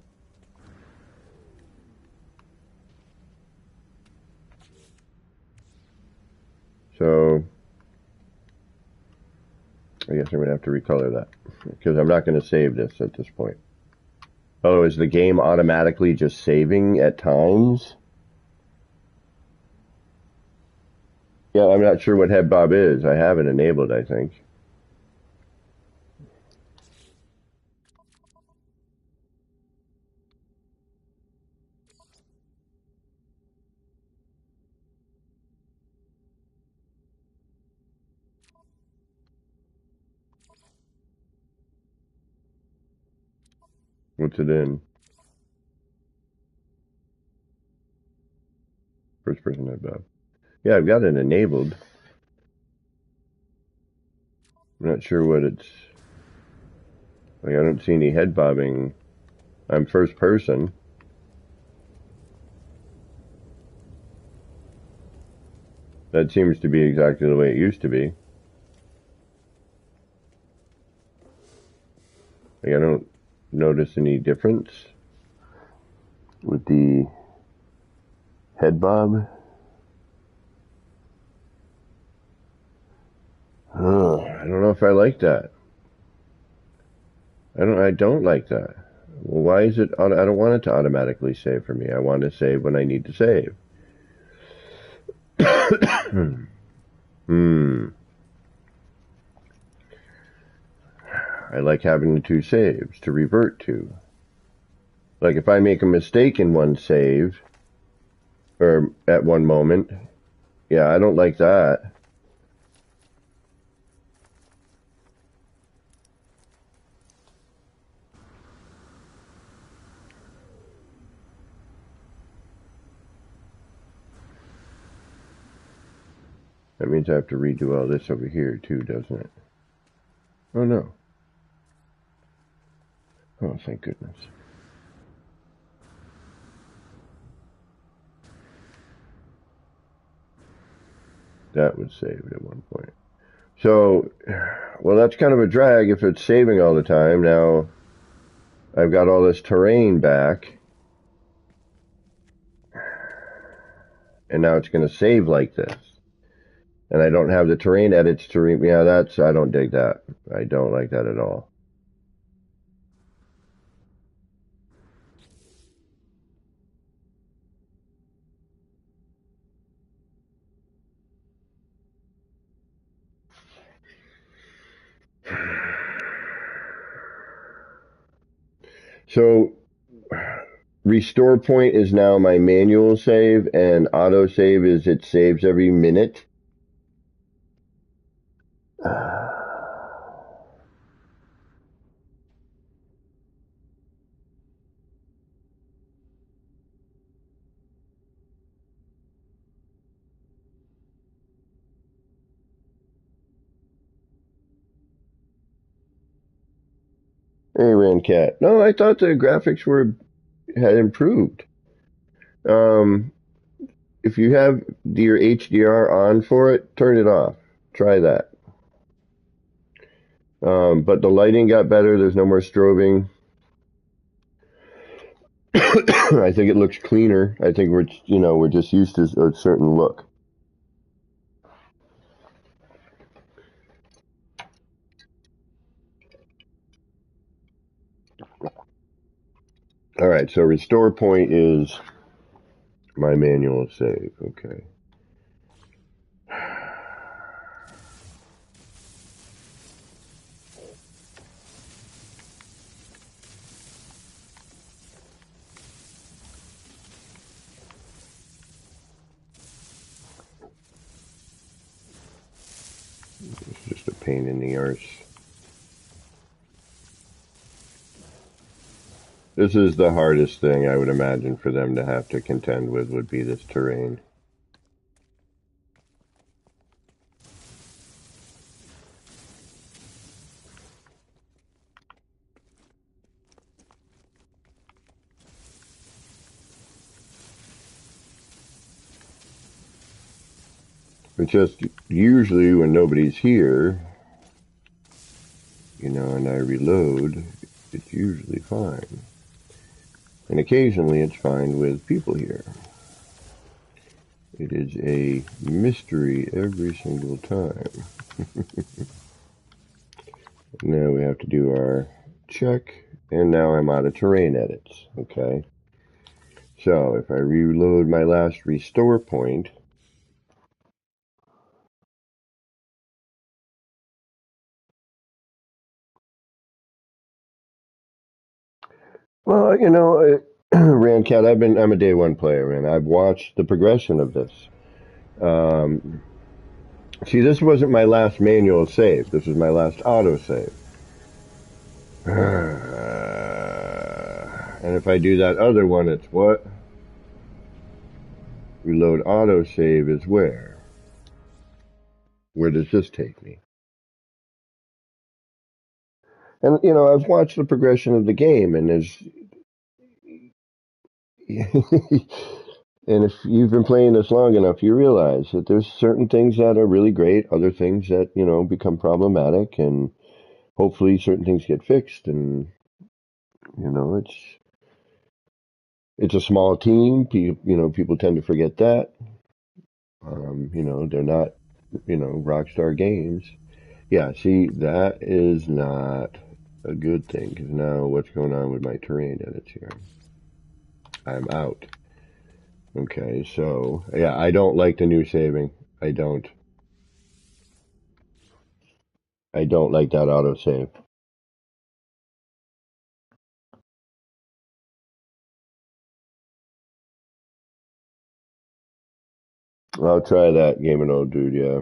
So, I guess I'm going to have to recolor that, because I'm not going to save this at this point. Oh, is the game automatically just saving at times? Yeah, I'm not sure what head bob is. I have it enabled, I think. What's it in? First person head bob. Yeah, I've got it enabled. I'm not sure what it's... Like, I don't see any head bobbing. I'm first person. That seems to be exactly the way it used to be. Like, I don't notice any difference with the head bob. Oh, I don't know if I like that. I don't like that. Well, why is it? I don't want it to automatically save for me. I want to save when I need to save. I like having the two saves to revert to. Like if I make a mistake in one save, or at one moment, yeah, I don't like that. That means I have to redo all this over here too, doesn't it? Oh no. Oh, thank goodness. That was saved at one point. So, well, that's kind of a drag if it's saving all the time. Now, I've got all this terrain back. And now it's going to save like this. And I don't have the terrain edits to read. Yeah, I don't dig that. I don't like that at all. So, restore point is now my manual save, and auto save is it saves every minute. Hey, Rancat. No, I thought the graphics had improved. If you have your HDR on for it, turn it off. Try that. But the lighting got better. There's no more strobing. I think it looks cleaner. I think we're just used to a certain look. All right, so restore point is My manual save, okay. It's just a pain in the arse. This is the hardest thing I would imagine for them to have to contend with, would be this terrain. It's just usually when nobody's here, you know, and I reload, it's usually fine. And occasionally it's fine with people here. It is a mystery every single time. Now we have to do our check, and now I'm out of terrain edits, okay? So if I reload my last restore point, well, you know, Randcat, I'm a day one player, and I've watched the progression of this. See, this wasn't my last manual save. This was my last auto save. And if I do that other one, it's what? Reload auto save is where? Where does this take me? And, you know, I've watched the progression of the game, and there's... And if you've been playing this long enough, you realize that there's certain things that are really great, other things that, you know, become problematic, and hopefully certain things get fixed. And, you know, it's a small team. You know, people tend to forget that. You know, they're not, you know, Rockstar Games. Yeah, see, that is not a good thing, because now what's going on with my terrain edits here? I'm out. Okay, so, yeah, I don't like the new saving. I don't like that autosave. I'll try that, Gaming Old Dude, yeah.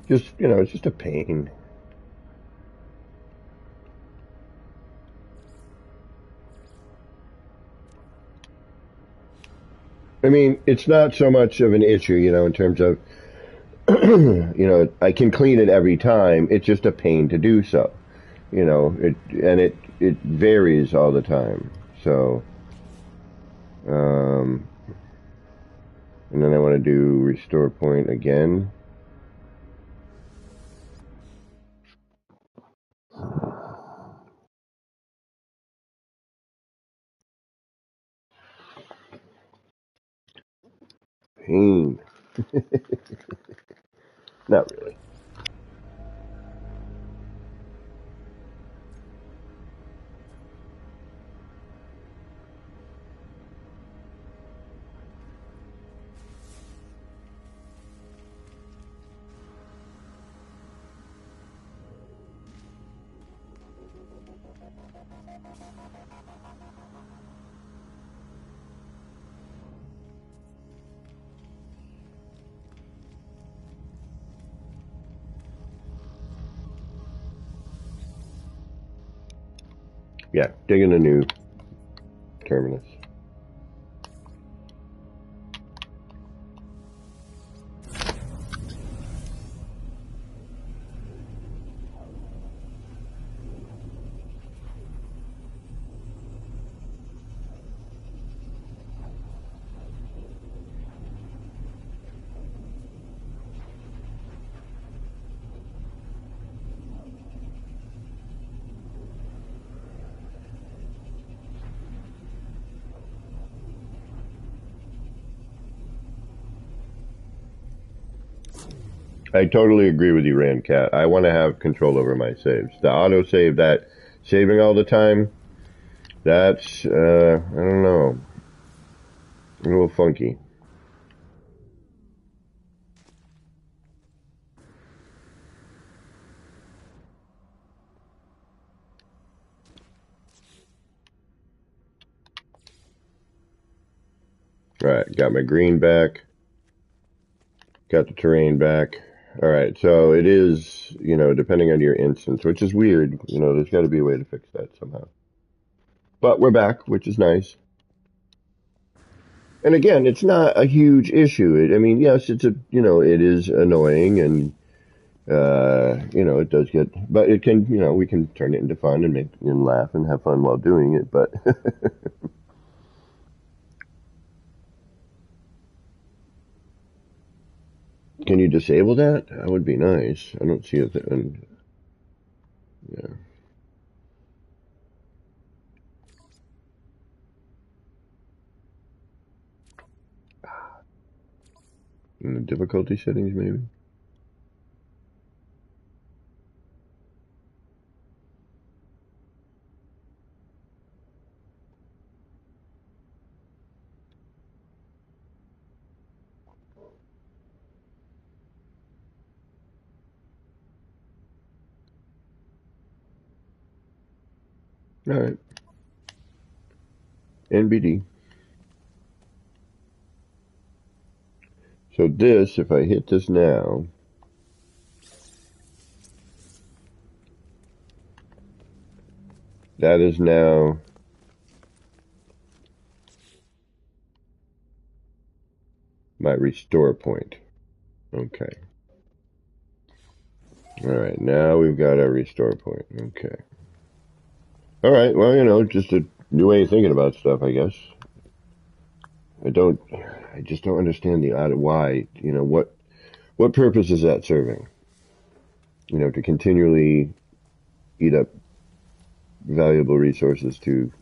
Just, you know, it's just a pain. I mean, it's not so much of an issue, you know, in terms of, you know, I can clean it every time. It's just a pain to do so. You know, it varies all the time. So, and then I want to do restore point again. Pain. Not really. Yeah, digging a new terminus. I totally agree with you, Randcat. I want to have control over my saves. The autosave, that saving all the time, that's, I don't know, a little funky. Alright, got my green back. Got the terrain back. Alright, so it is, depending on your instance, which is weird. There's got to be a way to fix that somehow. But we're back, which is nice. And again, it's not a huge issue. I mean, yes, it is annoying and, it does get, but it can, we can turn it into fun and make and laugh and have fun while doing it, but. Can you disable that? That would be nice. I don't see it. Yeah. In the difficulty settings, maybe? All right. NBD. So this, if I hit this now, that is now my restore point. Okay. All right, now we've got our restore point. Okay. All right, well, just a new way of thinking about stuff, I guess. I just don't understand why, what purpose is that serving? To continually eat up valuable resources to,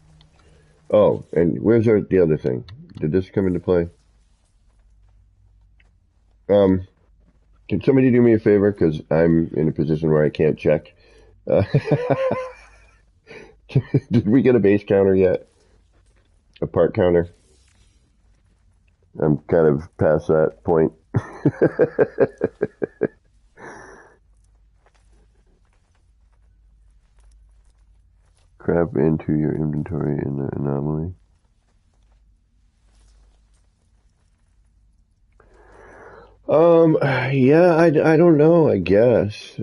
oh, and where's the other thing? Did this come into play? Can somebody do me a favor? Because I'm in a position where I can't check. Did we get a base counter yet? A part counter? I'm kind of past that point. Crap into your inventory in the anomaly. Yeah, I don't know, I guess.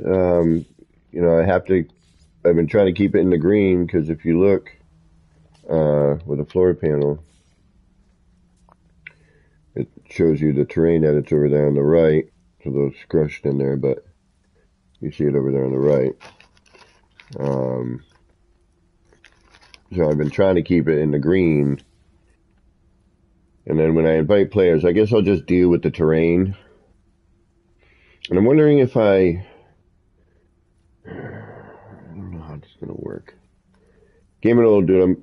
I've been trying to keep it in the green because if you look, with a floor panel, it shows you the terrain edits over there on the right. So those scrushed in there, but you see it over there on the right. So I've been trying to keep it in the green. And then when I invite players, I guess I'll just deal with the terrain. And I'm wondering if I don't know how this is going to work. Game and Old Dude,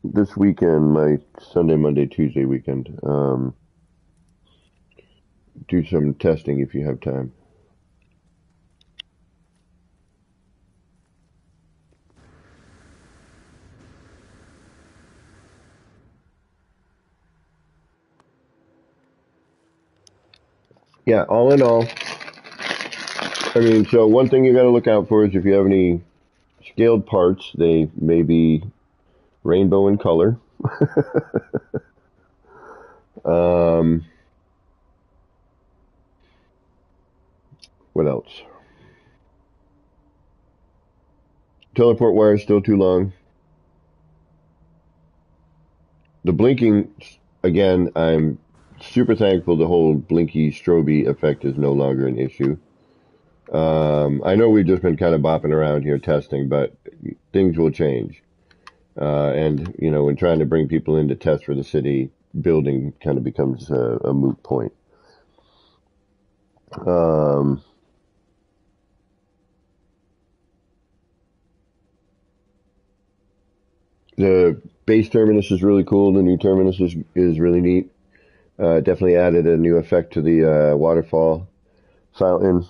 this weekend, my Sunday, Monday, Tuesday weekend, do some testing if you have time. Yeah, all in all, I mean, so one thing you got to look out for is if you have any scaled parts, they may be rainbow in color. What else? Teleport wire is still too long. The blinking, again, I'm super thankful the whole blinky strobe effect is no longer an issue. I know we've just been kind of bopping around here testing, but things will change. And, when trying to bring people in to test for the city, building kind of becomes a moot point. The base terminus is really cool. The new terminus is really neat. Definitely added a new effect to the waterfall. fountain.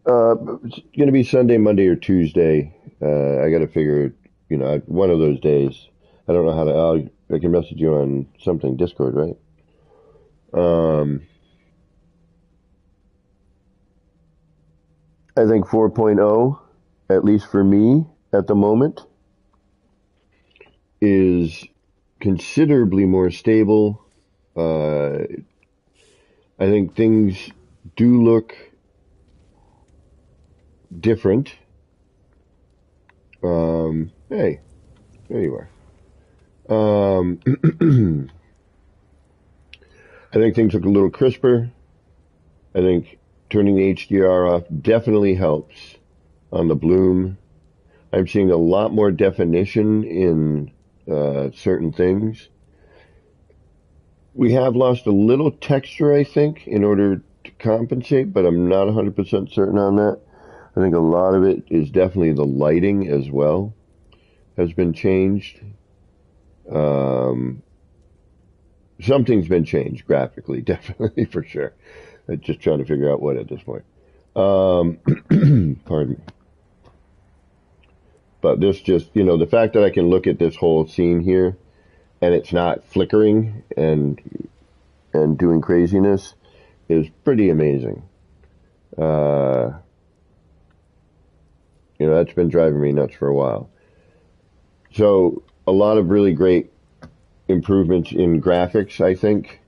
It's going to be Sunday, Monday, or Tuesday. I got to figure, one of those days. I don't know how to. I can message you on something, Discord, right? I think 4.0, at least for me at the moment, is considerably more stable. I think things do look different. Hey, there you are. I think things look a little crisper. I think turning the HDR off definitely helps on the bloom. I'm seeing a lot more definition in certain things. We have lost a little texture, I think, in order to compensate, but I'm not 100% certain on that. I think a lot of it is definitely the lighting as well has been changed. Something's been changed graphically, definitely for sure. I'm just trying to figure out what at this point. Pardon me. But this just, the fact that I can look at this whole scene here and it's not flickering and doing craziness is pretty amazing. That's been driving me nuts for a while. So a lot of really great improvements in graphics, I think,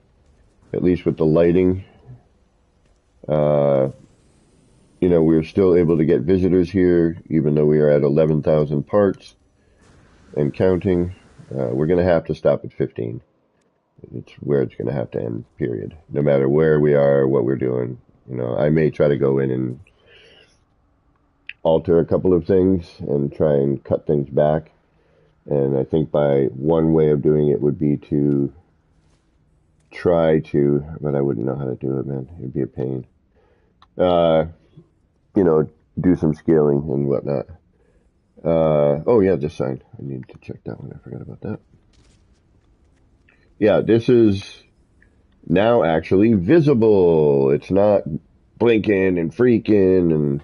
at least with the lighting. We're still able to get visitors here, even though we are at 11,000 parts and counting. We're going to have to stop at 15. It's where it's going to have to end, period. No matter where we are, what we're doing. I may try to go in and alter a couple of things and try and cut things back. And I think one way of doing it would be to try to, but I wouldn't know how to do it, man. It'd be a pain. Do some scaling and whatnot. Oh yeah, this sign. I need to check that one. I forgot about that. Yeah, this is now actually visible. It's not blinking and freaking and,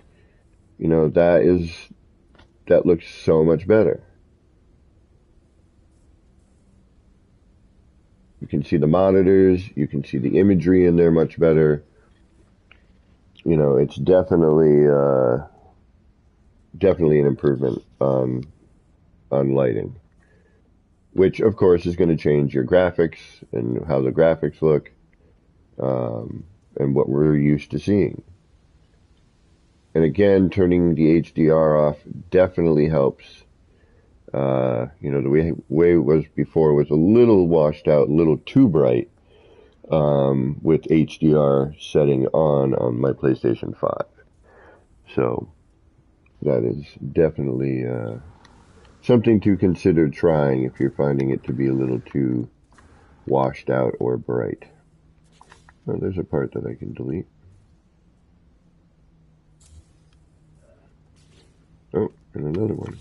that looks so much better. You can see the monitors. You can see the imagery in there much better. It's definitely an improvement on lighting, which of course is going to change your graphics and how the graphics look, and what we're used to seeing. And again, turning the HDR off definitely helps. The way it was before was a little washed out, a little too bright. With HDR setting on my PlayStation 5. So that is definitely something to consider trying if you're finding it to be a little too washed out or bright. Oh, there's a part that I can delete. Oh, and another one.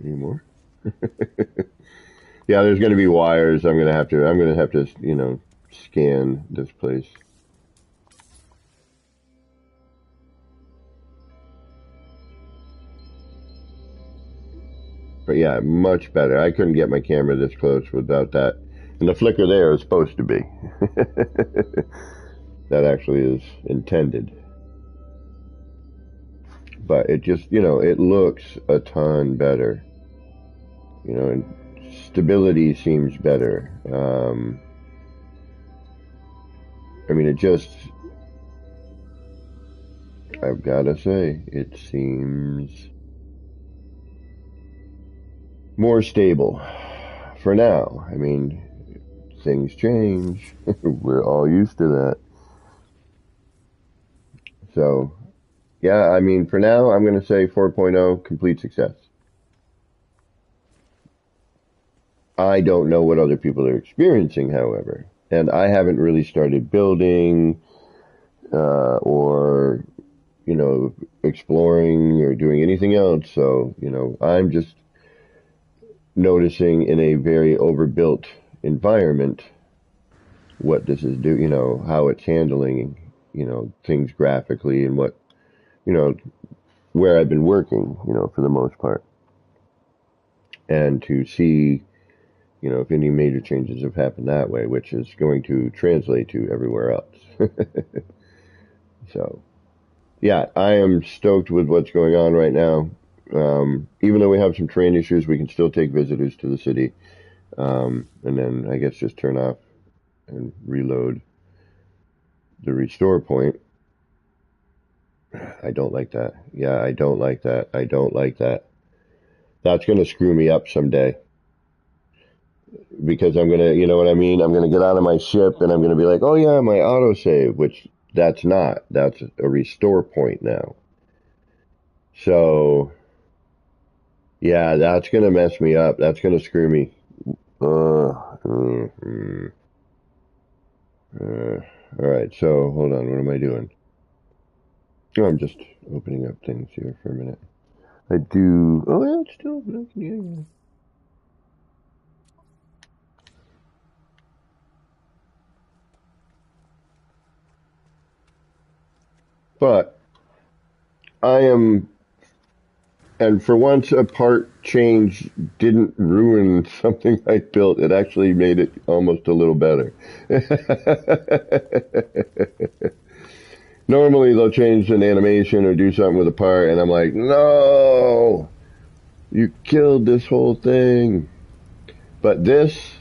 Any more? Yeah, there's going to be wires. I'm going to have to, scan this place. But yeah, much better. I couldn't get my camera this close without that. And the flicker there is supposed to be. That actually is intended. But it just, it looks a ton better. And stability seems better. I've got to say, it seems more stable for now. Things change. We're all used to that. So, yeah, for now, I'm going to say 4.0, complete success. I don't know what other people are experiencing, however, and I haven't really started building or exploring or doing anything else. So I'm just noticing in a very overbuilt environment what this is do, how it's handling, things graphically and what, where I've been working, for the most part. And to see, if any major changes have happened that way, which is going to translate to everywhere else. So, yeah, I am stoked with what's going on right now. Even though we have some train issues, we can still take visitors to the city. And then I guess just turn off and reload the restore point. I don't like that. Yeah, I don't like that. I don't like that. That's going to screw me up someday. Because I'm going to, you know what I mean? I'm going to get out of my ship and I'm going to be like, oh yeah, my autosave, which that's not. That's a restore point now. So, yeah, that's going to mess me up. That's going to screw me. All right, so hold on. What am I doing? Oh, I'm just opening up things here for a minute. I do. Oh, yeah, it's still open. Yeah. But I am, and for once, a part change didn't ruin something I built. It actually made it almost a little better. Normally, they'll change an animation or do something with a part, and I'm like, no, you killed this whole thing. But this,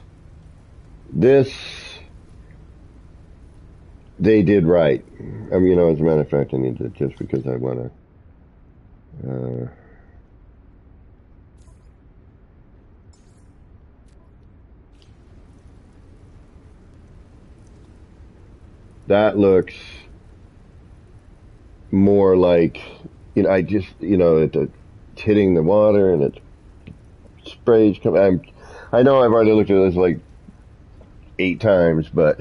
they did right. I mean, as a matter of fact, I need to, just because I want to, that looks more like, I just, it's hitting the water and it's sprays coming. I know I've already looked at this like 8 times, but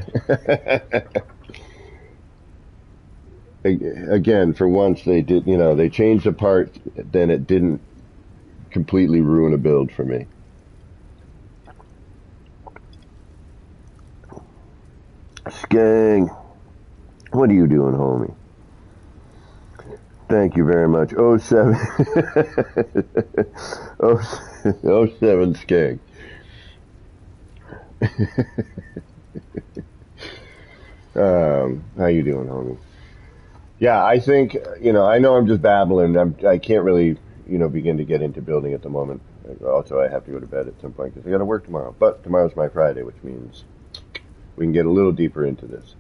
again, for once they did, they changed the part, then it didn't completely ruin a build for me. Skang, what are you doing, homie? Thank you very much. 07. 07 Skang. How you doing, homie? Yeah, I think, I know I'm just babbling. I can't really, begin to get into building at the moment. Also, I have to go to bed at some point because I got to work tomorrow. But tomorrow's my Friday, which means we can get a little deeper into this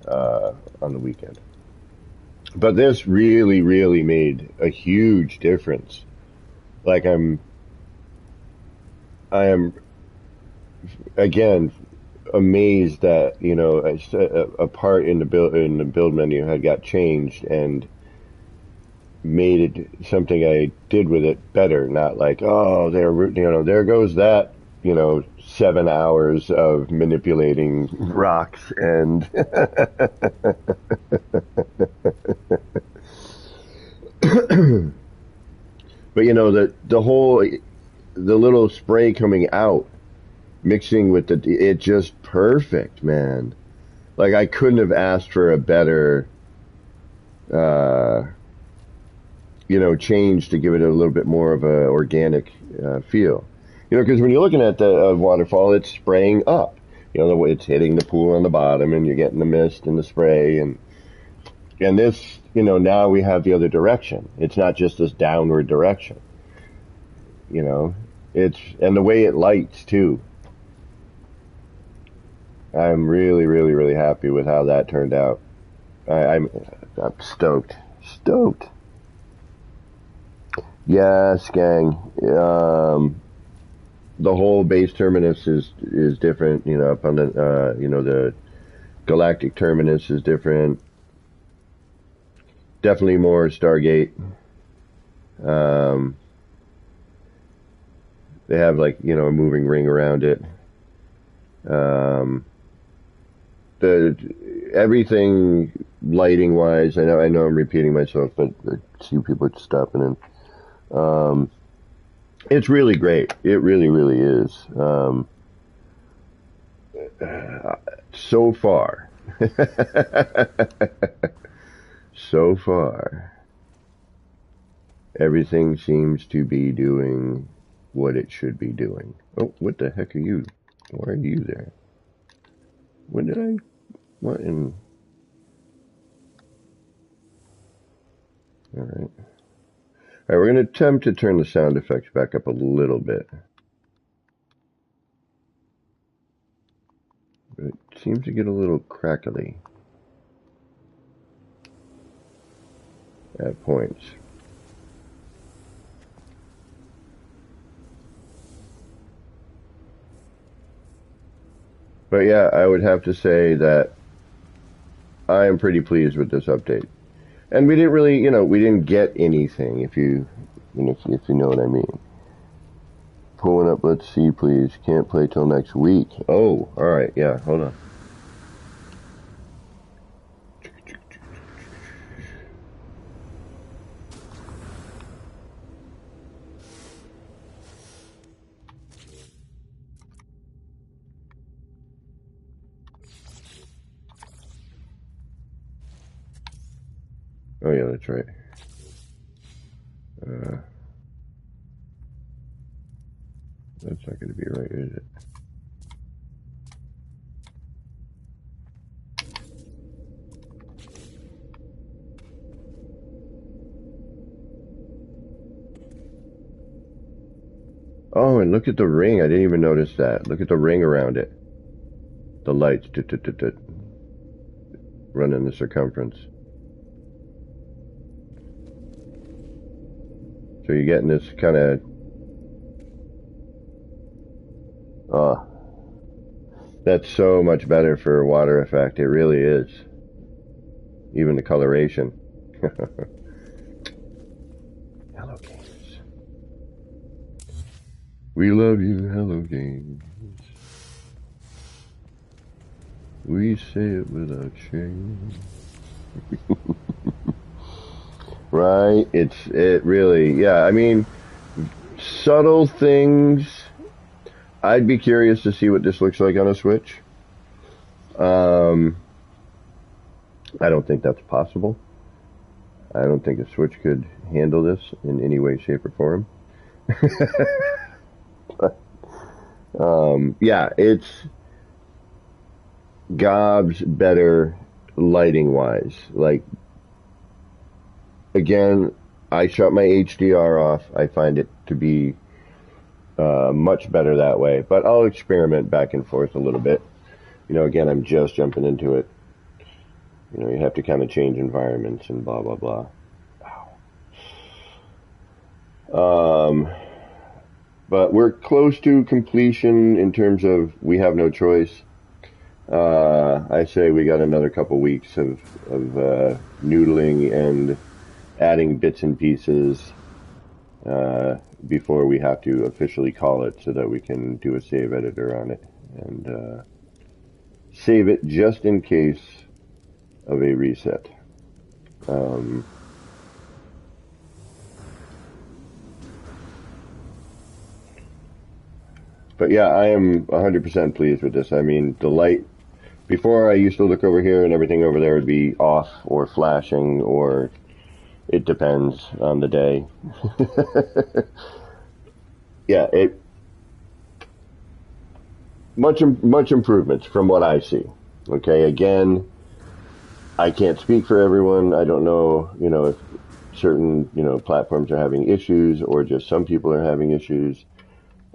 on the weekend. But this really, really made a huge difference. Like I am again amazed that a part in the build menu had got changed and made it something I did with it better. Not like, oh, there goes that 7 hours of manipulating rocks and but the little spray coming out mixing with it just perfect, man. Like I couldn't have asked for a better change to give it a little bit more of a organic feel. Because when you're looking at the waterfall, it's spraying up. It's hitting the pool on the bottom, and you're getting the mist and the spray, and this, now we have the other direction. It's not just this downward direction. It's and the way it lights too. I'm really, really, really happy with how that turned out. I'm stoked. Yes, gang. The whole base terminus is different. Up on the the galactic terminus is different. Definitely more Stargate. They have like a moving ring around it. Everything lighting wise. I know I'm repeating myself, but I see people stopping in. It's really great. It really, really is. So far. So far, everything seems to be doing what it should be doing. Oh, what the heck are you? Why are you there? When did I... What in... Alright. Alright, we're going to attempt to turn the sound effects back up a little bit. But it seems to get a little crackly at points. But yeah, I would have to say that I am pretty pleased with this update. And we didn't really, we didn't get anything, if you know what I mean. Pulling up, let's see, please. Can't play till next week. Oh, alright, yeah, hold on. Oh yeah, that's right. That's not going to be right, is it? Oh, and look at the ring. I didn't even notice that. Look at the ring around it. The lights running the circumference. So you're getting this kind of... that's so much better for a water effect. It really is. Even the coloration. Hello Games. We love you, Hello Games. We say it without shame. Right? It really, yeah, I mean, subtle things. I'd be curious to see what this looks like on a Switch. I don't think that's possible. I don't think a Switch could handle this in any way, shape, or form. Yeah, it's gobs better lighting wise. Like, again, I shut my HDR off. I find it to be much better that way, but I'll experiment back and forth a little bit. Again, I'm just jumping into it. You have to kind of change environments and blah, blah, blah. But we're close to completion in terms of we have no choice. I say we got another couple weeks of noodling and adding bits and pieces before we have to officially call it so that we can do a save editor on it and save it just in case of a reset. But yeah, I am 100% pleased with this. I mean, the light, before I used to look over here and everything over there would be off or flashing, or it depends on the day. Yeah, much improvements from what I see. Okay, again, I can't speak for everyone. I don't know, if certain, platforms are having issues or just some people are having issues.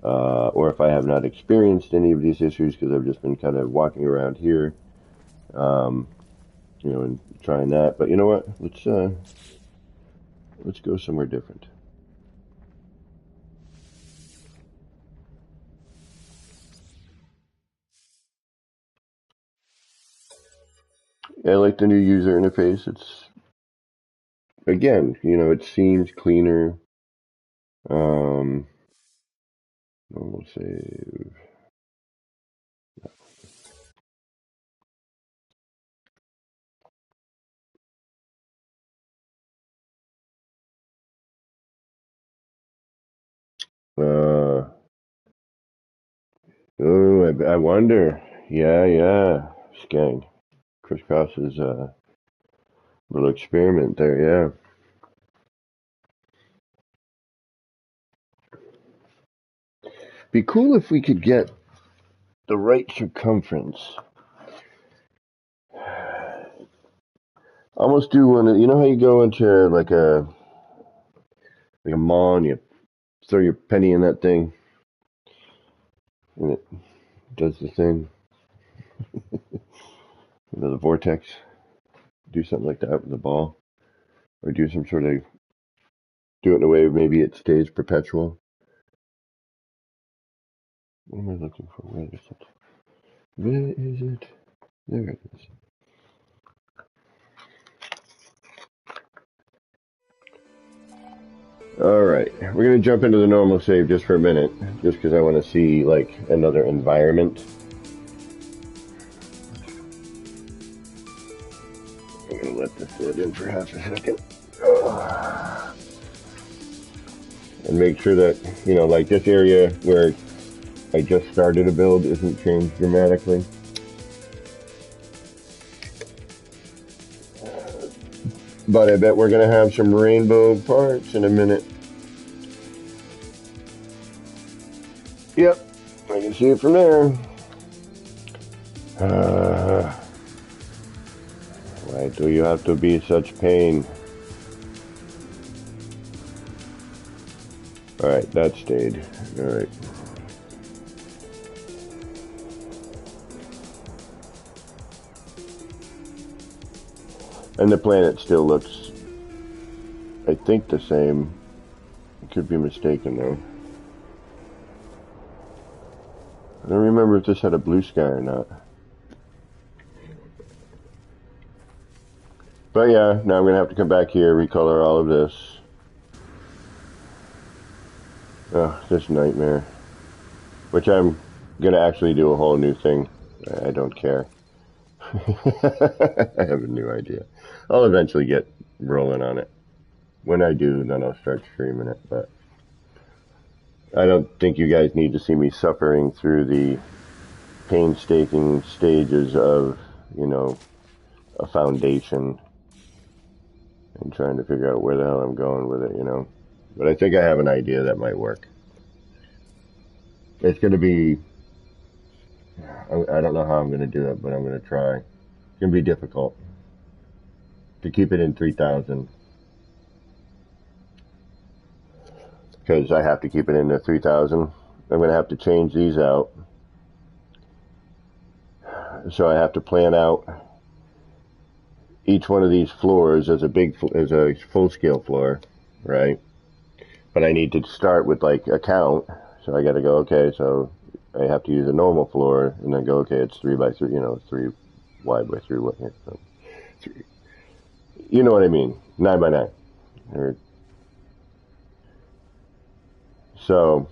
Or if I have not experienced any of these issues because I've just been kind of walking around here, and trying that. But you know what? Let's go somewhere different. I like the new user interface. It's, again, it seems cleaner. Normal save. Uh, oh, I wonder. Yeah. Skang. Crisscross's little experiment there, yeah. Be cool if we could get the right circumference. Almost do one. You know how you go into like a mall and you throw your penny in that thing and it does the thing. The vortex. Do something like that with the ball, or do some sort of do it in a way maybe it stays perpetual. What am I looking for? Where is it? Where is it? There it is. Alright, we're going to jump into the normal save just for a minute, just because I want to see, like, another environment. I'm going to let this sit in for half a second. And make sure that, you know, like this area where I just started a build isn't changed dramatically. But I bet we're going to have some rainbow parts in a minute. Yep, I can see it from there. Why do you have to be such pain? Alright, that stayed. Alright. And the planet still looks, I think, the same. I could be mistaken, though. I don't remember if this had a blue sky or not. But yeah, now I'm going to have to come back here, recolor all of this. Oh, this nightmare. Which I'm going to actually do a whole new thing. I don't care. I have a new idea. I'll eventually get rolling on it. When I do, then I'll start streaming it. But I don't think you guys need to see me suffering through the painstaking stages of, you know, a foundation and trying to figure out where the hell I'm going with it, you know. But I think I have an idea that might work. It's going to be, I don't know how I'm going to do it, but I'm going to try. It's going to be difficult to keep it in 3000. Because I have to keep it in the 3000. I'm going to have to change these out. So I have to plan out each one of these floors as a full-scale floor, right? But I need to start with like a count. So I got to go, okay, so I have to use a normal floor and then go, okay, it's 3 by 3, you know, 3 wide by 3, what, so 3. You know what I mean? 9 by 9. So,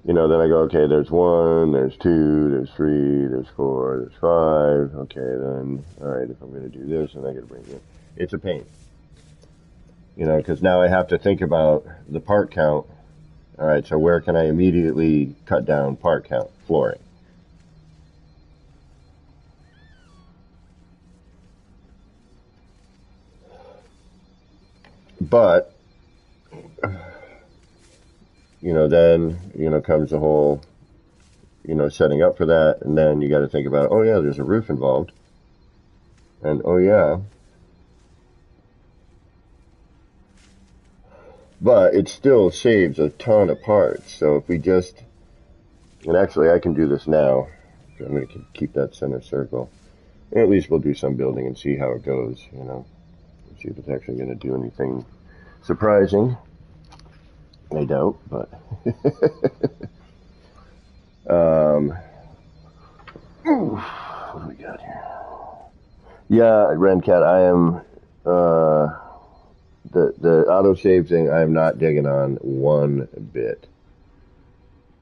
you know, then I go, okay, there's 1, there's 2, there's 3, there's 4, there's 5. Okay, then, all right, if I'm going to do this, then I got to bring it. It's a pain. You know, because now I have to think about the part count. All right, so where can I immediately cut down part count? Flooring. But, you know, then, you know, comes the whole, you know, setting up for that. And then you got to think about, oh, yeah, there's a roof involved. And, oh, yeah. But it still saves a ton of parts. So if we just, and actually I can do this now. I'm going to keep that center circle. And at least we'll do some building and see how it goes, you know. See if it's actually going to do anything surprising. I doubt, but what do we got here? Yeah, Rencat, I am the autosave thing. I am not digging on one bit,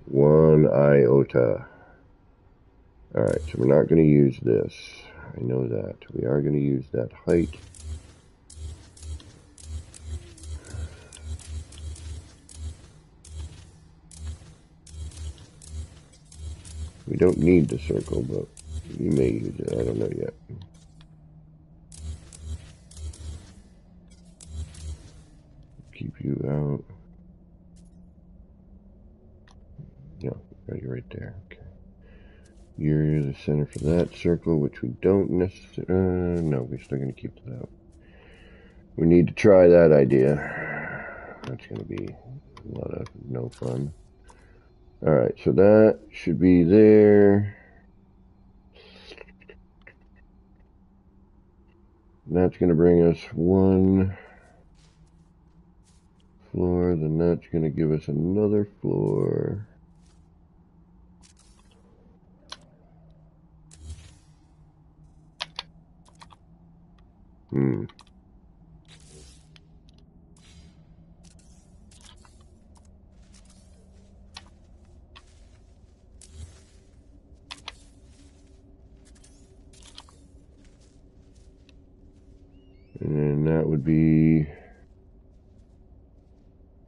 one iota. All right, so we're not going to use this. I know that. We are going to use that height. We We don't need the circle, but we may use it. I don't know yet. Keep you out. No, you're right there. Okay. You're the center for that circle, which we don't necessarily... no, we're still going to keep that out. We need to try that idea. That's going to be a lot of no fun. Alright, so that should be there. That's going to bring us one floor, then that's going to give us another floor. And that would be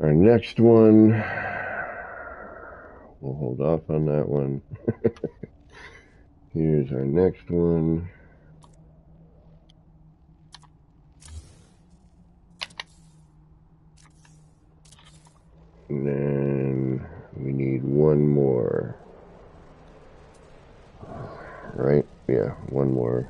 our next one. We'll hold off on that one. Here's our next one. And then we need one more. Right? Yeah, one more.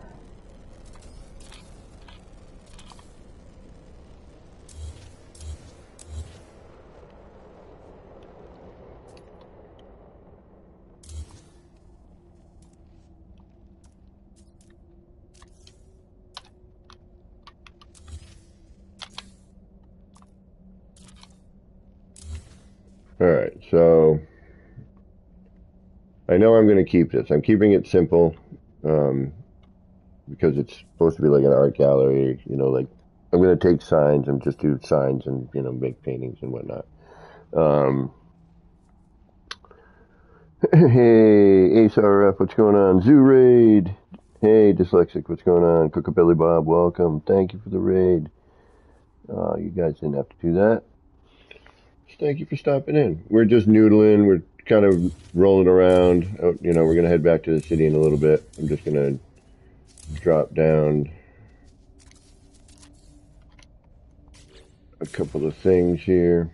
Alright, so I know I'm going to keep this. I'm keeping it simple because it's supposed to be like an art gallery, you know, like I'm going to take signs and just do signs and, you know, make paintings and whatnot. Hey, Ace RF, what's going on? Zoo Raid. Hey, Dyslexic, what's going on? Cookabelly Bob, welcome. Thank you for the raid. You guys didn't have to do that. Thank you for stopping in. We're just noodling. We're kind of rolling around. You know, we're going to head back to the city in a little bit. I'm just going to drop down a couple of things here.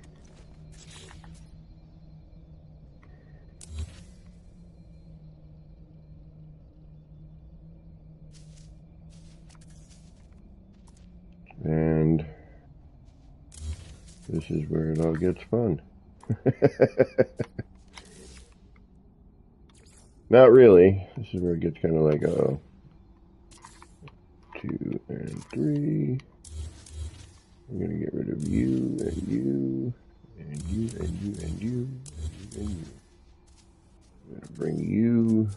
And this is where it all gets fun. Not really. This is where it gets kind of like, 2 and 3. I'm going to get rid of you and you and you and you and you and you and you. I'm going to bring you.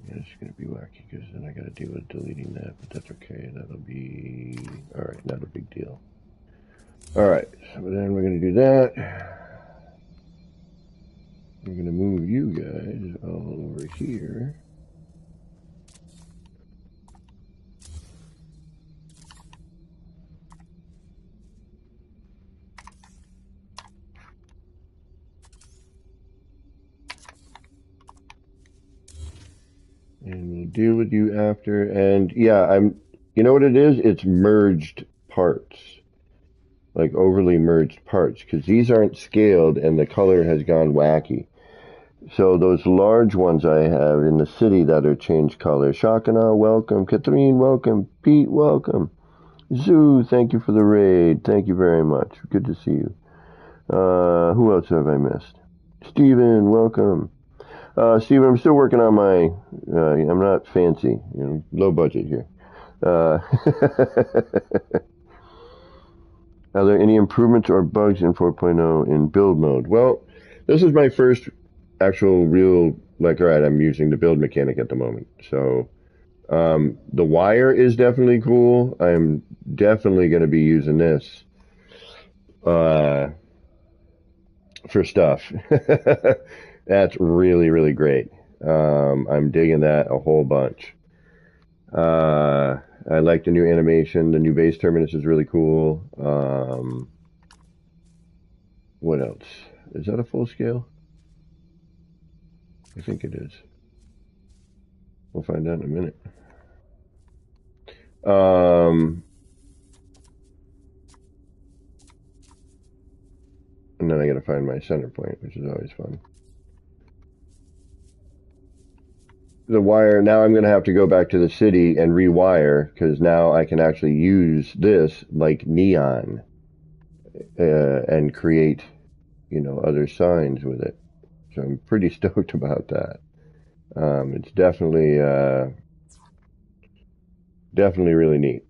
Yeah, it's going to be wacky because then I got to deal with deleting that, but that's okay. That'll be, alright, not a big deal. Alright, so then we're going to do that. We're going to move you guys all over here. And we'll deal with you after. And yeah, you know what it is? It's merged parts. Like overly merged parts. Because these aren't scaled and the color has gone wacky. So those large ones I have in the city that are changed color. Shakana, welcome. Catherine, welcome. Pete, welcome. Zoo, thank you for the raid. Thank you very much. Good to see you. Who else have I missed? Steven, welcome. Steven, I'm still working on my, I'm not fancy, you know, low budget here. Are there any improvements or bugs in 4.0 in build mode? Well, this is my first actual real, like, alright, I'm using the build mechanic at the moment. So, the wire is definitely cool. I'm definitely going to be using this, for stuff. That's really, really great. I'm digging that a whole bunch. I like the new animation. The new base terminus is really cool. What else? Is that a full scale? I think it is. We'll find out in a minute. And then I gotta find my center point, which is always fun. The wire, now I'm gonna have to go back to the city and rewire, because now I can actually use this like neon and create, you know, other signs with it. So I'm pretty stoked about that. It's definitely really neat.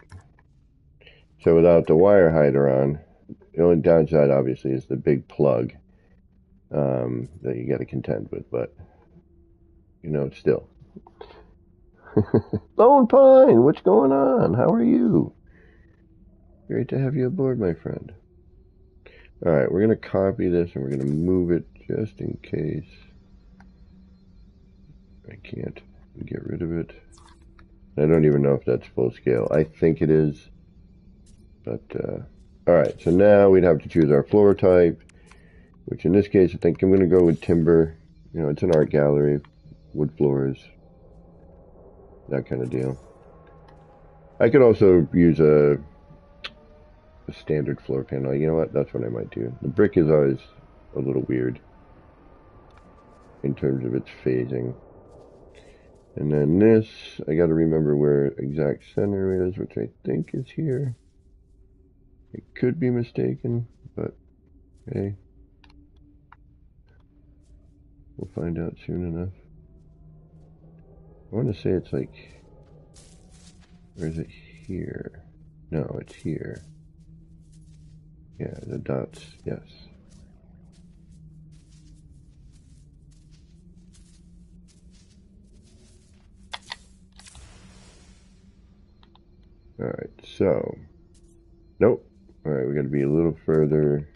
So without the wire hider on, the only downside obviously is the big plug that you got to contend with, but you know, still. Lone Pine, what's going on? How are you? Great to have you aboard, my friend. Alright, we're going to copy this and we're going to move it just in case I can't get rid of it. I don't even know if that's full scale. I think it is. But, alright, so now we'd have to choose our floor type, which in this case I think I'm going to go with timber. You know, it's an art gallery, wood floors, that kind of deal. I could also use a standard floor panel. You know what? That's what I might do. The brick is always a little weird in terms of its phasing. And then this, I got to remember where exact center is, which I think is here. I could be mistaken, but hey, we'll find out soon enough. I want to say it's like, or is it here? No, it's here. Yeah, the dots, yes. Alright, so, nope. Alright, we got to be a little further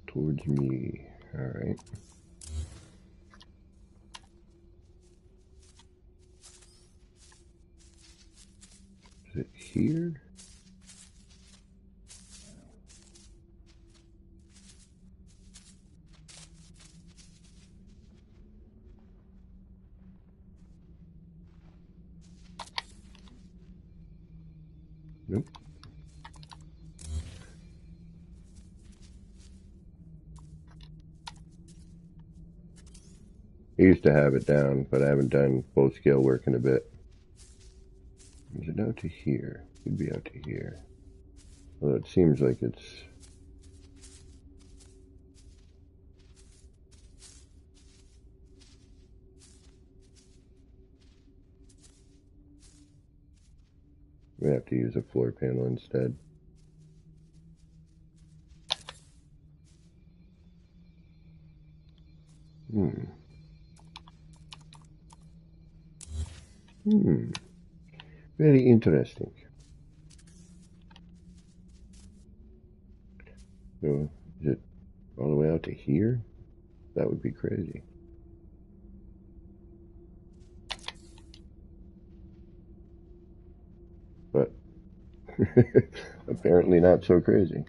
towards me. Alright. Is it here? Nope. I used to have it down, but I haven't done full scale work in a bit. Is it out to here? It could be out to here. Although it seems like it's... we have to use a floor panel instead. Very interesting. So, is it all the way out to here? That would be crazy. But apparently not so crazy.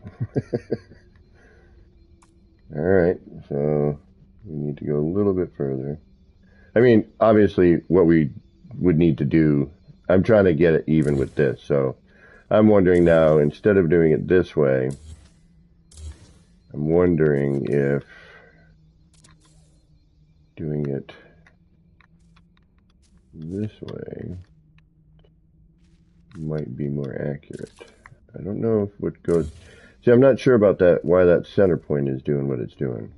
Alright, so we need to go a little bit further. I mean, obviously what we would need to do, I'm trying to get it even with this, so I'm wondering now, instead of doing it this way, I'm wondering if doing it this way might be more accurate. I don't know if what goes... See, I'm not sure about that, why that center point is doing what it's doing.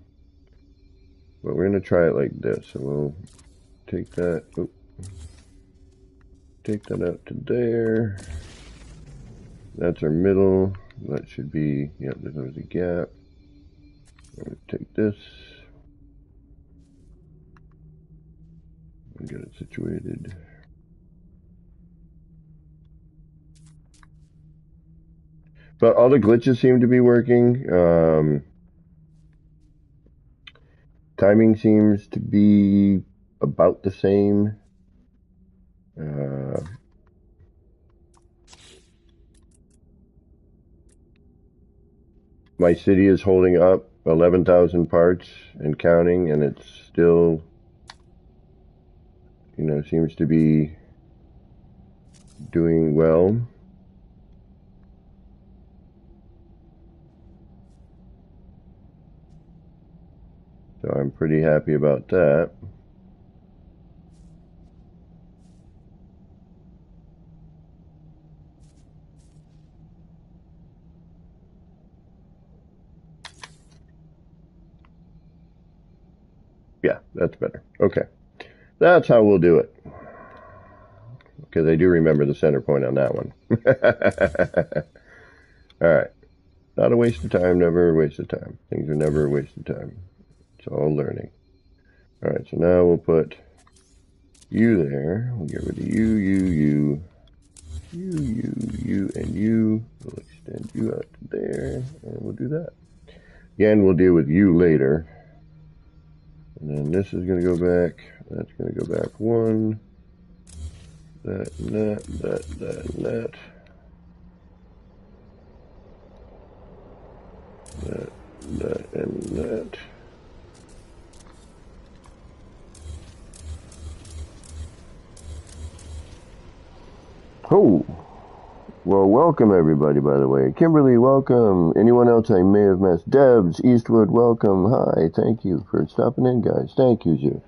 But we're going to try it like this. So we'll take that, take that out to there. That's our middle. That should be, yeah, there's a gap. I'm going to take this and get it situated. But all the glitches seem to be working. Timing seems to be about the same. My city is holding up 11,000 parts and counting, and it's still you know, seems to be doing well. So I'm pretty happy about that. Yeah, that's better. Okay. That's how we'll do it. Because I do remember the center point on that one. Alright. Not a waste of time, never a waste of time. Things are never a waste of time. It's all learning. Alright, so now we'll put you there. We'll get rid of you, and you. We'll extend you out to there, and we'll do that. Again, we'll deal with you later. And then this is going to go back. That's going to go back one. That, and that, and that. That, and that. Oh! Well, welcome everybody, by the way. Kimberly, welcome. Anyone else I may have missed? Debs, Eastwood, welcome. Hi, thank you for stopping in, guys. Thank you, Zoo.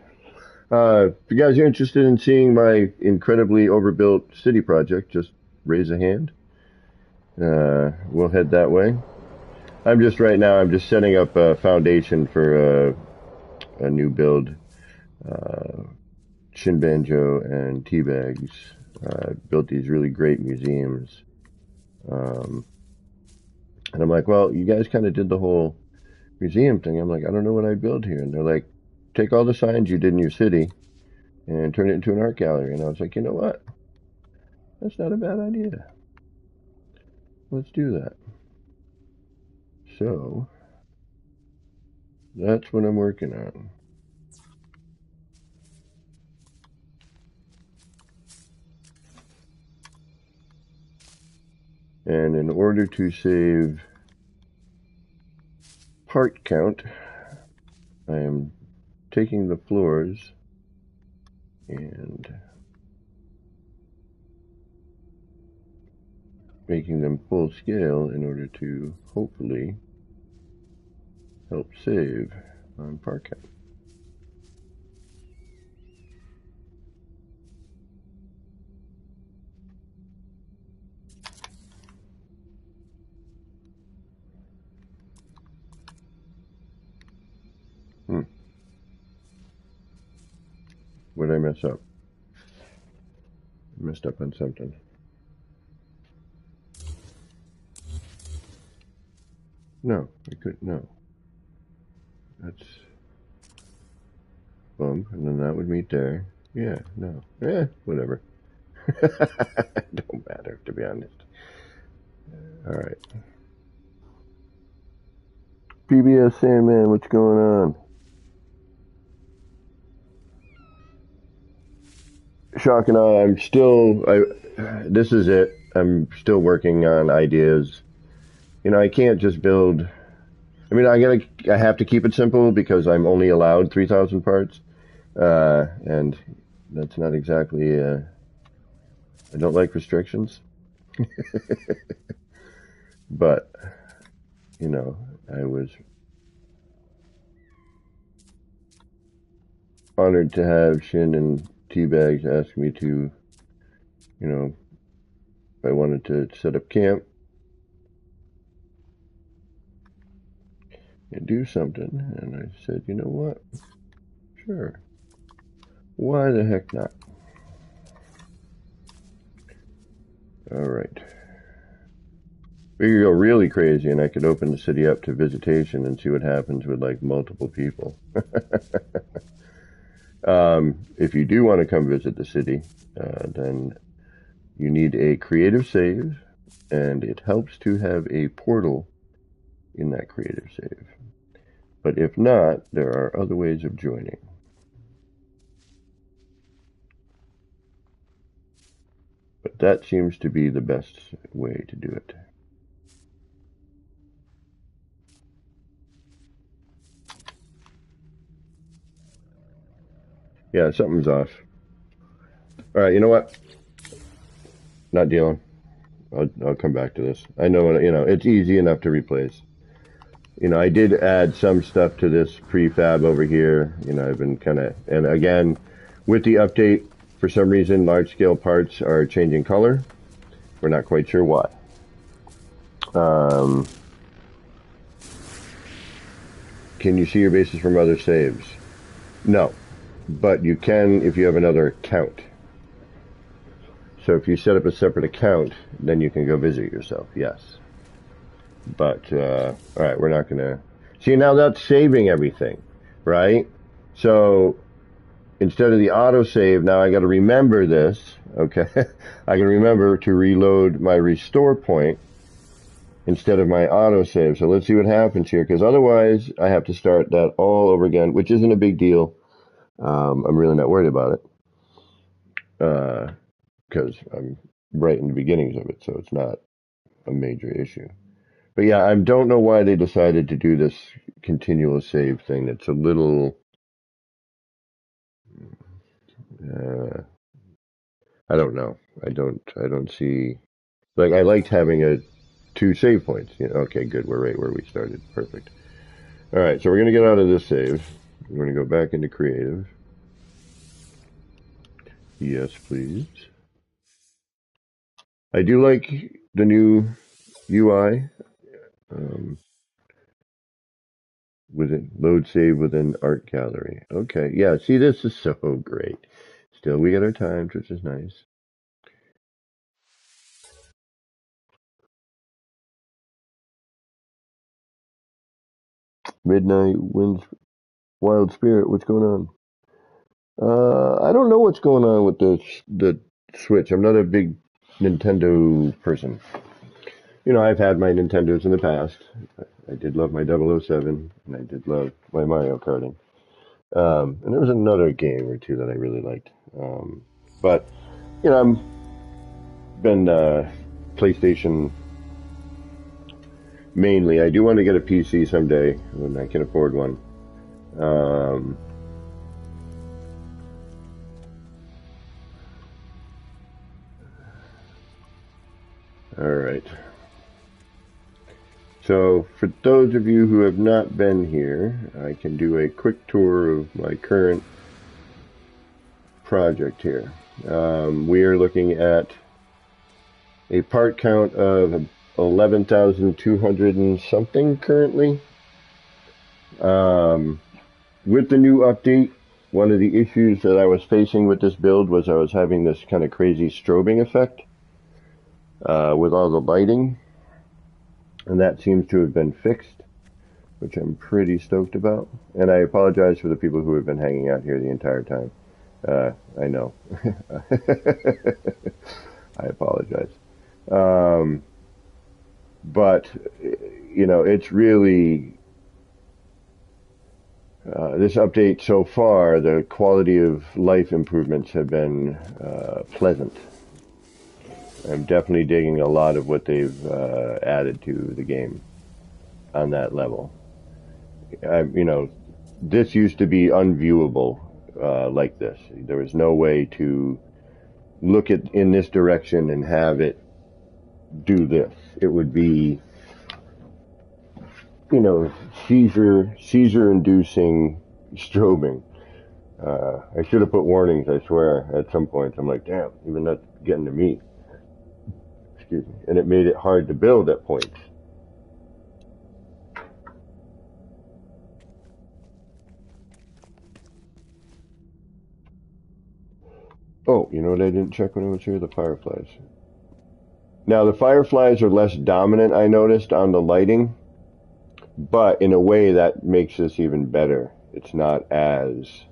If you guys are interested in seeing my incredibly overbuilt city project, just raise a hand. We'll head that way. I'm just setting up a foundation for a new build. Shin Banjo and Teabags built these really great museums. And I'm like, well, you guys kind of did the whole museum thing. I'm like, I don't know what I'd build here. And they're like, take all the signs you did in your city and turn it into an art gallery. And I was like, you know what? That's not a bad idea. Let's do that. So, that's what I'm working on. And in order to save part count, I am taking the floors and making them full scale in order to hopefully help save on part count. What did I mess up? I messed up on something. No, I couldn't. No. That's bump, and then that would meet there. Yeah, no. Whatever. Don't matter, to be honest. Alright. PBS Sandman, what's going on? Shock and awe, this is it. I'm still working on ideas. You know, I can't just build, I mean, I have to keep it simple because I'm only allowed 3,000 parts. And that's not exactly, I don't like restrictions. But, you know, I was honored to have Shin and Teabags ask me to, you know, if I wanted to set up camp and do something. And I said, you know what? Sure. Why the heck not? Alright. We could go really crazy and I could open the city up to visitation and see what happens with like multiple people. If you do want to come visit the city, then you need a creative save, and it helps to have a portal in that creative save. But if not, there are other ways of joining. But that seems to be the best way to do it. Yeah, something's off. All right, you know what? Not dealing. I'll come back to this. I know, it's easy enough to replace. I did add some stuff to this prefab over here. I've been kind of, and again, with the update, for some reason, large scale parts are changing color. We're not quite sure why. Can you see your bases from other saves? No, but you can if you have another account. So if you set up a separate account, then you can go visit yourself, yes. But, alright, we're not gonna... See, now that's saving everything, right? So, instead of the autosave, now I gotta remember this, okay? I can remember to reload my restore point instead of my autosave. So let's see what happens here, because otherwise I have to start that all over again, which isn't a big deal. I'm really not worried about it. Because I'm right in the beginnings of it, so it's not a major issue. But yeah, I don't know why they decided to do this continuous save thing. It's a little... I don't know. I don't see... Like, I liked having 2 save points. Okay, good. We're right where we started. Perfect. Alright, so we're going to get out of this save. We're going to go back into creative. Yes, please. I do like the new UI. Within load save within art gallery. Okay, yeah, see, this is so great. Still, we get our times, which is nice. Midnight Winds Wild Spirit, what's going on? I don't know what's going on with the Switch. I'm not a big Nintendo person. I've had my Nintendos in the past. I did love my 007, and I did love my Mario Karting. And there was another game or two that I really liked. But, I'm been PlayStation mainly. I do want to get a PC someday when I can afford one. Alright. So, for those of you who have not been here, I can do a quick tour of my current project here. We are looking at a part count of 11,200 and something currently. With the new update, one of the issues that I was facing with this build was I was having this kind of crazy strobing effect with all the lighting, and that seems to have been fixed, which I'm pretty stoked about. And I apologize for the people who have been hanging out here the entire time. I know. I apologize. But, it's really, this update so far, the quality of life improvements have been pleasant. I'm definitely digging a lot of what they've added to the game on that level. This used to be unviewable like this. There was no way to look in this direction and have it do this. It would be, seizure-inducing strobing. I should have put warnings, I swear, at some point. I'm like, damn, even that's getting to me. Excuse me. And it made it hard to build at points. Oh, you know what I didn't check when I was here? The fireflies. Now, the fireflies are less dominant, I noticed, on the lighting. But in a way that makes this even better. It's not as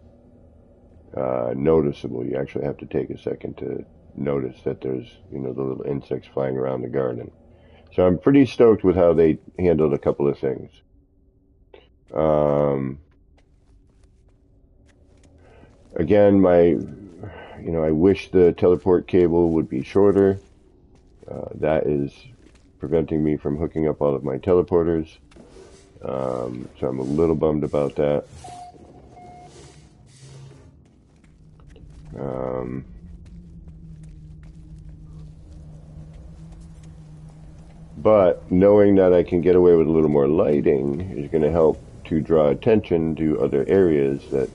noticeable. You actually have to take a second to notice that there's, the little insects flying around the garden. So I'm pretty stoked with how they handled a couple of things. Again, I wish the teleport cable would be shorter. That is preventing me from hooking up all of my teleporters. So I'm a little bummed about that. But knowing that I can get away with a little more lighting is going to help to draw attention to other areas that,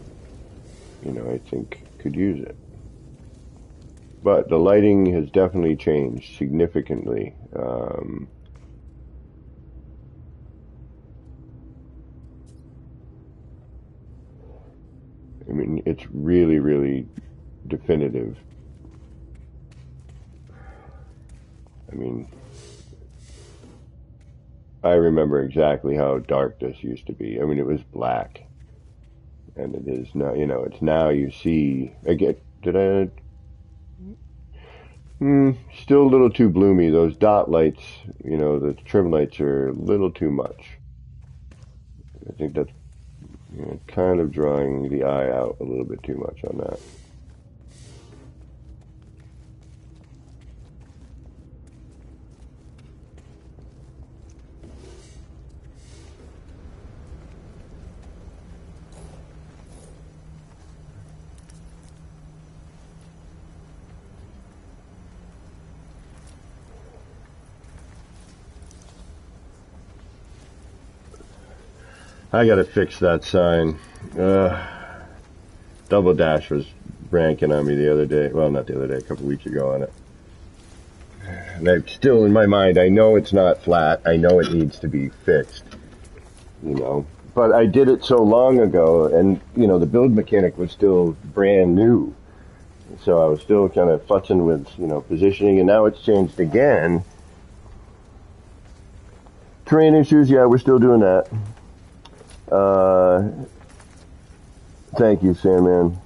I think could use it. But the lighting has definitely changed significantly. I mean, it's really, really definitive. I mean, I remember exactly how dark this used to be. I mean, it was black, and it is now. It's now you see. Still a little too bloomy. Those dot lights, the trim lights are a little too much. I think that's kind of drawing the eye out a little bit too much on that. I gotta fix that sign. Double Dash was ranking on me the other day. Well, not the other day, a couple weeks ago on it. And I'm still in my mind, I know it's not flat. I know it needs to be fixed. But I did it so long ago, and, the build mechanic was still brand new. So I was still kind of futzing with, positioning, and now it's changed again. Terrain issues, yeah, we're still doing that. Thank you, Sandman.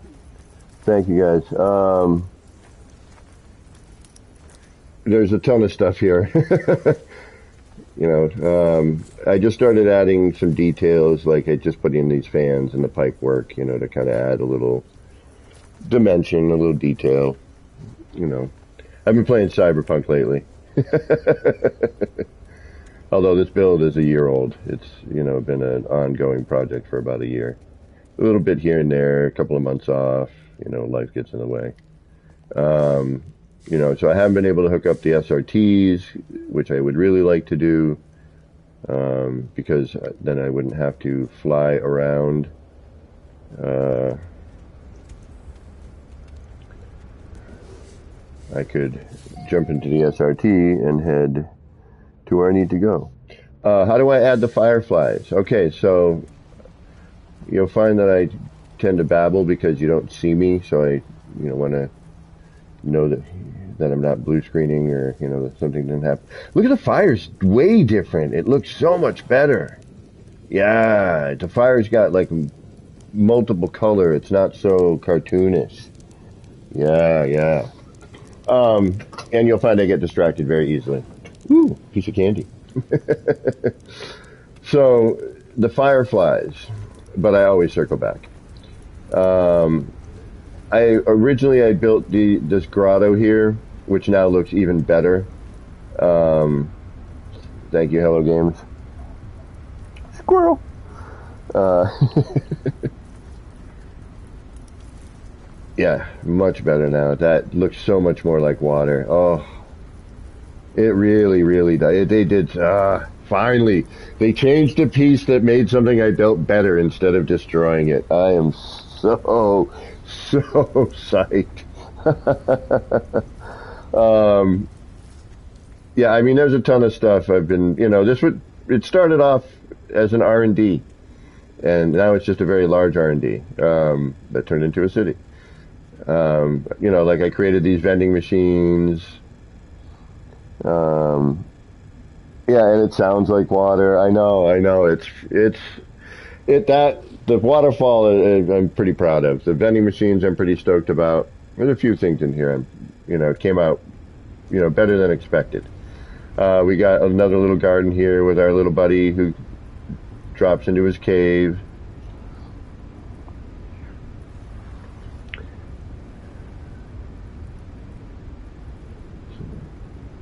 Thank you, guys. There's a ton of stuff here. I just started adding some details, like I just put in these fans and the pipe work, to kind of add a little dimension, a little detail. I've been playing Cyberpunk lately. Although this build is a year old. It's, been an ongoing project for about a year. A little bit here and there, a couple of months off, life gets in the way. So I haven't been able to hook up the SRTs, which I would really like to do, because then I wouldn't have to fly around. I could jump into the SRT and head to where I need to go. How do I add the fireflies? Okay, so you'll find that I tend to babble because you don't see me, so I, want to know that I'm not blue screening or, that something didn't happen. Look at the fire's way different. It looks so much better. Yeah, the fire's got like multiple color. It's not so cartoonish. Yeah. And you'll find I get distracted very easily. Ooh, piece of candy. So, the fireflies, but I always circle back. I built this grotto here, which now looks even better. Thank you, Hello Games. Squirrel. Yeah, much better now. That looks so much more like water. Oh, it really, really does. They did, finally, they changed a piece that made something I built better instead of destroying it. I am so psyched. Yeah, I mean, there's a ton of stuff I've been, it started off as an R&D, and now it's just a very large R&D, that turned into a city. Like I created these vending machines. Yeah, and it sounds like water. I know. The waterfall I'm pretty proud of. The vending machines I'm pretty stoked about. There's a few things in here. It came out, better than expected. We got another little garden here with our little buddy who drops into his cave.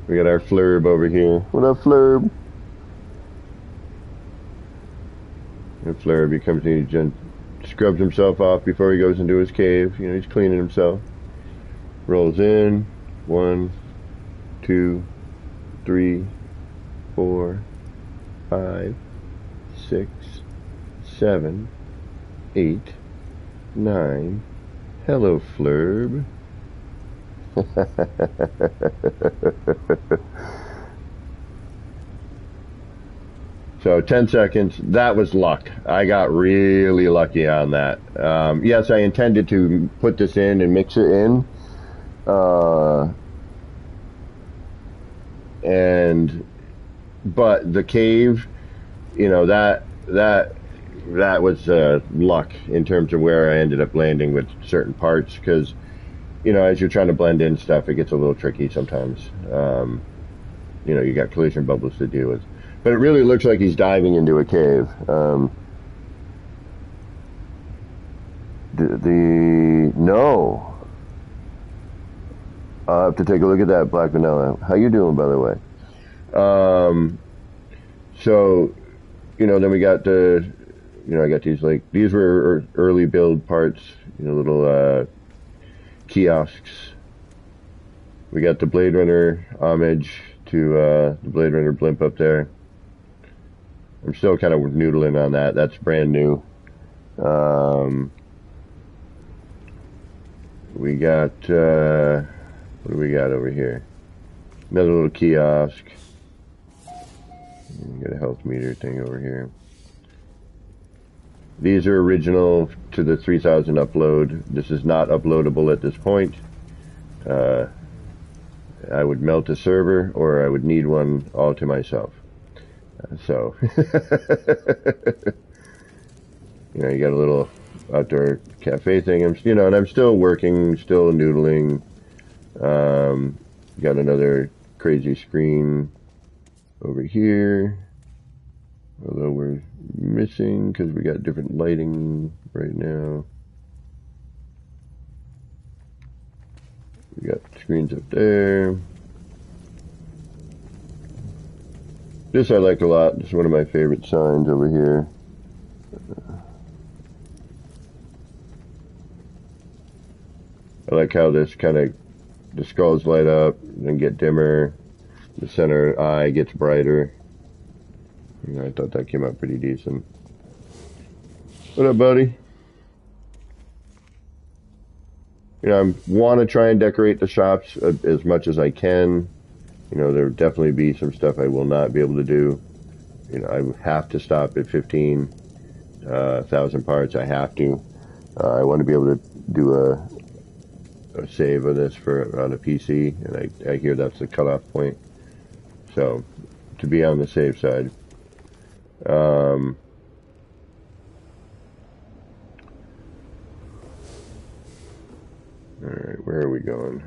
We got our Flurb over here. What up, Flurb? And Flurb, he comes in, he scrubs himself off before he goes into his cave. He's cleaning himself. Rolls in. 1, 2, 3, 4, 5, 6, 7, 8, 9. Hello, Flurb. So 10 seconds. That was luck. I got really lucky on that. Yes, I intended to put this in and mix it in. But the cave, you know, that was luck in terms of where I ended up landing with certain parts, because, you know, as you're trying to blend in stuff, it gets a little tricky sometimes. You know, you got collision bubbles to deal with. But it really looks like he's diving into a cave. No. I'll have to take a look at that, Black Vanilla. How you doing, by the way? So, you know, then we got I got these, like, these were early build parts, you know, little kiosks. We got the Blade Runner homage to the Blade Runner blimp up there. I'm still kind of noodling on that. That's brand new. We got, what do we got over here? Another little kiosk. We got a health meter thing over here. These are original to the 3000 upload. This is not uploadable at this point. I would melt a server, or I would need one all to myself. So, you know, you got a little outdoor cafe thing. And I'm still working, still noodling. Got another crazy screen over here. Although we're missing because we got different lighting right now. We got screens up there. This I like a lot. This is one of my favorite signs over here. I like how this kind of, the skulls light up and get dimmer. The center eye gets brighter. You know, I thought that came out pretty decent. What up, buddy? You know, I want to try and decorate the shops as much as I can. You know, there'll definitely be some stuff I will not be able to do. You know, I have to stop at 15,000 parts. I have to. I want to be able to do a save of this on a PC, and I hear that's the cutoff point. So, to be on the safe side. Alright, where are we going?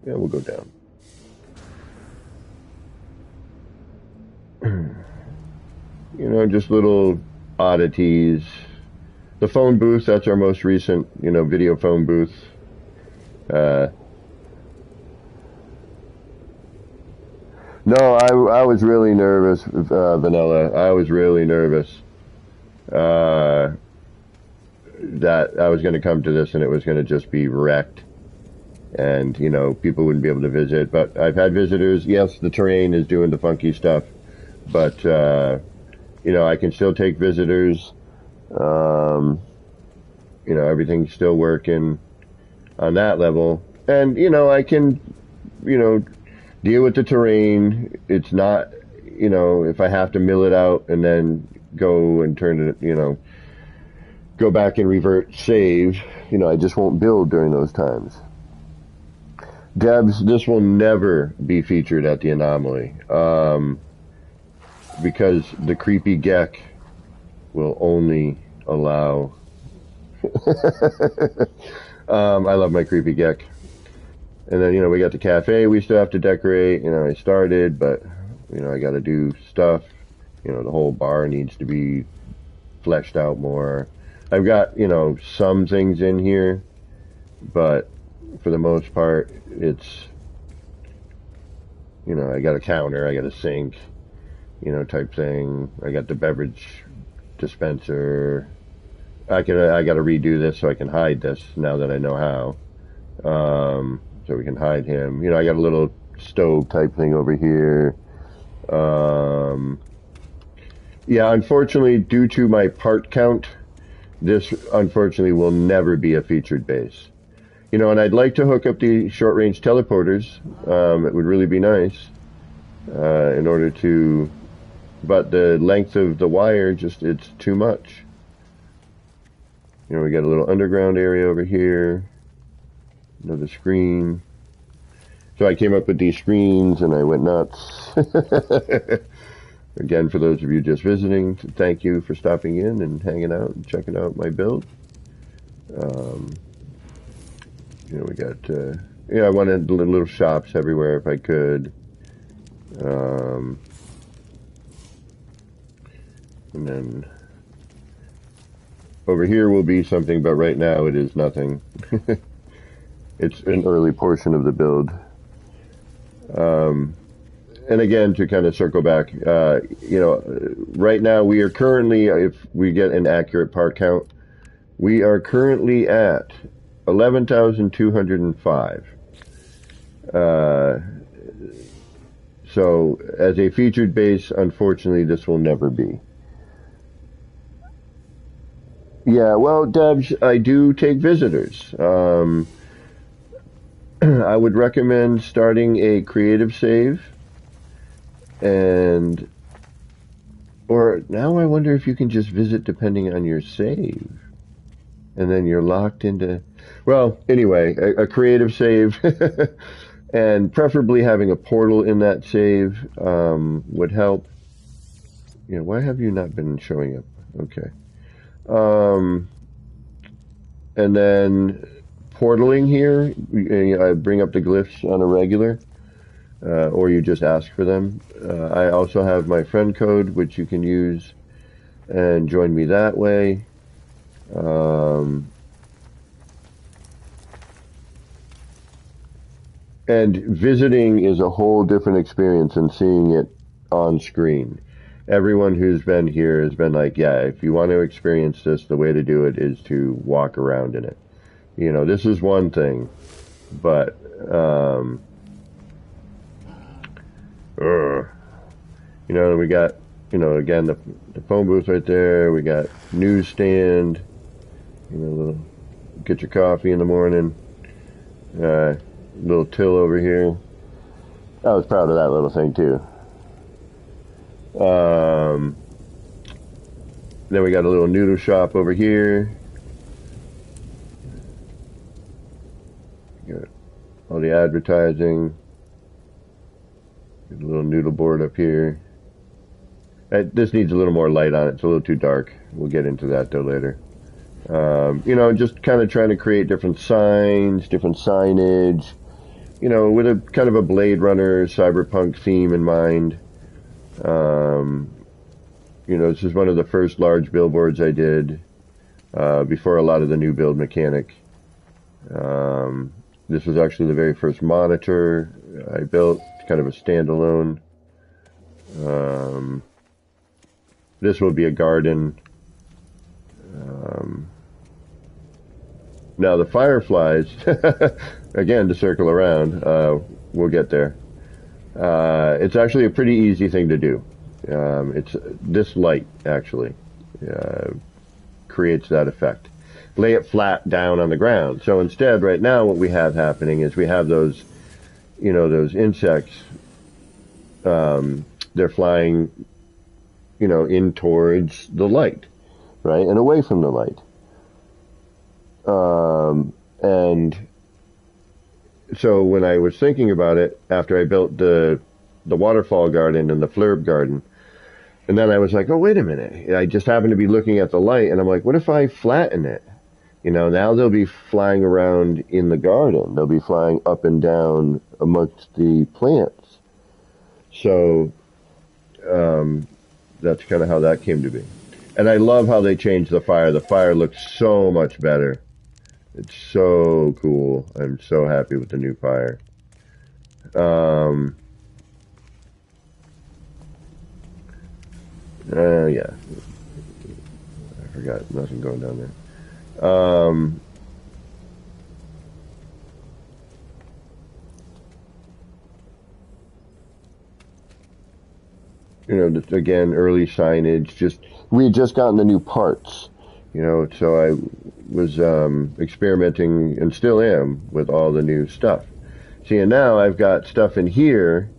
Yeah, we'll go down. You know, just little oddities. The phone booth, that's our most recent, you know, video phone booth. No, I was really nervous, Vanilla. I was really nervous that I was going to come to this and it was going to just be wrecked. And, you know, people wouldn't be able to visit. But I've had visitors. Yes, the terrain is doing the funky stuff. But, you know, I can still take visitors. You know, everything's still working on that level. And, you know, I can, you know, deal with the terrain. It's not, you know, if I have to mill it out and then go and turn it, you know, go back and revert save, you know, I just won't build during those times. Debs, this will never be featured at the Anomaly, because the creepy Gek will only allow I love my creepy Gek. And then, you know, we got the cafe we still have to decorate. You know, I started, but, you know, I got to do stuff. You know, the whole bar needs to be fleshed out more. I've got, you know, some things in here, but for the most part, it's, you know, I got a counter, I got a sink, you know, type thing. I got the beverage dispenser. I got to redo this so I can hide this now that I know how. So we can hide him. You know, I got a little stove type thing over here. Yeah, unfortunately, due to my part count, this unfortunately will never be a featured base. You know, and I'd like to hook up the short-range teleporters. It would really be nice in order to, but the length of the wire, just, it's too much. You know, we got a little underground area over here, another screen. So I came up with these screens and I went nuts. Again, for those of you just visiting, thank you for stopping in and hanging out and checking out my build. You know, we got, yeah, I wanted little shops everywhere if I could. And then over here will be something, but right now it is nothing. It's an early portion of the build. And again, to kind of circle back, you know, right now we are currently, if we get an accurate part count, we are currently at 11,205. So as a featured base, unfortunately, this will never be. Yeah, well, Debs, I do take visitors. I would recommend starting a creative save. And, or now I wonder if you can just visit depending on your save. And then you're locked into, well, anyway, a creative save. And preferably having a portal in that save would help. You know, why have you not been showing up? Okay. And then portaling here, I bring up the glyphs on a regular, or you just ask for them. I also have my friend code, which you can use and join me that way. And visiting is a whole different experience than seeing it on screen. Everyone who's been here has been like, yeah, if you want to experience this, the way to do it is to walk around in it. You know, this is one thing, but, you know, we got, you know, again, the phone booth right there. We got newsstand, you know, get your coffee in the morning. Little till over here. I was proud of that little thing too. Then we got a little noodle shop over here. Got all the advertising. Got a little noodle board up here. This needs a little more light on it. It's a little too dark. We'll get into that though later. You know, just kind of trying to create different signs, different signage, you know, with a kind of a Blade Runner cyberpunk theme in mind. You know, this is one of the first large billboards I did before a lot of the new build mechanic. This was actually the very first monitor I built, kind of a standalone. This will be a garden. Now the fireflies, again, to circle around, we'll get there. It's actually a pretty easy thing to do. It's this light, actually, creates that effect. Lay it flat down on the ground. So instead, right now, what we have happening is we have those, you know, those insects, they're flying, you know, in towards the light, right, and away from the light. And so when I was thinking about it, after I built the waterfall garden and the flurb garden, and then I was like, oh, wait a minute. I just happened to be looking at the light, and I'm like, what if I flatten it? You know, now they'll be flying around in the garden. They'll be flying up and down amongst the plants. So, that's kind of how that came to be. And I love how they changed the fire. The fire looks so much better. It's so cool. I'm so happy with the new fire. Yeah. I forgot. Nothing going down there. again, early signage. We had just gotten the new parts, so I was experimenting and still am with all the new stuff. See, and now I've got stuff in here,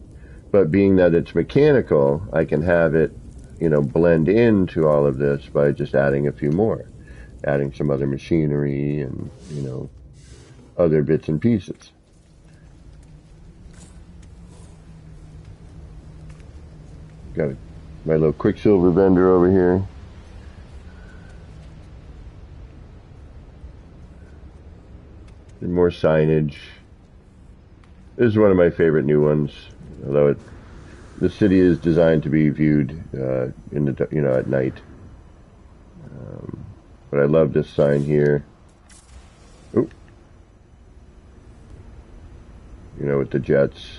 but being that it's mechanical, I can have it, blend into all of this by just adding a few more, adding some other machinery and, other bits and pieces. Got my little Quicksilver vendor over here. And more signage. This is one of my favorite new ones, although the city is designed to be viewed in the at night. But I love this sign here. Ooh. With the jets.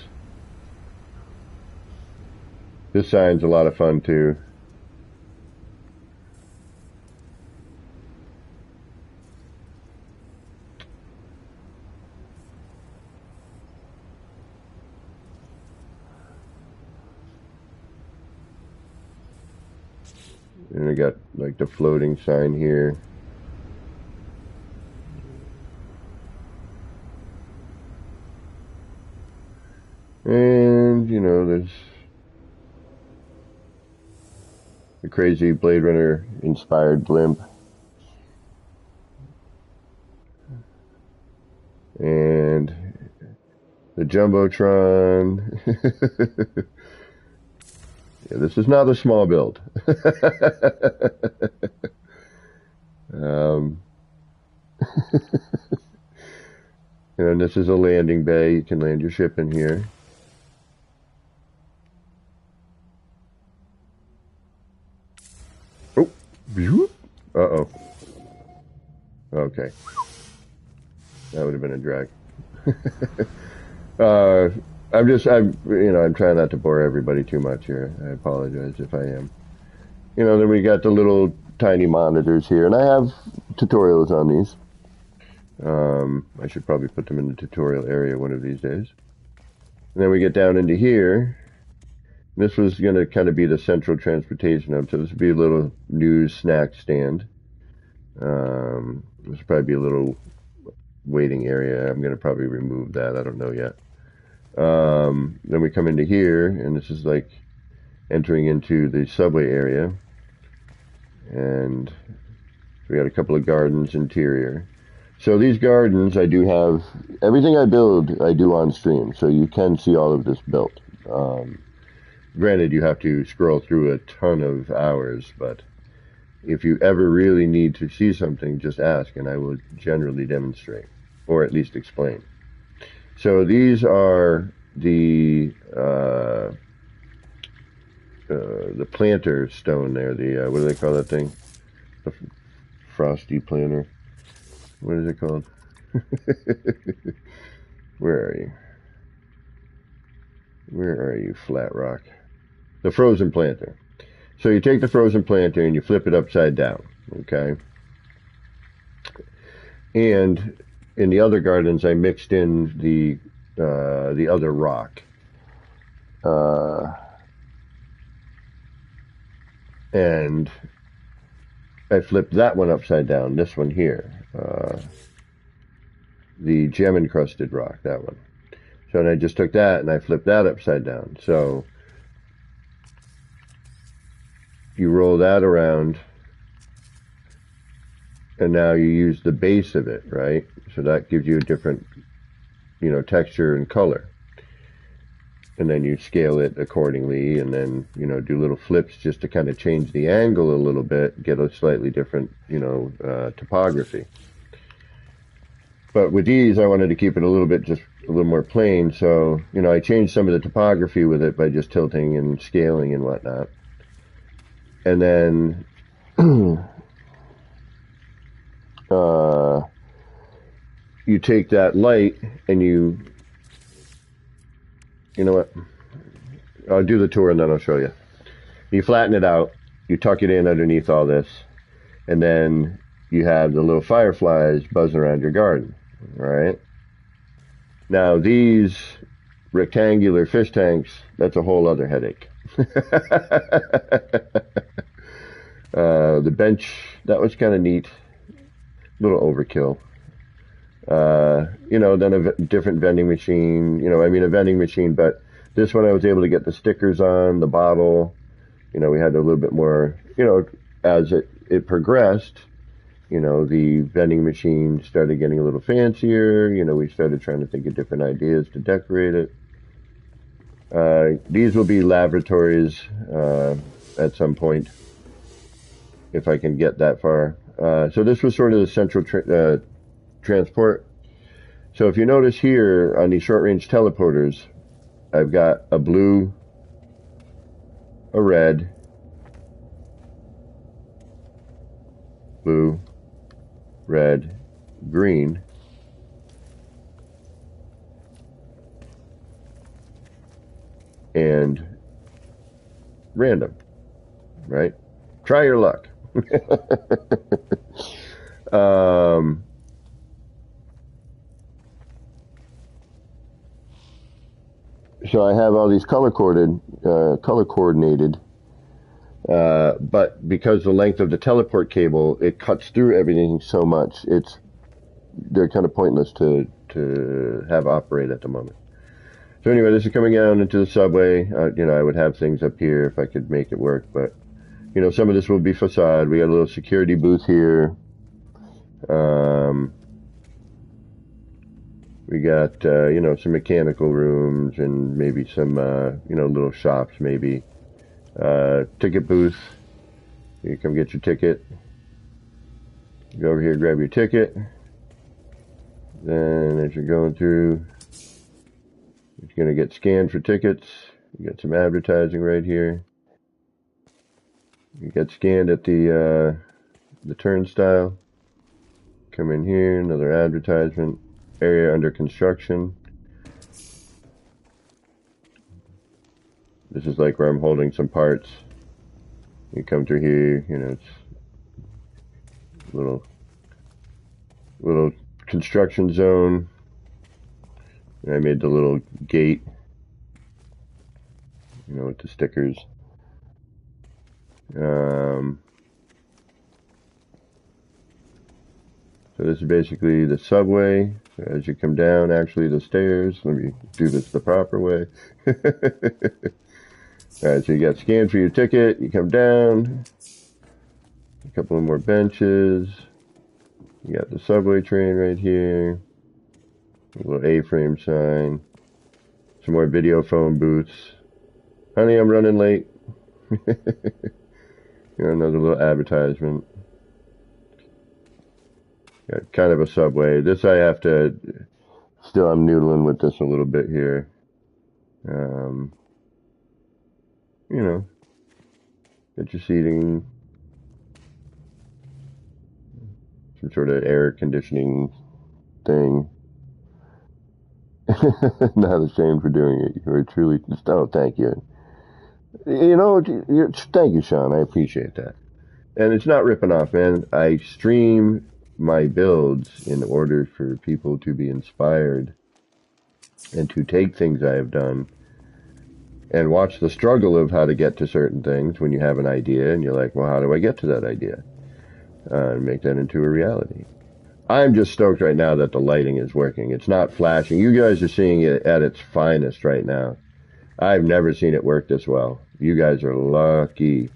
This sign's a lot of fun too. And I got like the floating sign here. And, there's the crazy Blade Runner inspired blimp. And the Jumbotron. Yeah, this is not a small build. And this is a landing bay. You can land your ship in here. Oh, uh-oh. Okay. That would have been a drag. I'm trying not to bore everybody too much here. I apologize if I am. Then we got the little tiny monitors here, and I have tutorials on these. I should probably put them in the tutorial area one of these days. And then we get down into here. This was going to kind of be the central transportation hub, so this would be a little news snack stand. This would probably be a little waiting area. I'm going to probably remove that. I don't know yet. Then we come into here, and this is like entering into the subway area. And we got a couple of gardens interior. So these gardens, I do have, everything I build, I do on stream. So you can see all of this built. Granted, you have to scroll through a ton of hours, but if you ever really need to see something, just ask, and I will generally demonstrate, or at least explain. So these are the planter stone there. The what do they call that thing? The frosty planter. What is it called? Where are you? Where are you, Flat Rock? The frozen planter. So you take the frozen planter and you flip it upside down. Okay. And in the other gardens, I mixed in the other rock. And I flipped that one upside down, this one here. The gem encrusted rock, that one. So then I just took that and I flipped that upside down. So you roll that around, and now you use the base of it, right? So that gives you a different, texture and color. And then you scale it accordingly, and then, do little flips just to kind of change the angle a little bit, get a slightly different, topography. But with these, I wanted to keep it a little bit, just a little more plain. So, I changed some of the topography with it by just tilting and scaling and whatnot. And then, you take that light and you know what? I'll do the tour and then I'll show you. You flatten it out, you tuck it in underneath all this, and then you have the little fireflies buzzing around your garden, all right? Now these rectangular fish tanks, that's a whole other headache. The bench, that was kind of neat. A little overkill. Then a different vending machine. I mean a vending machine, but this one I was able to get the stickers on the bottle. We had a little bit more, as it progressed, the vending machine started getting a little fancier. We started trying to think of different ideas to decorate it. These will be laboratories at some point, if I can get that far. So this was sort of the central transport. So if you notice here on these short-range teleporters, I've got a blue, a red, blue, red, green, and random, right? Try your luck. So I have all these color coordinated, but because the length of the teleport cable, it cuts through everything so much, they're kind of pointless to have operate at the moment. So anyway, this is coming down into the subway. I would have things up here if I could make it work, but some of this will be facade. We got a little security booth here. We got, some mechanical rooms and maybe some, little shops, maybe. Ticket booth. You come get your ticket. Go over here, grab your ticket. Then as you're going through, you're going to get scanned for tickets. You got some advertising right here. You get scanned at the turnstile. Come in here, another advertisement. Area under construction. This is like where I'm holding some parts. You come through here, it's little construction zone. And I made the little gate, with the stickers. So this is basically the subway. As you come down, actually the stairs. Let me do this the proper way. Alright, so you got scanned for your ticket. You come down. A couple of more benches. You got the subway train right here. A little A-frame sign. Some more video phone booths. Honey, I'm running late. Another little advertisement. Got kind of a subway. This I have to... Still, I'm noodling with this a little bit here. Get your seating. Some sort of air conditioning thing. Not ashamed for doing it. You're truly... Oh, thank you. Thank you, Sean. I appreciate that. And it's not ripping off, man. I stream my builds in order for people to be inspired and to take things I have done and watch the struggle of how to get to certain things when you have an idea and you're like, well, how do I get to that idea? And make that into a reality. I'm just stoked right now that the lighting is working. It's not flashing. You guys are seeing it at its finest right now. I've never seen it work this well. You guys are lucky.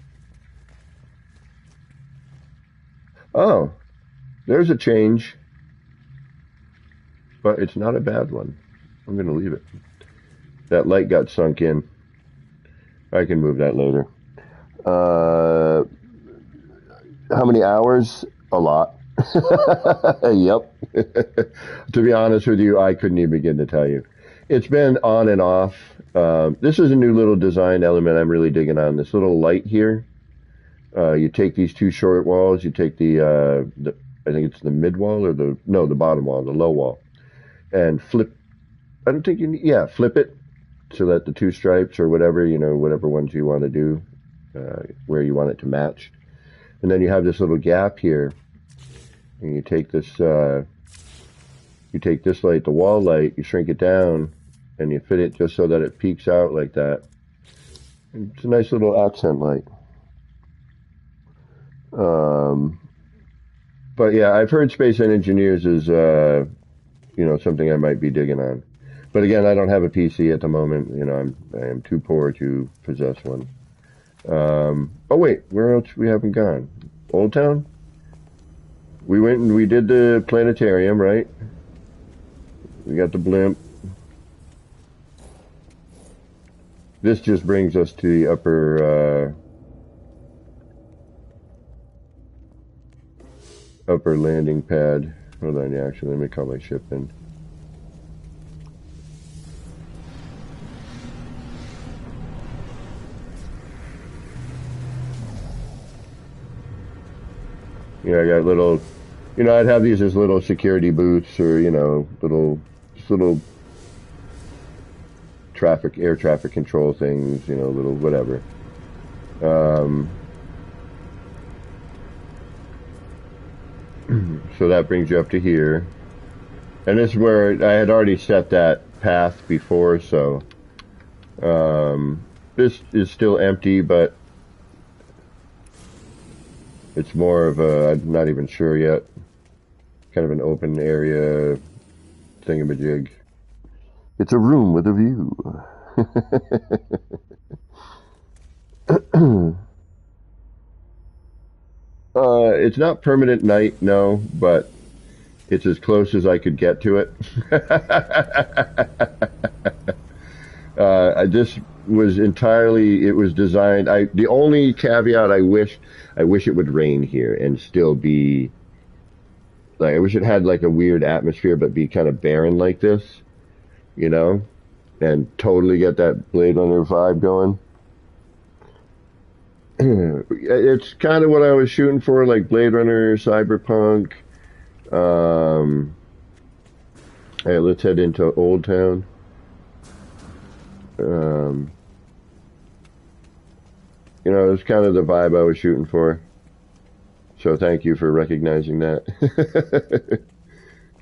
Oh, there's a change. But it's not a bad one. I'm going to leave it. That light got sunk in. I can move that later. How many hours? A lot. Yep. To be honest with you, I couldn't even begin to tell you. It's been on and off. This is a new little design element I'm really digging on. This little light here. You take these two short walls. You take the I think it's the mid wall or the bottom wall, the low wall, and flip. I don't think you need, flip it so that the two stripes or whatever, whatever ones you want to do, where you want it to match. And then you have this little gap here, and you take this light, the wall light, you shrink it down, and you fit it just so that it peeks out like that. It's a nice little accent light. But yeah, I've heard Space Engineers is, something I might be digging on. But again, I don't have a PC at the moment. I am too poor to possess one. Oh wait, where else we haven't gone? Old Town? We went and we did the planetarium, right? We got the blimp. This just brings us to the upper landing pad. Hold on, yeah, actually, let me call my ship in. I got little, I'd have these as little security booths or, little air traffic control things, little whatever. So that brings you up to here. And this is where I had already set that path before, so this is still empty, but it's more of a, I'm not even sure yet, kind of an open area thingamajig. It's a room with a view. It's not permanent night, no, but it's as close as I could get to it. This was entirely, it was designed, the only caveat I wish it would rain here and still be, like, I wish it had like a weird atmosphere, but be kind of barren like this, and totally get that Blade Runner vibe going. It's kind of what I was shooting for, like Blade Runner, Cyberpunk. Hey, let's head into Old Town. It's kind of the vibe I was shooting for. So thank you for recognizing that.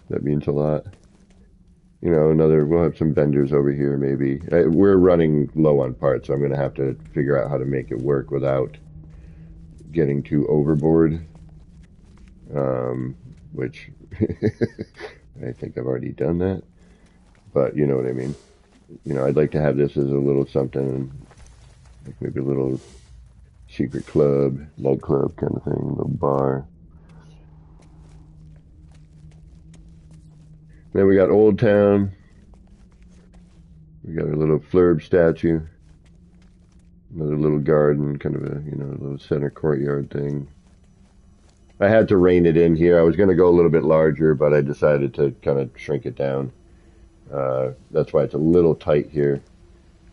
That means a lot. We'll have some vendors over here maybe. We're running low on parts, so I'm going to have to figure out how to make it work without getting too overboard. Which I think I've already done that. But you know what I mean. I'd like to have this as a little something, like maybe a little secret club, nightclub kind of thing, a little bar. Then we got Old Town. We got a little Flurb statue. Another little garden, kind of a, little center courtyard thing. I had to rein it in here. I was going to go a little bit larger, but I decided to kind of shrink it down. That's why it's a little tight here.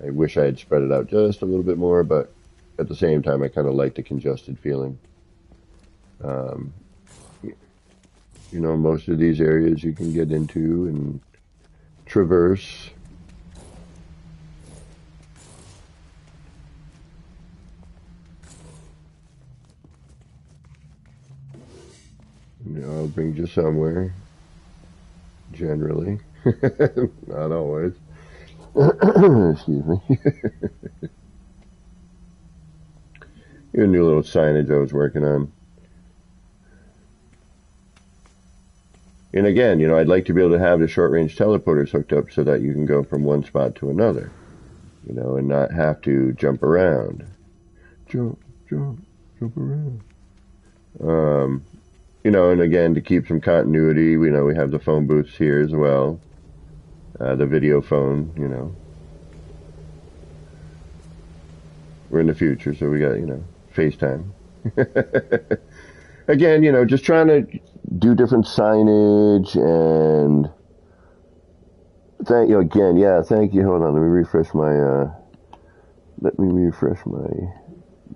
I wish I had spread it out just a little bit more, but at the same time, I kind of like the congested feeling. Most of these areas you can get into and traverse. I'll bring you somewhere, generally. Not always. Excuse me. Here's a new little signage I was working on. And again, I'd like to be able to have the short-range teleporters hooked up so that you can go from one spot to another, and not have to jump around. Jump around. And again, to keep some continuity, we have the phone booths here as well. The video phone, We're in the future, so we got, FaceTime. Again, just trying to do different signage and thank you again. Yeah, thank you. Hold on, let me refresh my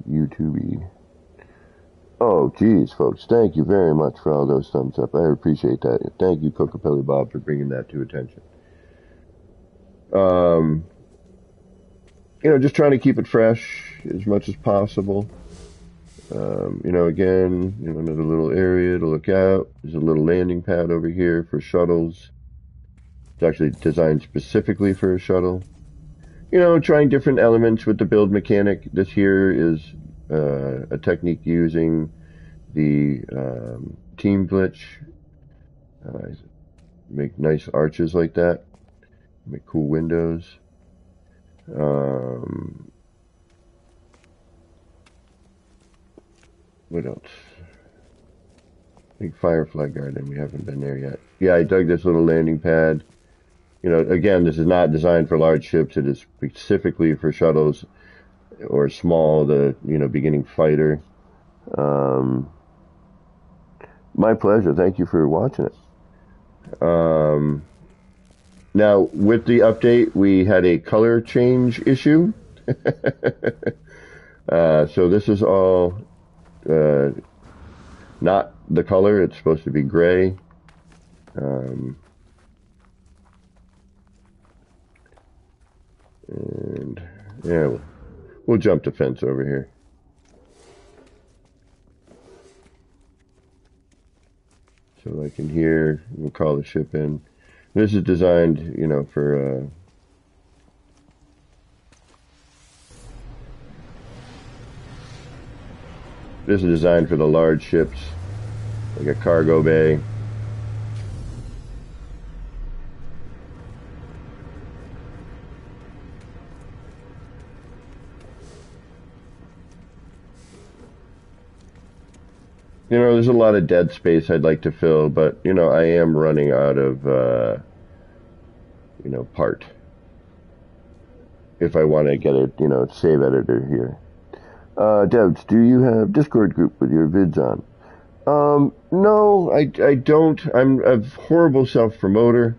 YouTube. Oh, geez, folks, thank you very much for all those thumbs up. I appreciate that. Thank you, Cocopelli Bob, for bringing that to attention. Just trying to keep it fresh as much as possible. Again, another little area to look out. There's a little landing pad over here for shuttles. It's actually designed specifically for a shuttle. trying different elements with the build mechanic. This here is a technique using the team glitch. Make nice arches like that. Make cool windows. What else? I think Firefly Garden. We haven't been there yet. Yeah, I dug this little landing pad. Again, this is not designed for large ships. It is specifically for shuttles or small, beginning fighter. My pleasure. Thank you for watching it. Now, with the update, we had a color change issue. So this is all not the color. It's supposed to be gray. And yeah, we'll jump the fence over here. So I can hear, we'll call the ship in. This is designed, for this is designed for the large ships, like a cargo bay. There's a lot of dead space I'd like to fill, but, I am running out of, part. If I want to get a, save editor here. Devs, do you have Discord group with your vids on? No, I don't. I'm a horrible self-promoter.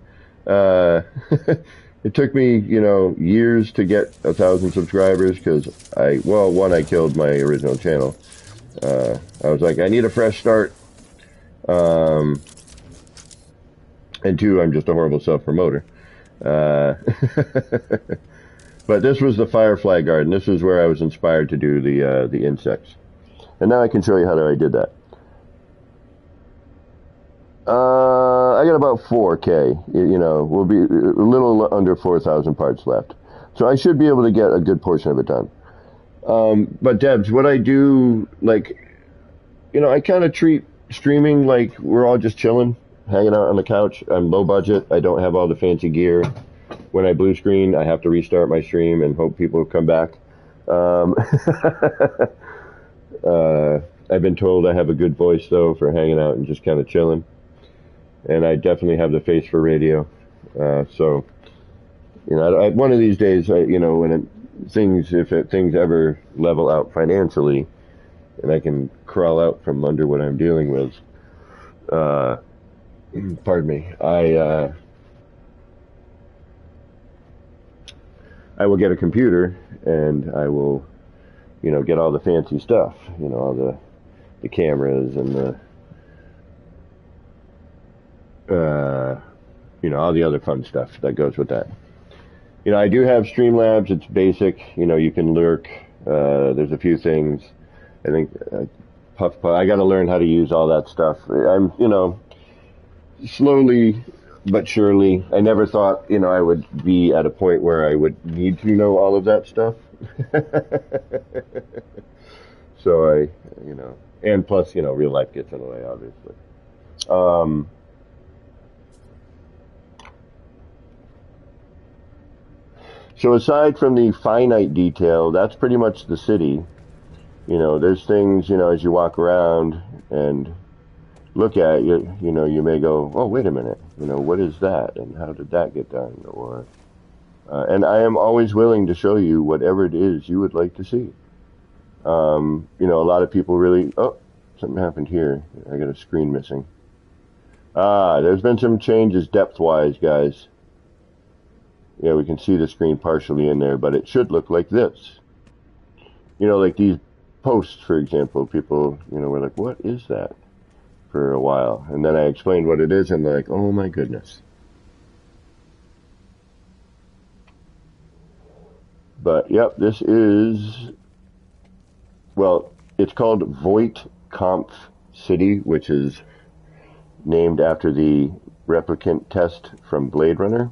It took me, years to get 1,000 subscribers because I killed my original channel. I was like, I need a fresh start. And two, I'm just a horrible self-promoter. But this was the Firefly Garden. This is where I was inspired to do the insects. And now I can show you how I did that. I got about 4K. We'll be a little under 4,000 parts left. So I should be able to get a good portion of it done. But Debs, what I do, I kind of treat streaming like we're all just chilling, hanging out on the couch. I'm low budget. I don't have all the fancy gear. When I blue screen, I have to restart my stream and hope people come back. I've been told I have a good voice, though, for hanging out and just kind of chilling. And I definitely have the face for radio. So, one of these days, when things ever level out financially, and I can crawl out from under what I'm dealing with, pardon me, I will get a computer and I will, get all the fancy stuff, all the cameras and all the other fun stuff that goes with that. I do have Streamlabs. It's basic. You can lurk. There's a few things. I think Puff. I got to learn how to use all that stuff. I'm, slowly but surely. I never thought, I would be at a point where I would need to know all of that stuff. So and plus, real life gets in the way, obviously. So aside from the finite detail, that's pretty much the city. There's things, as you walk around and look at it, you may go, oh, wait a minute, what is that? And how did that get done? Or, and I am always willing to show you whatever it is you would like to see. A lot of people really, oh, something happened here. I got a screen missing. There's been some changes depth-wise, guys. Yeah, we can see the screen partially in there, but it should look like this. Like these posts, for example, people, were like, what is that? For a while. And then I explained what it is, and they're like, oh my goodness. But, yep, this is, well, it's called Voight Kampf City, which is named after the replicant test from Blade Runner.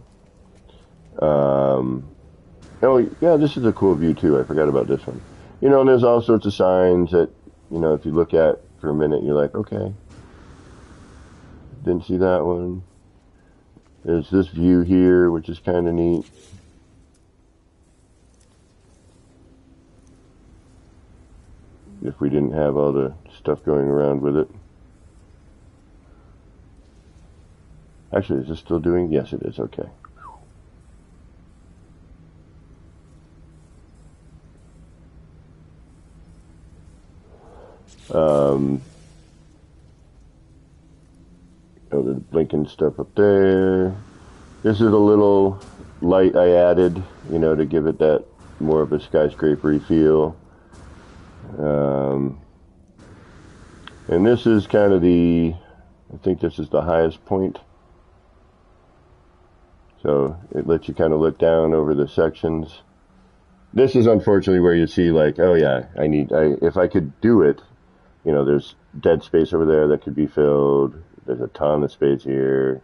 Oh, yeah, this is a cool view too. I forgot about this one. You know, and there's all sorts of signs that, you know, if you look at for a minute, you're like, okay, didn't see that one. There's this view here, which is kind of neat. If we didn't have all the stuff going around with it. Actually, is this still doing? Yes, it is. Okay. Oh, the blinking stuff up there. This is a little light I added, you know, to give it that more of a skyscraper-y feel. And this is kind of I think this is the highest point. So it lets you kind of look down over the sections. This is unfortunately where you see like, oh yeah, if I could do it, you know, there's dead space over there that could be filled. There's a ton of space here.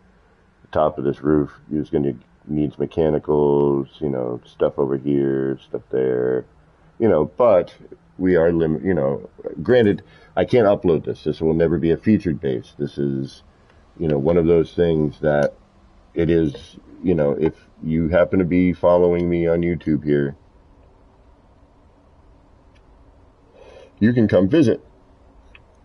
The top of this roof needs mechanicals, you know, stuff over here, stuff there, you know, but we are you know, granted, I can't upload this. This will never be a featured base. This is, you know, one of those things that it is, you know, if you happen to be following me on YouTube here, you can come visit.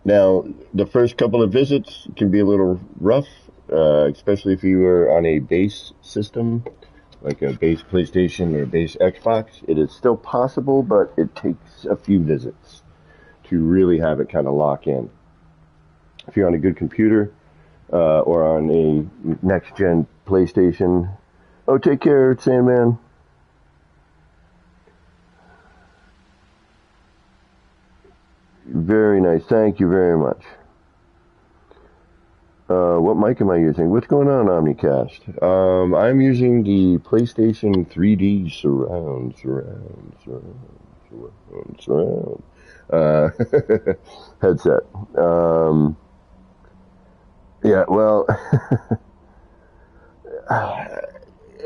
Now, the first couple of visits can be a little rough, especially if you are on a base system, like a base PlayStation or a base Xbox. It is still possible, but it takes a few visits to really have it kind of lock in. If you're on a good computer or on a next-gen PlayStation, oh, take care, Sandman. Very nice. Thank you very much. What mic am I using? What's going on, Omnicast? I'm using the PlayStation 3D surround headset. Yeah, well,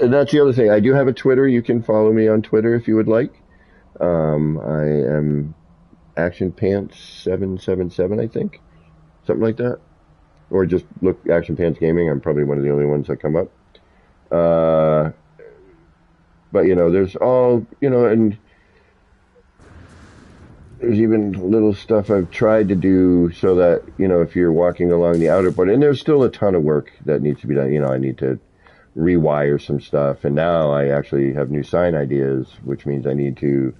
that's the other thing. I do have a Twitter. You can follow me on Twitter if you would like. I am Action Pants 777, I think, something like that, or just look Action Pants Gaming. I'm probably one of the only ones that come up. But you know, there's all, you know, and there's even little stuff I've tried to do so that, you know, if you're walking along the outer border, and there's still a ton of work that needs to be done. You know, I need to rewire some stuff, and now I actually have new sign ideas, which means I need to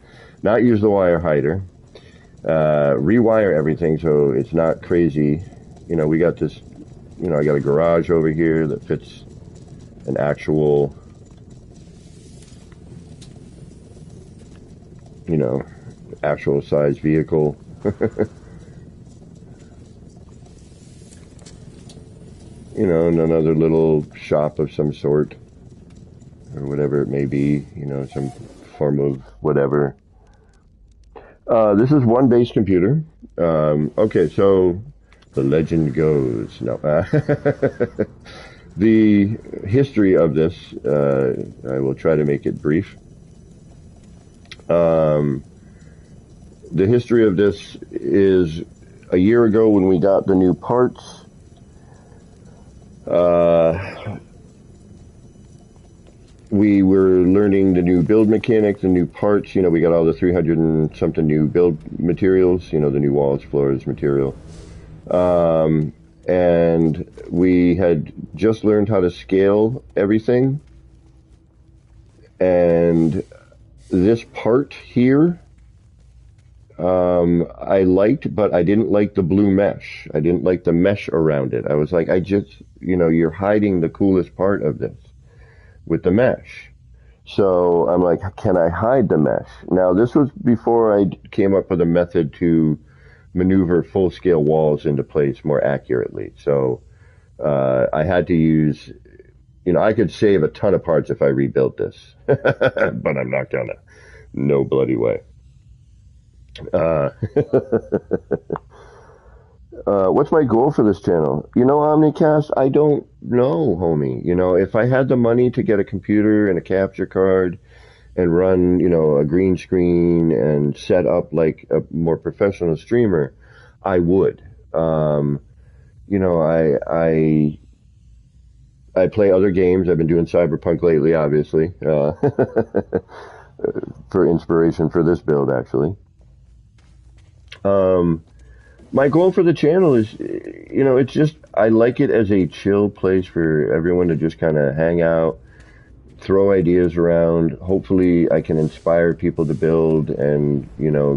not use the wire hider. Rewire everything so it's not crazy. You know, we got this, you know, I got a garage over here that fits an actual, you know, actual size vehicle. You know, and another little shop of some sort, or whatever it may be, you know, some form of whatever. This is one base computer. Okay, so the legend goes. No. The history of this, I will try to make it brief. The history of this is a year ago when we got the new parts. We were learning the new build mechanics, the new parts. You know, we got all the 300 and something new build materials, you know, the new walls, floors, material. And we had just learned how to scale everything. And this part here, I liked, but I didn't like the blue mesh. I didn't like the mesh around it. I was like, you know, you're hiding the coolest part of this with the mesh. So I'm like, can I hide the mesh? Now, this was before I came up with a method to maneuver full-scale walls into place more accurately. So I had to use, you know, I could save a ton of parts if I rebuilt this, but I'm not gonna. No bloody way. What's my goal for this channel? You know, Omnicast, I don't know, homie. You know, if I had the money to get a computer and a capture card and run, a green screen and set up like a more professional streamer, I would. You know, I play other games. I've been doing Cyberpunk lately, obviously, for inspiration for this build, actually. Um, my goal for the channel is, it's just, I like it as a chill place for everyone to just kind of hang out, throw ideas around. Hopefully I can inspire people to build and,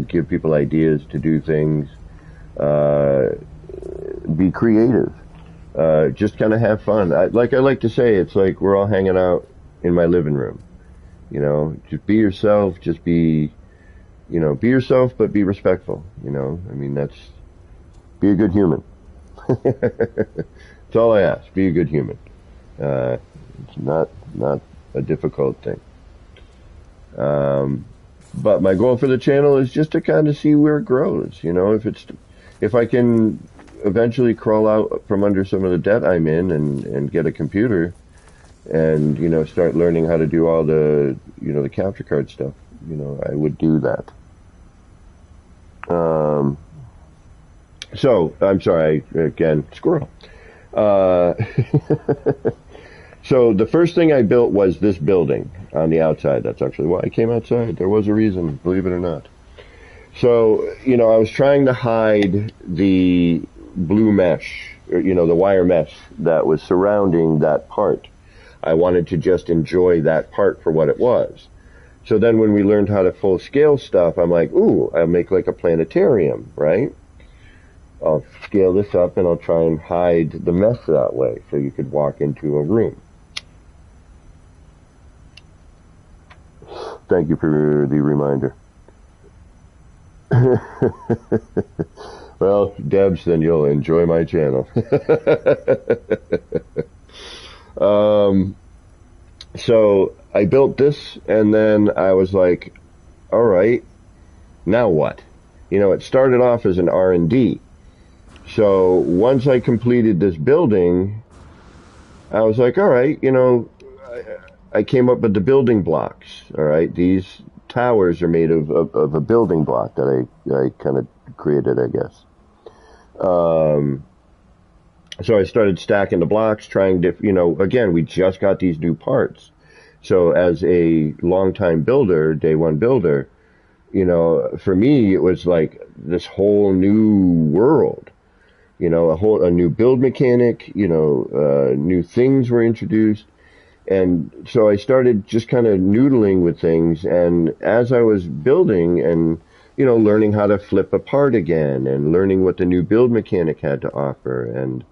give people ideas to do things, uh, be creative, just kind of have fun. I like to say, it's like we're all hanging out in my living room, just be yourself, just be yourself, but be respectful, I mean, be a good human. That's all I ask. Be a good human. It's not a difficult thing. Um, but my goal for the channel is just to kind of see where it grows. If I can eventually crawl out from under some of the debt I'm in and get a computer and, start learning how to do all the capture card stuff, I would do that. Um, so, I'm sorry, again, squirrel. Uh, So the first thing I built was this building on the outside. That's actually why I came outside. There was a reason, believe it or not. So, I was trying to hide the blue mesh, or, the wire mesh that was surrounding that part. I wanted to just enjoy that part for what it was. So then when we learned how to full scale stuff, I'm like, ooh, I'll make like a planetarium, right? I'll scale this up and I'll try and hide the mesh that way so you could walk into a room. Thank you for the reminder. Well, Debs, then you'll enjoy my channel. um, so I built this, and then I was like, all right, now what? It started off as an R&D. So once I completed this building, I was like, all right, I came up with the building blocks. All right, these towers are made of a building block that I kind of created, I guess. Um, so I started stacking the blocks, trying to, again, we just got these new parts. So as a longtime builder, day one builder, for me, it was like this whole new world, a new build mechanic, new things were introduced. And so I started just kind of noodling with things. And as I was building and, learning how to flip apart again and learning what the new build mechanic had to offer. And,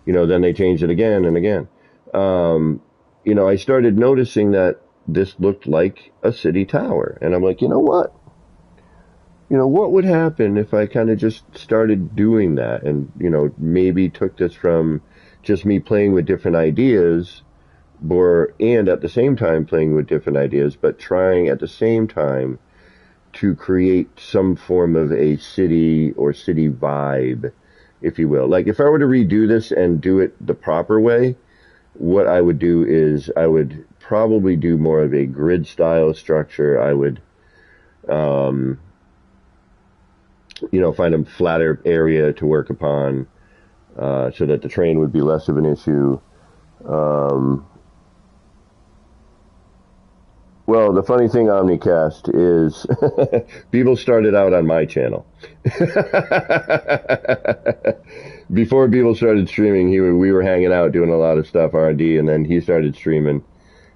then they changed it again and again. I started noticing that this looked like a city tower. And I'm like, you know what? What would happen if I kind of just started doing that and, maybe took this from just me playing with different ideas and at the same time playing with different ideas, but trying at the same time to create some form of a city or city vibe, if you will. Like if I were to redo this and do it the proper way, what I would do is I would probably do more of a grid style structure. I would, find a flatter area to work upon, so that the train would be less of an issue. Well, the funny thing, Omnicast, is Beeble started out on my channel. Before Beeble started streaming, we were hanging out doing a lot of stuff, R&D, and then he started streaming.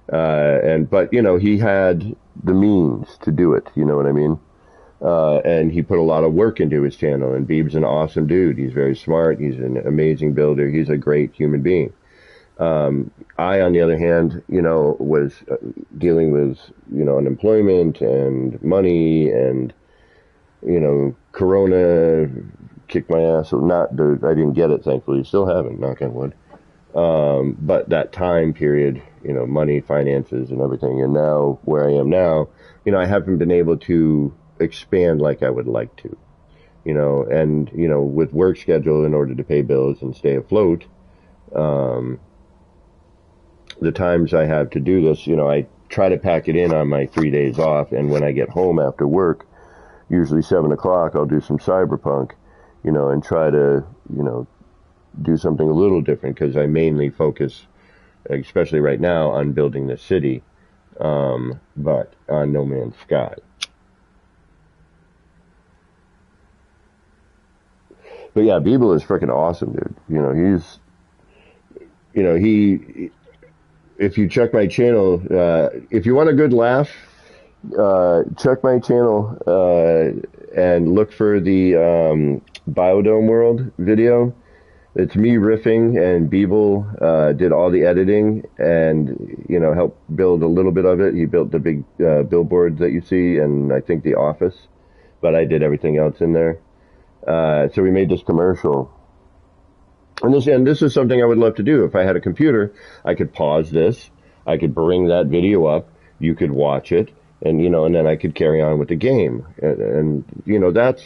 But he had the means to do it, you know what I mean? And he put a lot of work into his channel, and Beeb's an awesome dude. He's very smart. He's an amazing builder. He's a great human being. I, on the other hand, was dealing with, unemployment and money and, Corona kicked my ass. So I didn't get it, thankfully. Still haven't, knock on wood. But that time period, money, finances and everything. And now where I am now, I haven't been able to expand like I would like to, and, with work schedule in order to pay bills and stay afloat, the times I have to do this, I try to pack it in on my 3 days off, and when I get home after work, usually 7 o'clock, I'll do some Cyberpunk, and try to, do something a little different, because I mainly focus, especially right now, on building the city, but on No Man's Sky. But yeah, Beeble is freaking awesome, dude. If you check my channel, if you want a good laugh, check my channel, and look for the, Biodome World video. It's me riffing, and Beeble, did all the editing and, helped build a little bit of it. He built the big, billboard that you see, and I think the office, but I did everything else in there. So we made this commercial, and this is something I would love to do. If I had a computer, I could pause this, I could bring that video up, you could watch it, and and then I could carry on with the game. And that's,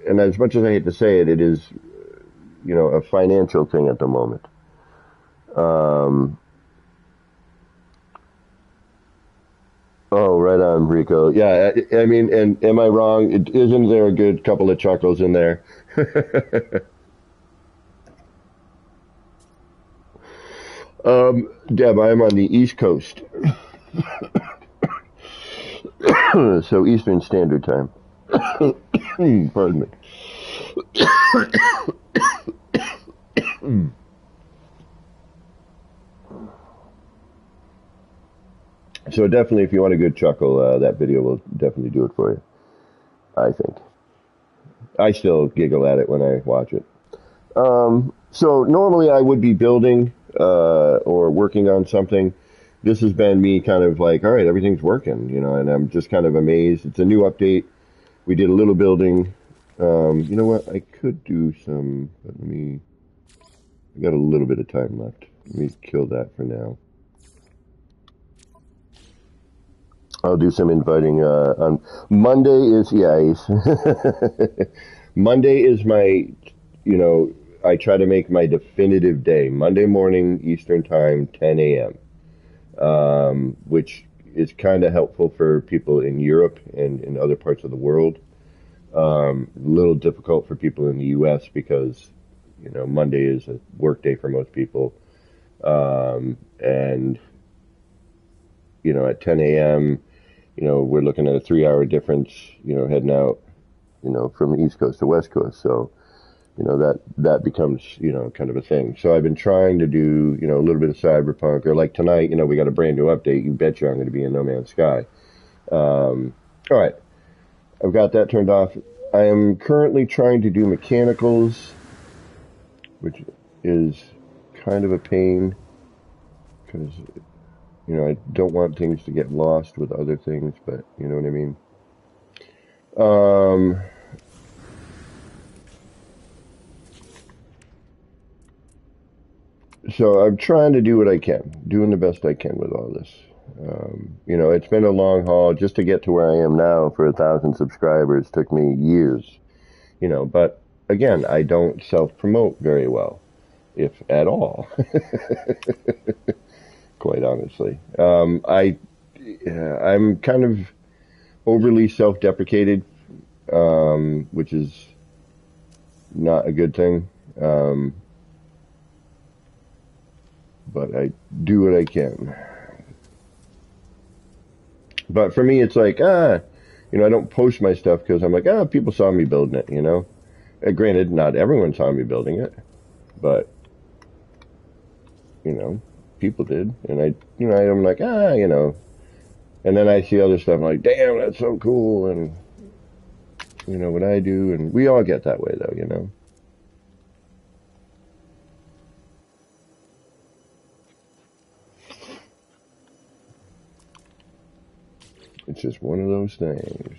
and as much as I hate to say it, it is, a financial thing at the moment. Oh, right on, Rico. Yeah, I mean, and am I wrong? Isn't there a good couple of chuckles in there? Deb, I'm on the East Coast. So Eastern Standard Time. Pardon me. So definitely, if you want a good chuckle, that video will definitely do it for you, I think. I still giggle at it when I watch it. So normally I would be building, or working on something. This has been me kind of like, all right, everything's working, and I'm just kind of amazed. It's a new update. We did a little building. You know what? I could do some, but I got a little bit of time left. Let me kill that for now. I'll do some inviting, on Monday Monday is my, I try to make my definitive day. Monday morning, Eastern Time, 10 a.m., which is kind of helpful for people in Europe and in other parts of the world. A little difficult for people in the U.S. because, Monday is a work day for most people. And, at 10 a.m., we're looking at a 3-hour difference, heading out, from the East Coast to West Coast. So, that becomes, kind of a thing. So I've been trying to do, a little bit of Cyberpunk, or like tonight, we got a brand new update. You betcha I'm going to be in No Man's Sky. All right. I've got that turned off. I am currently trying to do mechanicals, which is kind of a pain because, I don't want things to get lost with other things, but you know what I mean? So I'm trying to do what I can, doing the best I can with all this. It's been a long haul. Just to get to where I am now for 1,000 subscribers took me years, but again, I don't self-promote very well, if at all. Quite honestly. I'm kind of overly self-deprecated, which is not a good thing. But I do what I can. But for me, it's like, I don't post my stuff because I'm like, people saw me building it, Granted, not everyone saw me building it, but, people did. And I'm like, and then I see other stuff, I'm like, damn, that's so cool, and, what I do, and we all get that way, though, It's just one of those things.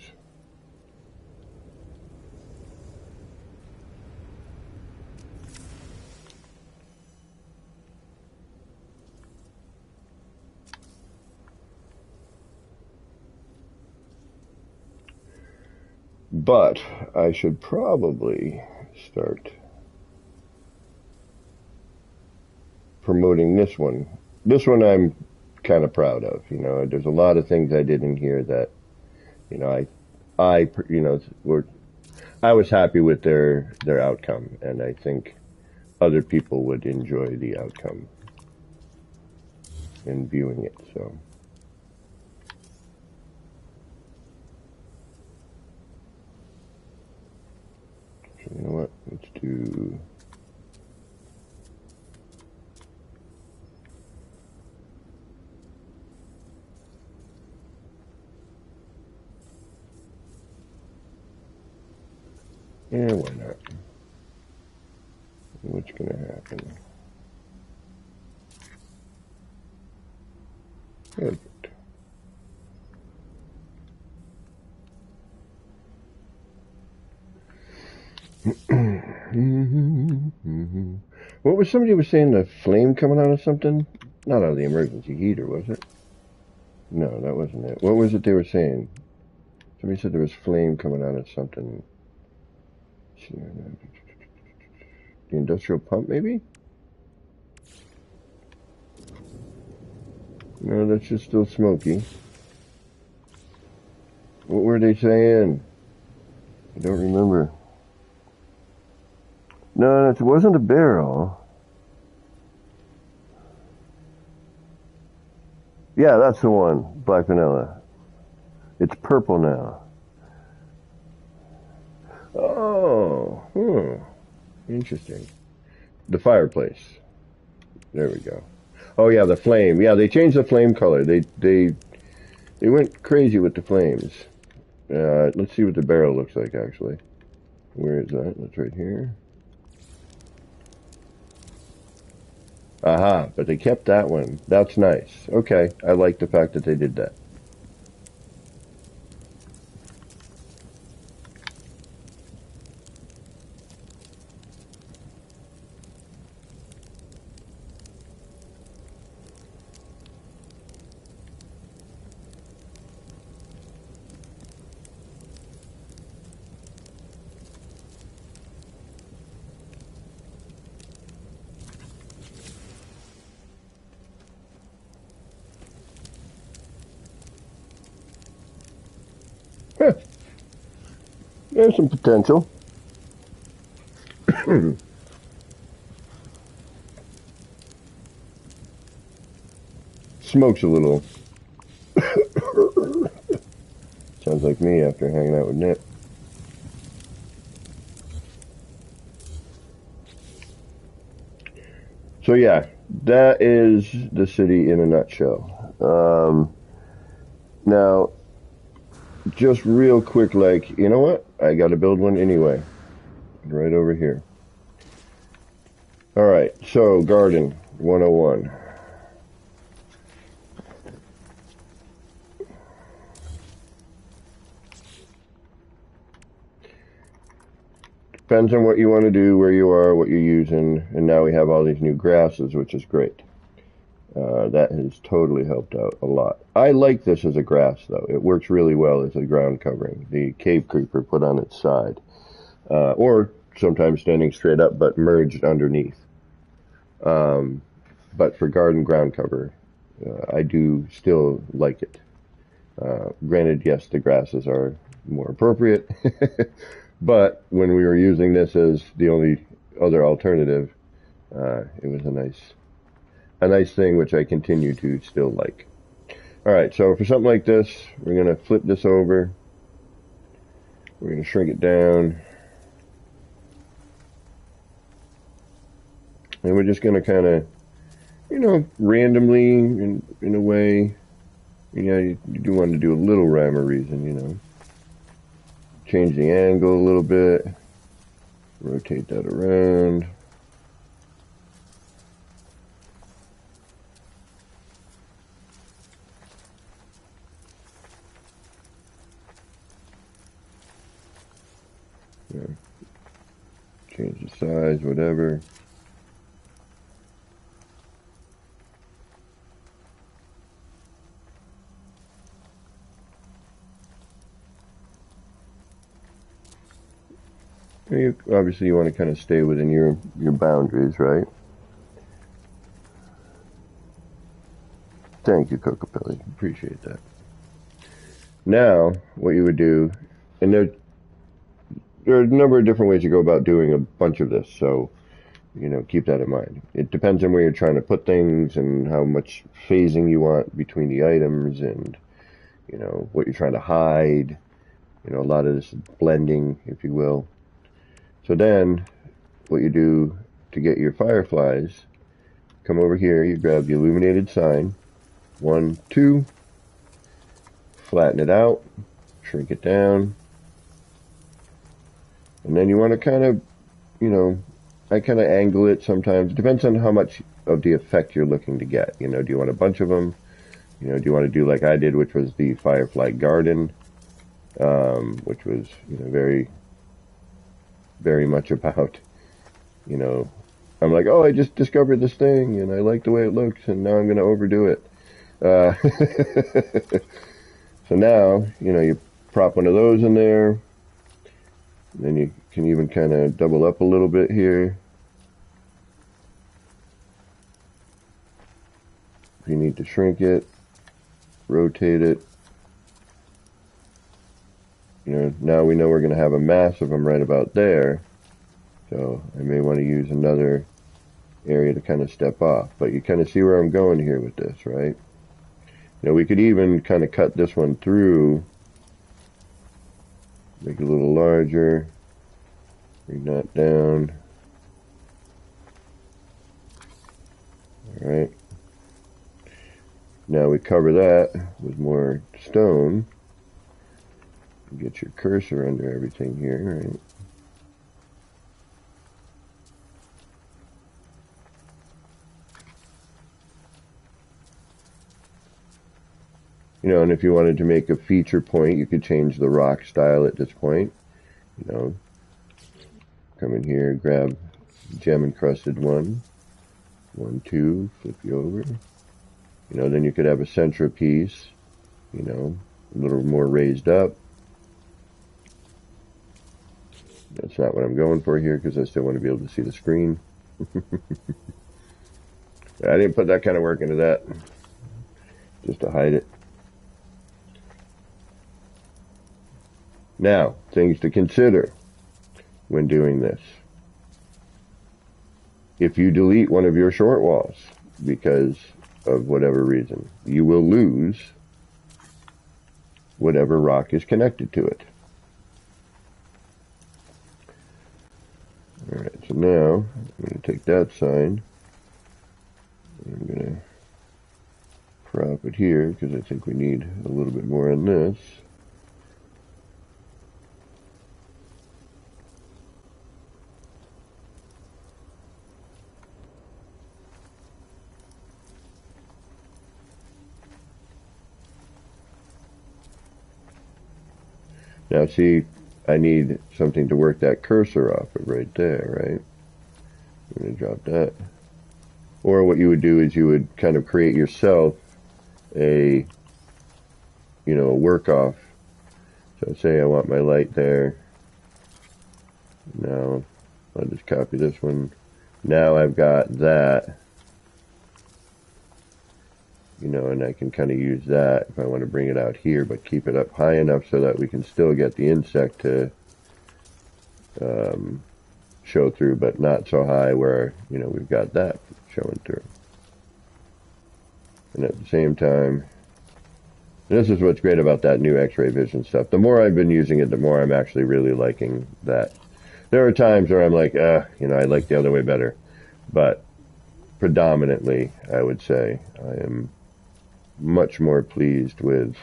But I should probably start promoting this one. This one I'm kind of proud of. You know, there's a lot of things I did in here that, you know, I was happy with their outcome, and I think other people would enjoy the outcome in viewing it. So. You know what? Let's do. Yeah, why not? What's gonna happen? Good. What was somebody was saying? The flame coming out of something? Not out of the emergency heater, was it? No, that wasn't it. What was it they were saying? Somebody said there was flame coming out of something. The industrial pump, maybe? No, that's just still smoky. What were they saying? I don't remember. No, it wasn't a barrel. Yeah, that's the one. Black vanilla. It's purple now. Oh, interesting. The fireplace. There we go. Oh yeah, the flame. Yeah, they changed the flame color. They went crazy with the flames. Let's see what the barrel looks like actually. Where is that? That's right here. Aha, but they kept that one. That's nice. Okay, I like the fact that they did that. There's some potential. Smokes a little. Sounds like me after hanging out with Nip. So yeah, that is the city in a nutshell. Now, just real quick, like, you know what? I got to build one anyway. Right over here. All right, so garden 101. Depends on what you want to do, where you are, what you're using, and now we have all these new grasses, which is great. That has totally helped out a lot. I like this as a grass, though. It works really well as a ground covering. The cave creeper put on its side, or sometimes standing straight up, but merged underneath. But for garden ground cover, I do still like it. Granted, yes, the grasses are more appropriate, but when we were using this as the only other alternative, it was a nice thing, which I continue to still like. All right, so for something like this, we're going to flip this over. We're going to shrink it down. And we're just going to kind of, you know, randomly, in a way, you do want to do a little rhyme or reason, you know. Change the angle a little bit. Rotate that around. Yeah. Change the size, whatever. Obviously, you want to kind of stay within your boundaries, right? Thank you, Cocopelli. Appreciate that. Now, what you would do, and there are a number of different ways to go about doing a bunch of this, so, keep that in mind. It depends on where you're trying to put things and how much phasing you want between the items and, what you're trying to hide. A lot of this is blending, if you will. So then, what you do to get your fireflies, come over here, you grab the illuminated sign, 1, 2, flatten it out, shrink it down, and then you want to kind of, I kind of angle it sometimes. It depends on how much of the effect you're looking to get. Do you want a bunch of them? Do you want to do like I did, which was the Firefly Garden, which was, very, very much about, I'm like, oh, I just discovered this thing, and I like the way it looks, and now I'm going to overdo it. So now, you prop one of those in there. Then you can even kind of double up a little bit here. If you need to shrink it, rotate it. Now we know we're going to have a mass of them right about there. So I may want to use another area to kind of step off. But you kind of see where I'm going here with this, right? We could even kind of cut this one through, make it a little larger, bring that down. Alright. Now we cover that with more stone. Get your cursor under everything here, right? And if you wanted to make a feature point, you could change the rock style at this point. Come in here, grab gem encrusted one. 1, 2, flip you over. Then you could have a centerpiece, a little more raised up. That's not what I'm going for here because I still want to be able to see the screen. I didn't put that kind of work into that, just to hide it. Now, things to consider when doing this. If you delete one of your short walls because of whatever reason, you will lose whatever rock is connected to it. Alright, so now I'm going to take that sign. I'm going to prop it here because I think we need a little bit more on this. Now see, I need something to work that cursor off of right there, right? I'm going to drop that. Or what you would do is you would kind of create yourself a, work off. So say I want my light there. Now, I'll just copy this one. Now I've got that. And I can kind of use that if I want to bring it out here, but keep it up high enough so that we can still get the insect to show through, but not so high where, we've got that showing through. And at the same time, this is what's great about that new X-ray vision stuff. The more I've been using it, the more I'm actually really liking that. There are times where I'm like, I like the other way better. But predominantly, I would say, I am much more pleased with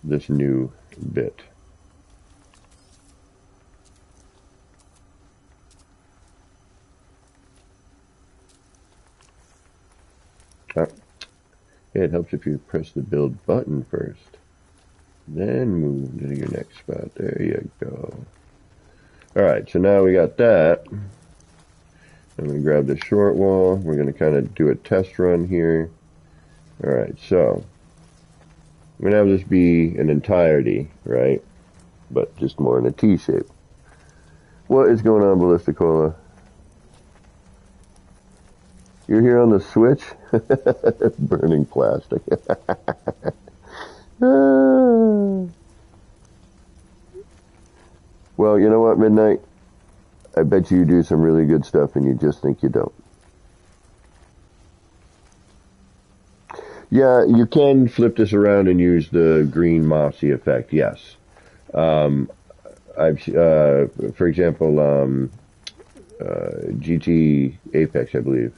this new bit. It helps if you press the build button first, then move to your next spot. There you go. Alright, so now we got that. I'm going to grab the short wall. We're going to kind of do a test run here. Alright, so I'm going to have this be an entirety, right? But just more in a T shape. What is going on, Ballisticola? You're here on the Switch? Burning plastic. Well, you know what, Midnight? I bet you do some really good stuff and you just think you don't. Yeah, you can flip this around and use the green mossy effect, yes. For example, GT Apex, I believe.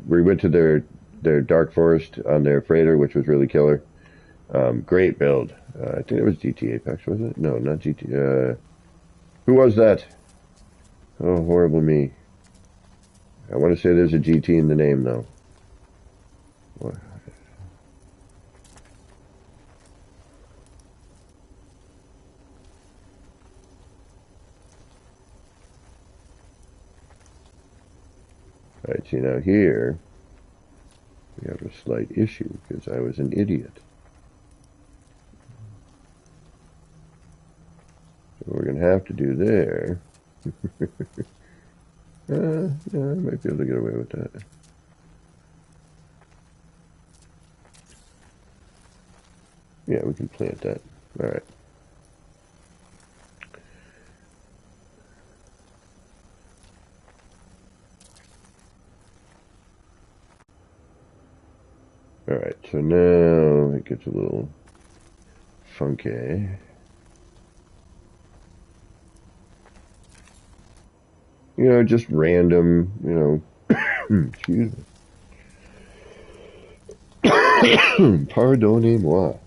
We went to their Dark Forest on their freighter, which was really killer. Great build. I think it was GT Apex, was it? No, not GT. Who was that? Oh, horrible me. I want to say there's a GT in the name, though. What? Alright, see now here, we have a slight issue because I was an idiot. So what we're going to have to do there, yeah, I might be able to get away with that. Yeah, we can plant that. Alright. Alright, so now it gets a little funky. You know, just random, you know, excuse me. Pardonnez-moi.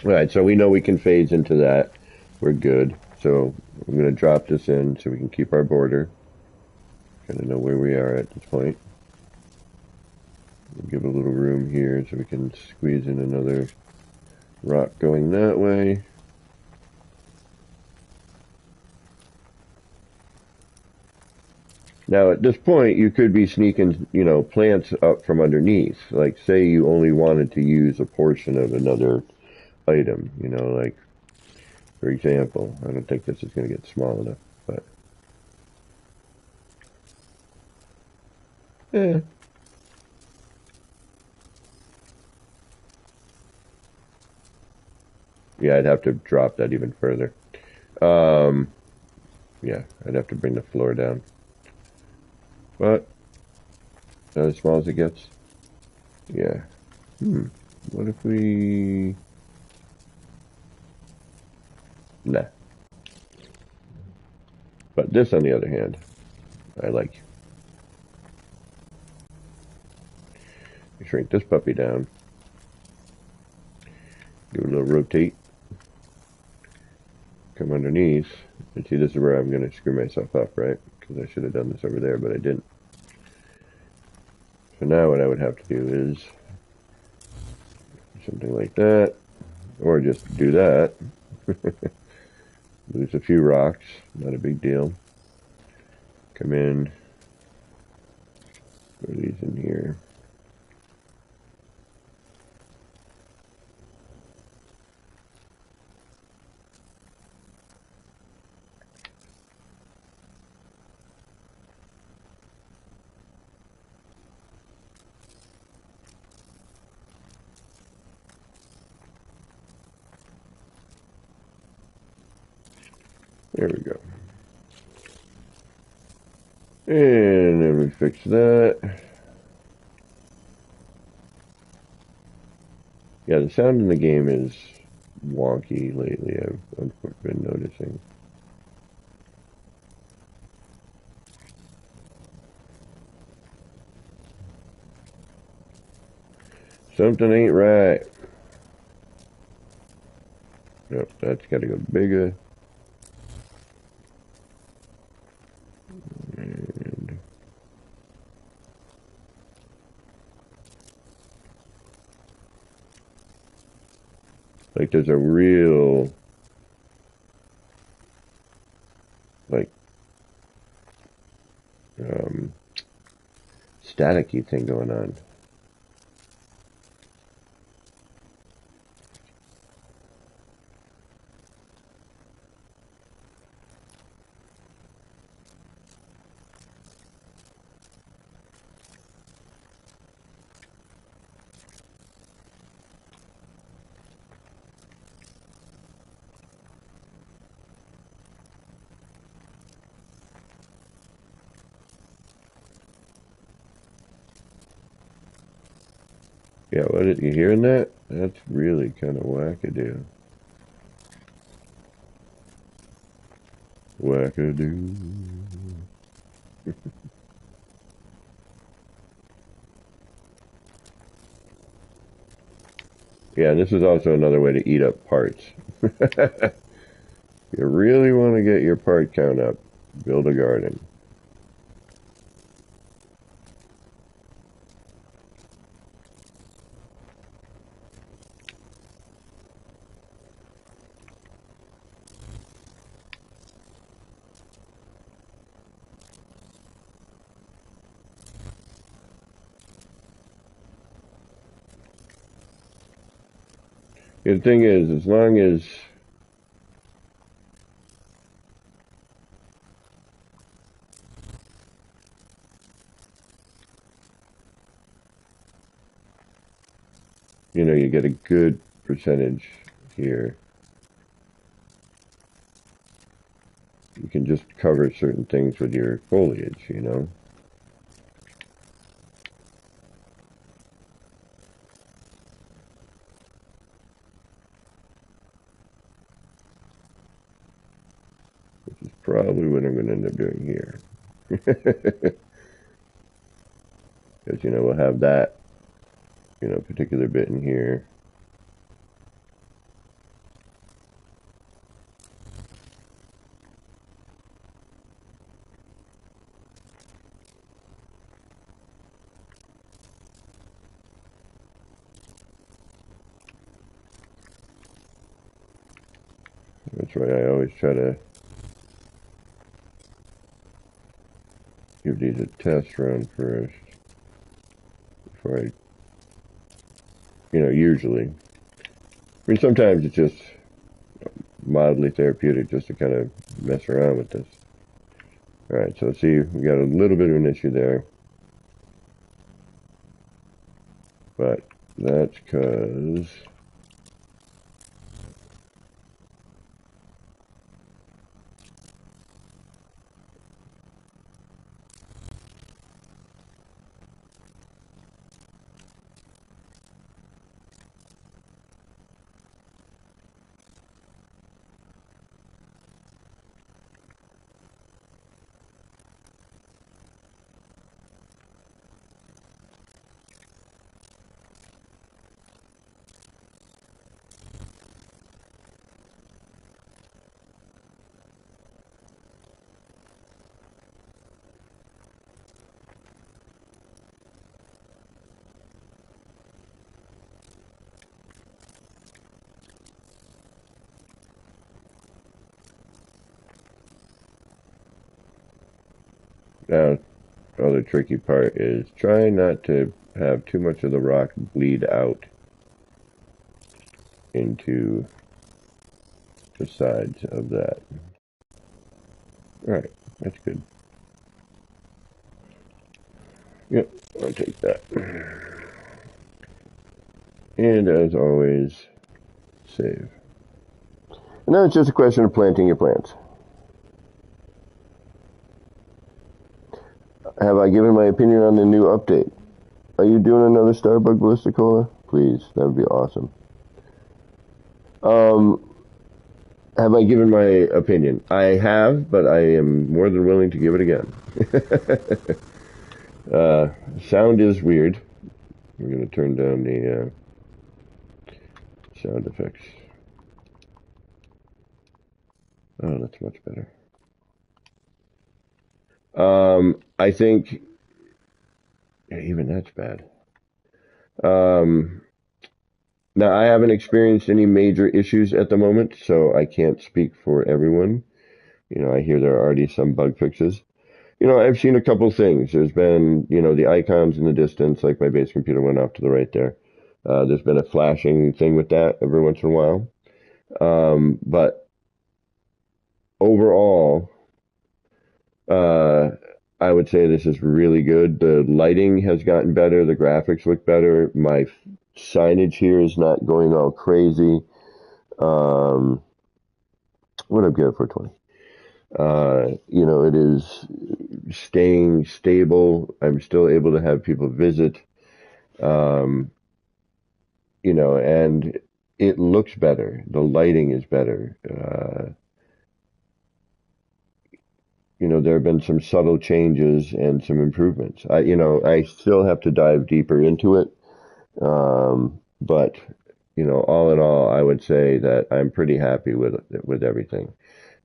Alright, so we know we can phase into that. We're good. So I'm going to drop this in so we can keep our border. Kind of know where we are at this point. We'll give a little room here so we can squeeze in another rock going that way. Now at this point you could be sneaking, you know, plants up from underneath. Like say you only wanted to use a portion of another item, you know, like for example, I don't think this is going to get small enough, but yeah. Yeah, I'd have to drop that even further. Yeah, I'd have to bring the floor down. But, not as small as it gets. Yeah. What if we... Nah. But this, on the other hand, I like. Shrink this puppy down. Do a little rotate. Come underneath. And see, this is where I'm going to screw myself up, right? Because I should have done this over there, but I didn't. So now what I would have to do is something like that. Or just do that. Lose a few rocks. Not a big deal. Come in. Put these in here. There we go. And then we fix that. Yeah, the sound in the game is wonky lately, I've been noticing. Something ain't right. Nope, that's got to go bigger. And like there's a real like staticky thing going on. Yeah, what you hearing that? That's really kind of wackadoo. Wackadoo. Yeah, this is also another way to eat up parts. You really want to get your part count up, build a garden. The thing is, as long as you know you get a good percentage here, you can just cover certain things with your foliage, you know. Which is probably what I'm going to end up doing here. Because, you know, we'll have that, you know, particular bit in here. That's why I always try to give these a test run first before I, you know, usually. I mean, sometimes it's just mildly therapeutic just to kind of mess around with this. All right, so see, we got a little bit of an issue there, but that's because now the other tricky part is trying not to have too much of the rock bleed out into the sides of that. All right, that's good. Yep, I'll take that. And as always, save. And then it's just a question of planting your plants. Have I given my opinion on the new update? Are you doing another Starbug Ballisticola? Please, that would be awesome. Have I given my opinion? I have, but I am more than willing to give it again. Sound is weird. I'm going to turn down the sound effects. Oh, that's much better. I think even that's bad. Now, I haven't experienced any major issues at the moment, so I can't speak for everyone. You know, I hear there are already some bug fixes. You know, I've seen a couple things. There's been, you know, the icons in the distance, like my base computer went off to the right there. There's been a flashing thing with that every once in a while. But overall, I would say this is really good. The lighting has gotten better. The graphics look better. My signage here is not going all crazy. What up, Garrett 420? You know, it is staying stable. I'm still able to have people visit. and it looks better. The lighting is better. There have been some subtle changes and some improvements. I still have to dive deeper into it. But, all in all, I would say that I'm pretty happy with everything.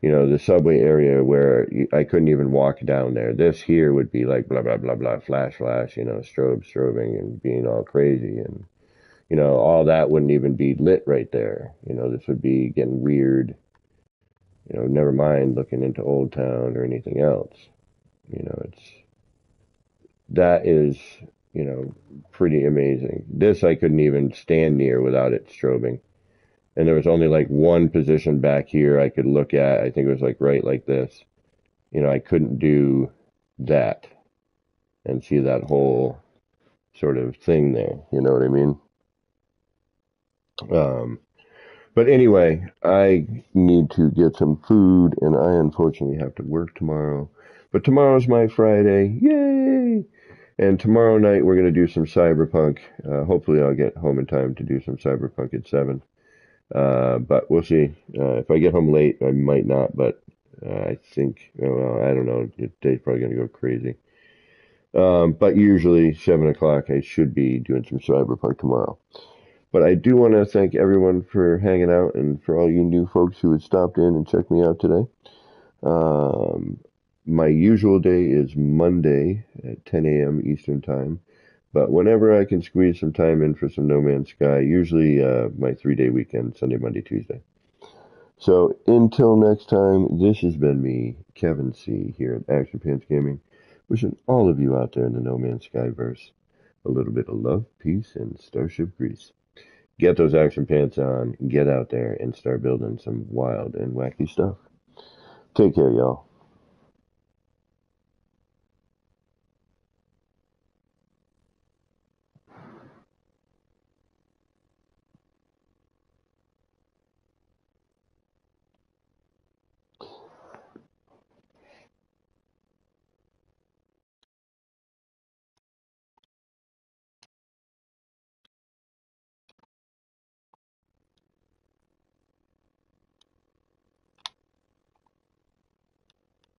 The subway area where I couldn't even walk down there. This here would be like blah, blah, blah, blah, flash, flash, strobing and being all crazy. And, all that wouldn't even be lit right there. This would be getting weird. Never mind looking into Old Town or anything else. That is, pretty amazing. This I couldn't even stand near without it strobing. And there was only like one position back here I could look at. I think it was like right like this. I couldn't do that and see that whole sort of thing there. You know what I mean? But anyway, I need to get some food, and I unfortunately have to work tomorrow. But tomorrow's my Friday. Yay! And tomorrow night we're going to do some Cyberpunk. Hopefully I'll get home in time to do some Cyberpunk at 7. But we'll see. If I get home late, I might not, but I think, well, I don't know. The day's probably going to go crazy. But usually 7 o'clock I should be doing some Cyberpunk tomorrow. But I do want to thank everyone for hanging out and for all you new folks who had stopped in and checked me out today. My usual day is Monday at 10 a.m. Eastern Time. But whenever I can squeeze some time in for some No Man's Sky, usually my 3-day weekend, Sunday, Monday, Tuesday. So until next time, this has been me, Kevin C., here at Action Pants Gaming, wishing all of you out there in the No Man's Skyverse a little bit of love, peace, and starship grease. Get those action pants on, get out there, and start building some wild and wacky stuff. Take care, y'all.